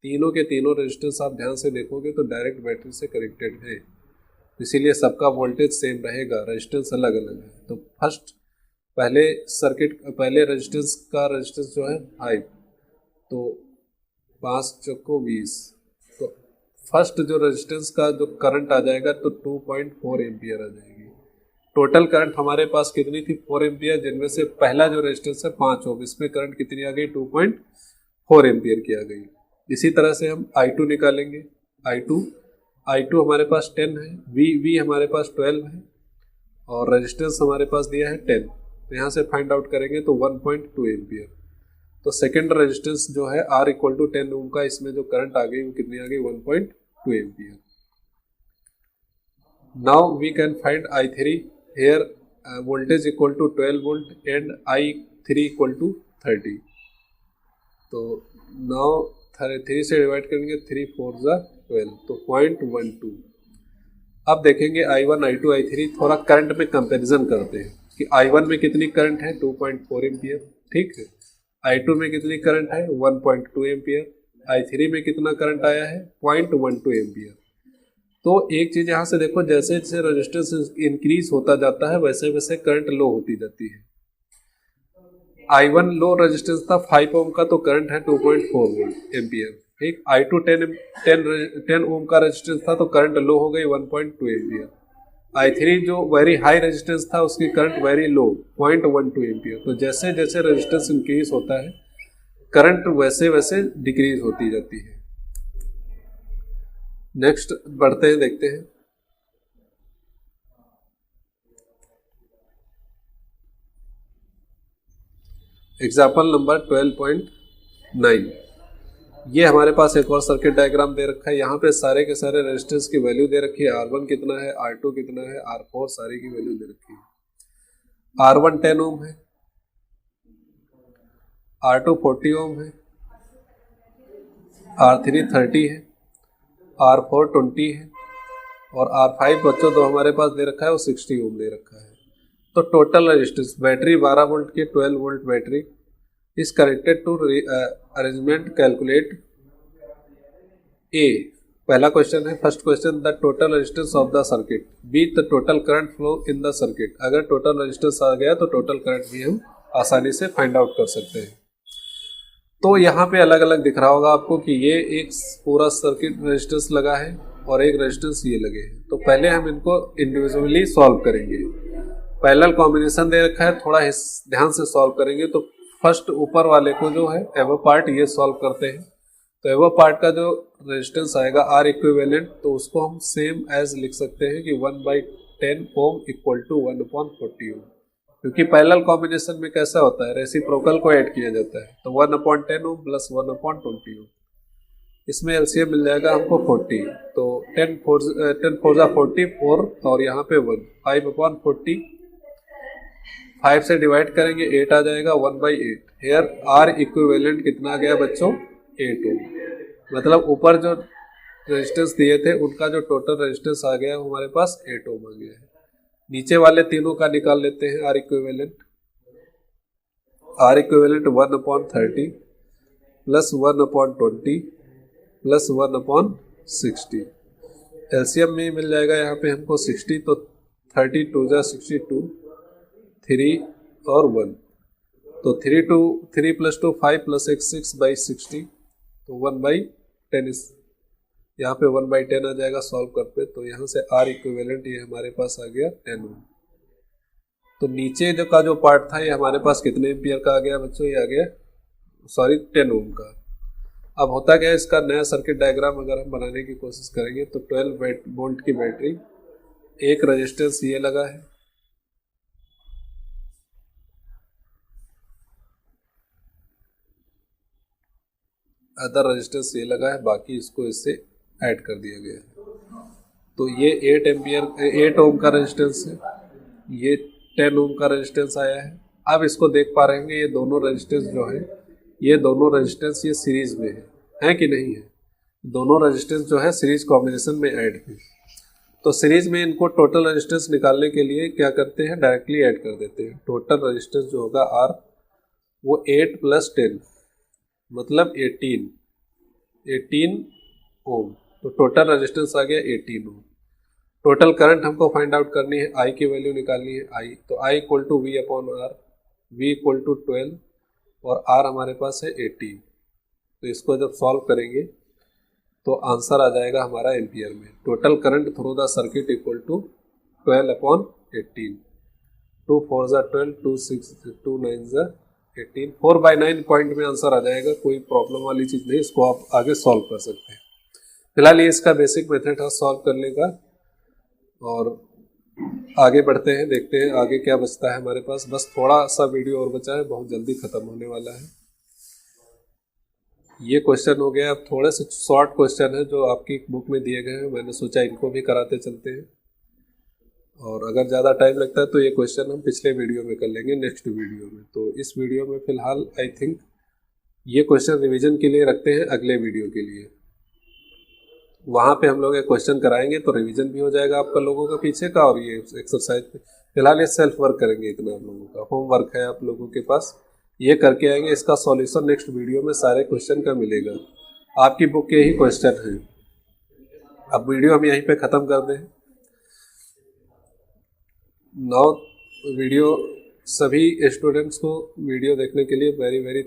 [SPEAKER 1] तीनों के तीनों रजिस्टर्स आप ध्यान से देखोगे तो डायरेक्ट बैटरी से कनेक्टेड है, इसीलिए सबका वोल्टेज सेम रहेगा, रजिस्टेंस अलग अलग है। तो फर्स्ट पहले रजिस्टेंस का रजिस्टेंस जो है 5, तो 5 चौको 20। तो फर्स्ट जो रेजिस्टेंस का जो करंट आ जाएगा तो 2.4 एम्पियर आ जाएगी। टोटल करंट हमारे पास कितनी थी 4 एम्पियर, जिनमें से पहला जो रेजिस्टेंस है 5 ओम, इसमें करंट कितनी आ गई 2.4 एम्पियर की आ गई। इसी तरह से हम I2 निकालेंगे। I2 हमारे पास 10 है, V हमारे पास 12 है और रेजिस्टेंस हमारे पास दिया है 10। तो यहाँ से फाइंड आउट करेंगे तो 1.2 एम्पियर। तो सेकेंड रेजिस्टेंस जो है R इक्वल टू 10 ओम का, इसमें जो करंट आ गई वो कितनी आ गई 1.2 ampere. Now we can find I3 here, voltage equal to 12 volt and I3 equal to 30। तो नाउ 3 से डिवाइड करेंगे, 3 4 12, तो 0.12। अब देखेंगे I1 I2 I3, थोड़ा करंट में कंपैरिजन करते हैं कि I1 में कितनी करंट है 2.4 एम्पियर, ठीक है। I2 में कितनी करंट है 1.2 एम्पियर, I3 में कितना करंट आया है 0.12 एम्पियर। तो एक चीज यहाँ से देखो, जैसे जैसे रेजिस्टेंस इंक्रीज होता जाता है वैसे वैसे करंट लो होती जाती है। I1 लो रेजिस्टेंस था 5 ओम का, तो करंट है 2.4 वोल्ट एम्पियर, ठीक। I2 10 ओम का रेजिस्टेंस था तो करंट लो हो गई 1.2 एम्पियर। I3 जो वेरी हाई रेजिस्टेंस था उसकी करंट वेरी लो 0.12 एम्पियर। तो जैसे जैसे रेजिस्टेंस इंक्रीज होता है करंट वैसे वैसे डिक्रीज होती जाती है। नेक्स्ट बढ़ते हैं, देखते हैं। Example number 12.9। ये हमारे पास एक और सर्किट डायग्राम दे रखा है। यहाँ पे सारे के सारे रेजिस्टेंस की वैल्यू दे रखी है, R1 कितना है, R2 कितना है, R4 सारी की वैल्यू दे रखी है। R1 10 ओम है, R2 40 ओम है, R3 30 है, R4 20 है और R5 बच्चों तो हमारे पास दे रखा है वो 60 ओम दे रखा है। तो टोटल रेजिस्टेंस बैटरी 12 वोल्ट की 12 volt battery is connected to arrangement calculate A. पहला क्वेश्चन है, first question, the total resistance of the circuit, B the total current flow in the circuit. अगर टोटल रेजिस्टेंस आ गया तो total current भी हम आसानी से फाइंड आउट कर सकते हैं। तो यहाँ पे अलग अलग दिख रहा होगा आपको कि ये एक पूरा सर्किट रेजिस्टेंस लगा है और एक रेजिस्टेंस ये लगे हैं। तो पहले हम इनको इंडिविजुअली सॉल्व करेंगे। पैरेलल कॉम्बिनेशन दे रखा है, थोड़ा ध्यान से सॉल्व करेंगे। तो फर्स्ट ऊपर वाले को जो है एवो पार्ट ये सॉल्व करते हैं। तो एवो पार्ट का जो रेजिस्टेंस आएगा R इक्विवेलेंट, तो उसको हम सेम एज लिख सकते हैं कि 1/10 ओम इक्वल टू 1/40 ओम, क्योंकि पैरेलल कॉम्बिनेशन में कैसा होता है रेसिप्रोकल को ऐड किया जाता है। तो 1/10 ओम प्लस 1/20 ओम, इसमें एलसीएम मिल जाएगा हमको 40। तो 10 4 40 4 और यहाँ पे 1, 5/40, 5 से डिवाइड करेंगे 8 आ जाएगा, 1/8। हेयर R इक्विवेलेंट कितना आ गया बच्चों 8 ओम। मतलब ऊपर जो रेजिस्टेंस दिए थे उनका जो टोटल रेजिस्टेंस आ गया वो हमारे पास 8 ओम आ गया है। नीचे वाले तीनों का निकाल लेते हैं R equivalent 1/30 plus 1/20 plus 1/60। LCM में मिल जाएगा यहाँ पे हमको 60, तो 30 2 जा 62, 3 और 1, तो 3 + 2 5 + 1 6/60, तो 1/10 यहाँ पे 1/10 आ जाएगा सॉल्व करते। तो यहाँ से आर इक्विवेलेंट ये हमारे पास आ गया 10 ओम। तो नीचे जो पार्ट था ये हमारे पास कितने एम्पियर का आ गया बच्चों, ये आ गया 10 ओम का। अब होता क्या है, इसका नया सर्किट डायग्राम अगर हम बनाने की कोशिश करेंगे तो 12 वोल्ट की बैटरी, एक रेजिस्टेंस ये लगा है, अदर रेजिस्टेंस ये लगा है, बाकी इसको इससे ऐड कर दिया गया है। तो ये 8 ओम का रेजिस्टेंस है, ये 10 ओम का रेजिस्टेंस आया है। अब इसको देख पा रहे हैं ये दोनों रेजिस्टेंस जो है, ये दोनों रेजिस्टेंस ये सीरीज में है कि नहीं है। दोनों रेजिस्टेंस जो है सीरीज कॉम्बिनेशन में ऐड है। तो सीरीज में इनको टोटल रेजिस्टेंस निकालने के लिए क्या करते हैं, डायरेक्टली ऐड कर देते हैं। टोटल रेजिस्टेंस जो होगा आर वो 8 + 10 मतलब 18 ओम। तो टोटल रेजिस्टेंस आ गया 18 ओम। टोटल करंट हमको फाइंड आउट करनी है, आई की वैल्यू निकालनी है आई। तो I equal to V/R, V equal to 12 और R हमारे पास है 80। तो इसको जब सॉल्व करेंगे तो आंसर आ जाएगा हमारा एम्पियर में। Total current through the circuit equal to 12/18, 2 4 ज़ा 12, 2 6 2 9 ज़ा 18, 4/9 पॉइंट में आंसर आ जाएगा। कोई प्रॉब्लम वाली चीज़ नहीं, इसको आप आगे सॉल्व कर सकते हैं। फिलहाल ये इसका बेसिक मेथड है सॉल्व करने का, और आगे बढ़ते हैं, देखते हैं आगे क्या बचता है हमारे पास। बस थोड़ा सा वीडियो और बचा है, बहुत जल्दी खत्म होने वाला है। ये क्वेश्चन हो गया। अब थोड़े से शॉर्ट क्वेश्चन है जो आपकी बुक में दिए गए हैं, मैंने सोचा इनको भी कराते चलते हैं। और अगर ज़्यादा टाइम लगता है तो ये क्वेश्चन हम पिछले वीडियो में कर लेंगे, नेक्स्ट वीडियो में। तो इस वीडियो में फिलहाल आई थिंक ये क्वेश्चन रिवीजन के लिए रखते हैं अगले वीडियो के लिए। वहाँ पे हम लोग एक क्वेश्चन कराएंगे तो रिवीजन भी हो जाएगा आपका लोगों का पीछे का, और ये एक्सरसाइज फिलहाल ये सेल्फ वर्क करेंगे, इतना आप लोगों का होमवर्क है आप लोगों के पास, ये करके आएंगे। इसका सॉल्यूशन नेक्स्ट वीडियो में सारे क्वेश्चन का मिलेगा। आपकी बुक के ही क्वेश्चन हैं। अब वीडियो हम यहीं पे ख़त्म कर दें। नाउ वीडियो सभी स्टूडेंट्स को वीडियो देखने के लिए very very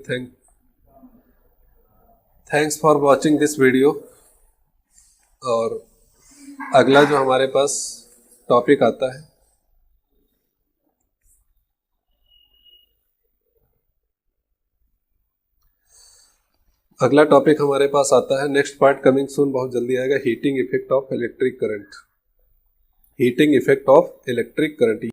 [SPEAKER 1] thanks for watching this video. और अगला जो हमारे पास टॉपिक आता है, अगला टॉपिक हमारे पास आता है, नेक्स्ट पार्ट कमिंग सून, बहुत जल्दी आएगा, heating effect of electric current. Heating effect of electric current,